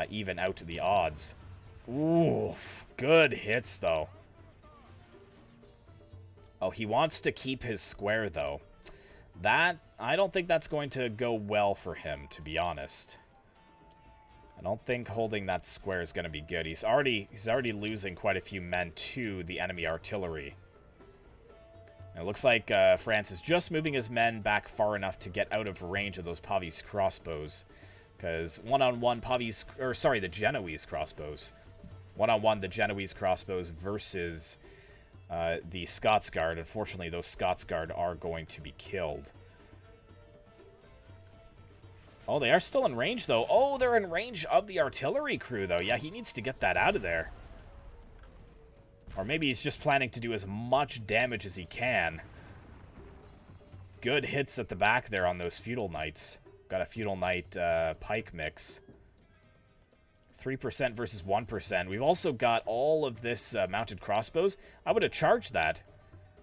even out the odds. Ooh, good hits, though. Oh, he wants to keep his square, though. That, I don't think that's going to go well for him, to be honest. I don't think holding that square is going to be good. He's already losing quite a few men to the enemy artillery. And it looks like France is just moving his men back far enough to get out of range of those Pavis crossbows. Because one-on-one Pavis, or sorry, the Genoese crossbows. One-on-one the Genoese crossbows versus the Scots Guard. Unfortunately, those Scots Guard are going to be killed. Oh, they are still in range, though. Oh, they're in range of the artillery crew, though. Yeah, he needs to get that out of there. Or maybe he's just planning to do as much damage as he can. Good hits at the back there on those feudal knights. Got a feudal knight pike mix. 3% versus 1%. We've also got all of this mounted crossbows. I would have charged that.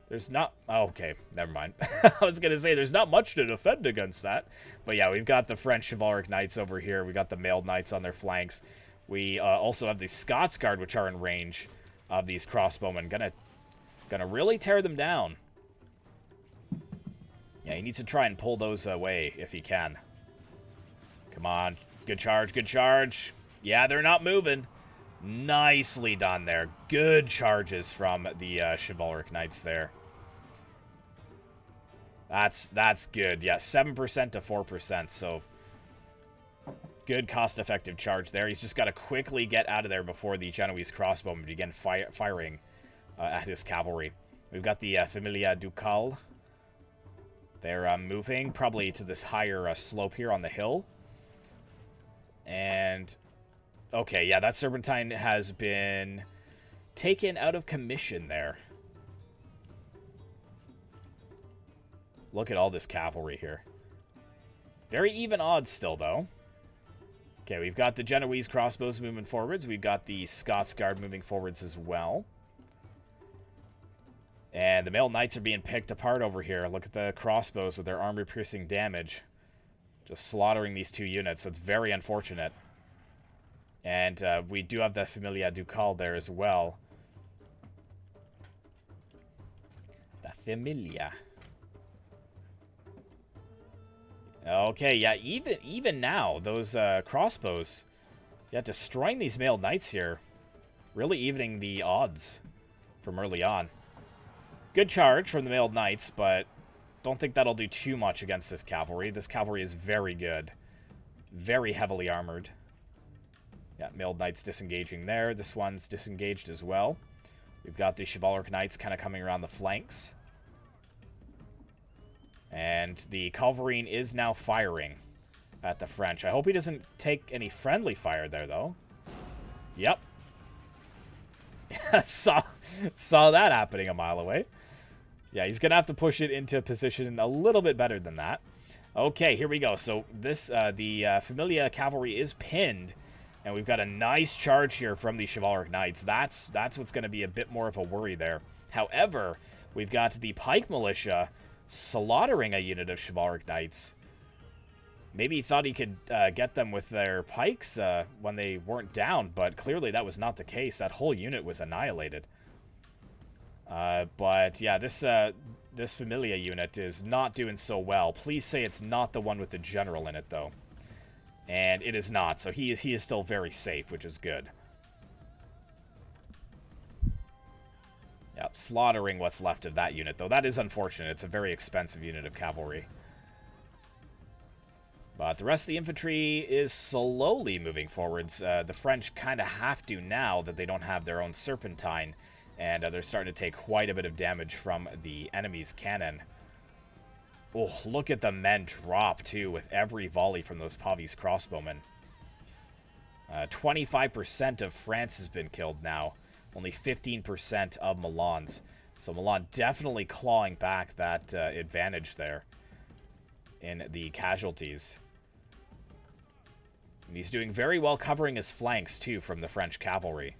There's not... oh, okay, never mind. I was going to say, there's not much to defend against that. But yeah, we've got the French chivalric knights over here. We got the mailed knights on their flanks. We also have the Scots Guard, which are in range of these crossbowmen. Gonna Gonna really tear them down. Yeah, he needs to try and pull those away if he can. Come on. Good charge, good charge. Yeah, they're not moving. Nicely done there. Good charges from the Chivalric Knights there. That's good. Yeah, 7% to 4%, so good cost-effective charge there. He's just got to quickly get out of there before the Genoese crossbowmen begin firing at his cavalry. We've got the Familia Ducal. They're moving probably to this higher slope here on the hill. And, okay, yeah, that Serpentine has been taken out of commission there. Look at all this cavalry here. Very even odds still, though. Okay, we've got the Genoese crossbows moving forwards. We've got the Scots Guard moving forwards as well. And the Mailed Knights are being picked apart over here. Look at the crossbows with their armor-piercing damage. Just slaughtering these two units. That's very unfortunate. And we do have the Familia Ducal there as well. The Familia. Okay, yeah, even now, those crossbows, yeah, destroying these Mailed Knights here, really evening the odds from early on. Good charge from the Mailed Knights, but don't think that'll do too much against this cavalry. This cavalry is very good. Very heavily armored. Yeah, Mailed Knights disengaging there. This one's disengaged as well. We've got the Chivalric Knights kind of coming around the flanks. And the Culverine is now firing at the French. I hope he doesn't take any friendly fire there, though. Yep. saw that happening a mile away. Yeah, he's going to have to push it into a position a little bit better than that. Okay, here we go. So this the Familia Cavalry is pinned, and we've got a nice charge here from the Chivalric Knights. That's what's going to be a bit more of a worry there. However, we've got the Pike Militia slaughtering a unit of Chivalric Knights. Maybe he thought he could get them with their pikes when they weren't down, but clearly that was not the case. That whole unit was annihilated. But yeah, this Familia unit is not doing so well. Please say it's not the one with the general in it, though. And it is not, so he is still very safe, which is good. Yep, slaughtering what's left of that unit, though. That is unfortunate. It's a very expensive unit of cavalry. But the rest of the infantry is slowly moving forwards. The French kind of have to now that they don't have their own Serpentine. And they're starting to take quite a bit of damage from the enemy's cannon. Oh, look at the men drop, too, with every volley from those Pavese crossbowmen. 25% of France has been killed now. Only 15% of Milan's. So Milan definitely clawing back that advantage there in the casualties. And he's doing very well covering his flanks, too, from the French cavalry.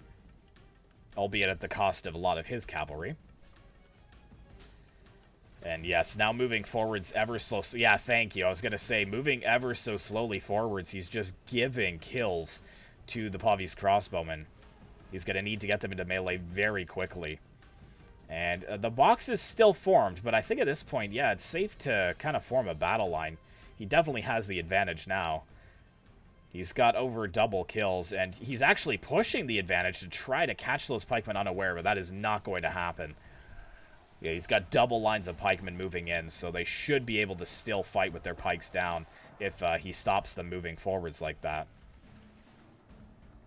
Albeit at the cost of a lot of his cavalry. And yes, now moving forwards ever so... Yeah, thank you. I was going to say, moving ever so slowly forwards, he's just giving kills to the Pavese crossbowmen. He's going to need to get them into melee very quickly. And the box is still formed, but I think at this point, yeah, it's safe to kind of form a battle line. He definitely has the advantage now. He's got over double kills, and he's actually pushing the advantage to try to catch those pikemen unaware, but that is not going to happen. Yeah, he's got double lines of pikemen moving in, so they should be able to still fight with their pikes down if he stops them moving forwards like that.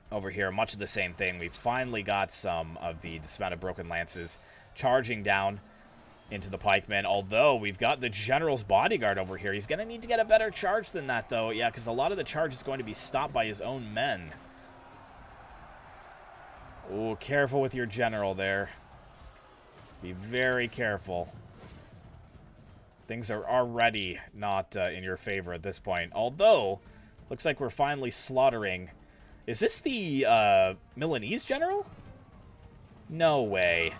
Over here, much of the same thing. We've finally got some of the dismounted broken lances charging down into the pikemen, although we've got the general's bodyguard over here. He's going to need to get a better charge than that, though. Yeah, because a lot of the charge is going to be stopped by his own men. Oh, careful with your general there. Be very careful. Things are already not in your favor at this point. Although, looks like we're finally slaughtering... Is this the Milanese general? No way.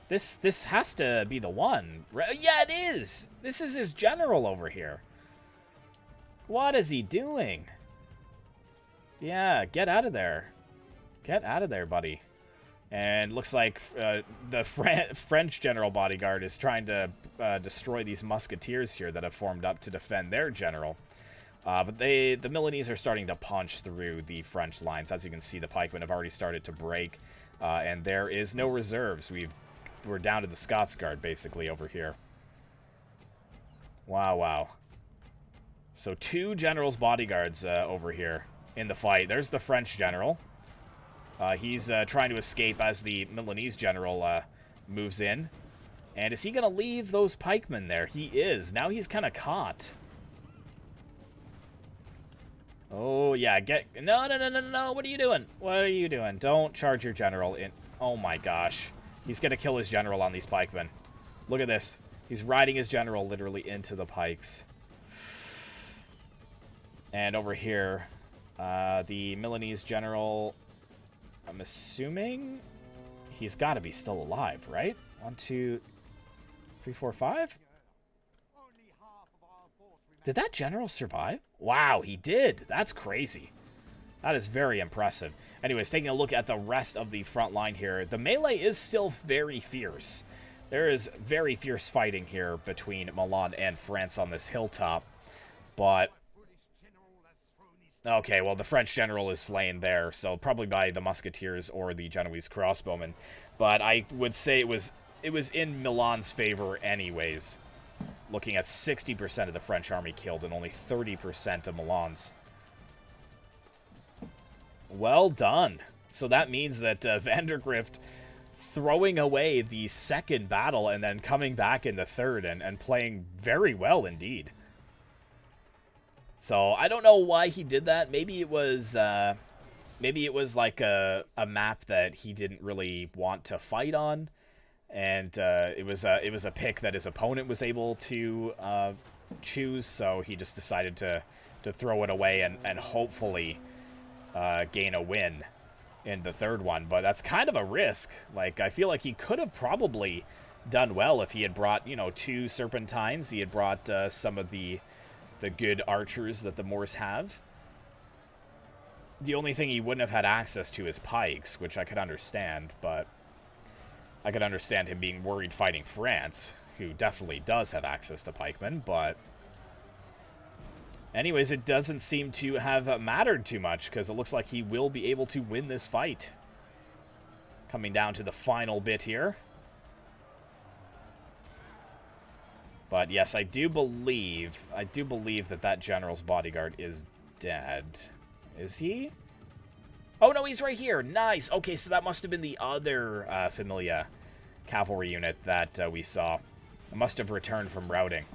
This has to be the one. Yeah, it is! This is his general over here. What is he doing? Yeah, get out of there. Get out of there, buddy. And looks like the French general bodyguard is trying to destroy these musketeers here that have formed up to defend their general. But the Milanese are starting to punch through the French lines. As you can see, the pikemen have already started to break, and there is no reserves. We're down to the Scots Guard, basically, over here. Wow, wow. So 2 generals' bodyguards over here in the fight. There's the French general. He's trying to escape as the Milanese general moves in. And is he going to leave those pikemen there? He is. Now he's kind of caught. Oh, yeah, no, what are you doing? What are you doing? Don't charge your general in. Oh, my gosh. He's going to kill his general on these pikemen. Look at this. He's riding his general literally into the pikes. And over here, the Milanese general, I'm assuming he's got to be still alive, right? 1, 2, 3, 4, 5? Did that general survive? Wow, he did. That's crazy. That is very impressive. Anyways, taking a look at the rest of the front line here, the melee is still very fierce. There is very fierce fighting here between Milan and France on this hilltop. But okay, well, the French general is slain there, so probably by the musketeers or the Genoese crossbowmen. But I would say it was in Milan's favor anyways. Looking at 60% of the French army killed and only 30% of Milan's. Well done. So that means that Vandergrift throwing away the second battle and then coming back in the third and playing very well indeed. So I don't know why he did that. Maybe it was like a map that he didn't really want to fight on. And it was a pick that his opponent was able to choose, so he just decided to throw it away and hopefully gain a win in the third one. But that's kind of a risk. Like, I feel like he could have probably done well if he had brought, you know, 2 serpentines. He had brought some of the good archers that the Moors have. The only thing he wouldn't have had access to is pikes, which I could understand, but I could understand him being worried fighting France, who definitely does have access to pikemen, but anyways, it doesn't seem to have mattered too much, because it looks like he will be able to win this fight. Coming down to the final bit here. But yes, I do believe that general's bodyguard is dead. Is he? Oh, no, he's right here. Nice. Okay, so that must have been the other Familia cavalry unit that we saw. It must have returned from routing.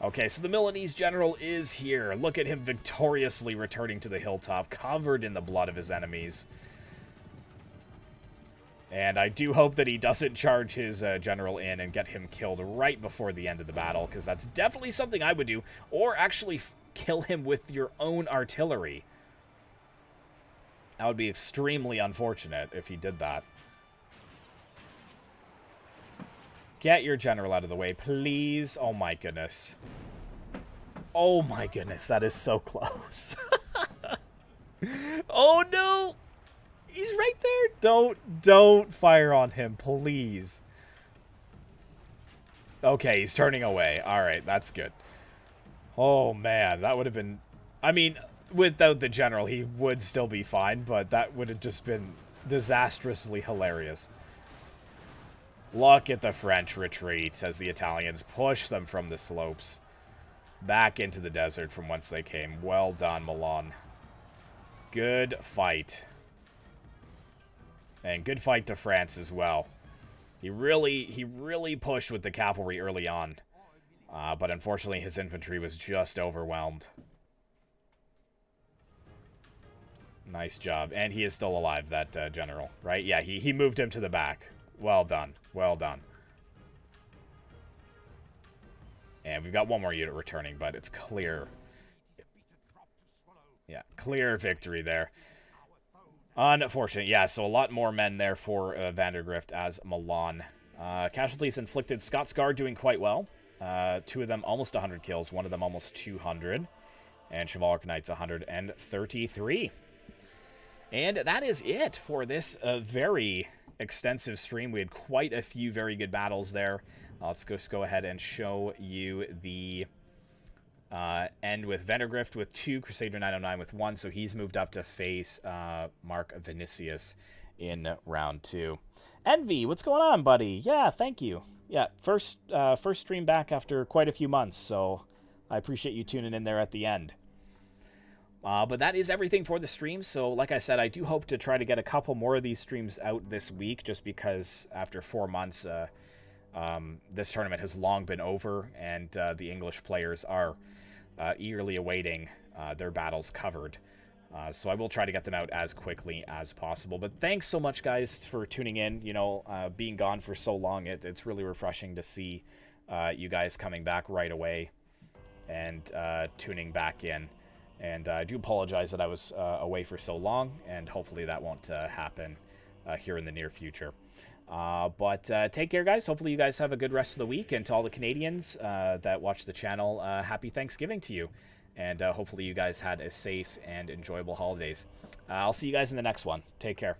Okay, so the Milanese general is here. Look at him victoriously returning to the hilltop, covered in the blood of his enemies. And I do hope that he doesn't charge his general in and get him killed right before the end of the battle, because that's definitely something I would do. Or actually kill him with your own artillery. That would be extremely unfortunate if he did that. Get your general out of the way, please. Oh my goodness. Oh my goodness, that is so close. Oh no! He's right there. Don't fire on him, please. Okay, he's turning away. Alright, that's good. Oh man, that would have been... I mean, without the general, he would still be fine, but that would have just been disastrously hilarious. Look at the French retreat as the Italians push them from the slopes back into the desert from whence they came. Well done, Milan. Good fight. And good fight to France as well. He really pushed with the cavalry early on. But unfortunately, his infantry was just overwhelmed. Nice job. And he is still alive, that general, right? Yeah, he moved him to the back. Well done. Well done. And we've got one more unit returning, but it's clear. Yeah, clear victory there. Unfortunate. Yeah, so a lot more men there for Vandergrift as Milan. Casualties inflicted. Scots Guard doing quite well. 2 of them almost 100 kills. 1 of them almost 200. And Chivalric Knights 133. And that is it for this very extensive stream. We had quite a few very good battles there. Let's just go ahead and show you the end with Vandergrift with 2, Crusader 909 with 1, so he's moved up to face Mark Vinicius in round 2. Envy, what's going on, buddy? Yeah, thank you. Yeah, first stream back after quite a few months, so I appreciate you tuning in there at the end. But that is everything for the stream, so like I said, I do hope to try to get a couple more of these streams out this week, just because after 4 months, this tournament has long been over, and the English players are eagerly awaiting their battles covered. So I will try to get them out as quickly as possible. But thanks so much, guys, for tuning in. You know, being gone for so long, it's really refreshing to see you guys coming back right away and tuning back in. And I do apologize that I was away for so long, and hopefully that won't happen here in the near future. But take care, guys. Hopefully you guys have a good rest of the week. And to all the Canadians that watch the channel, happy Thanksgiving to you. And hopefully you guys had a safe and enjoyable holidays. I'll see you guys in the next one. Take care.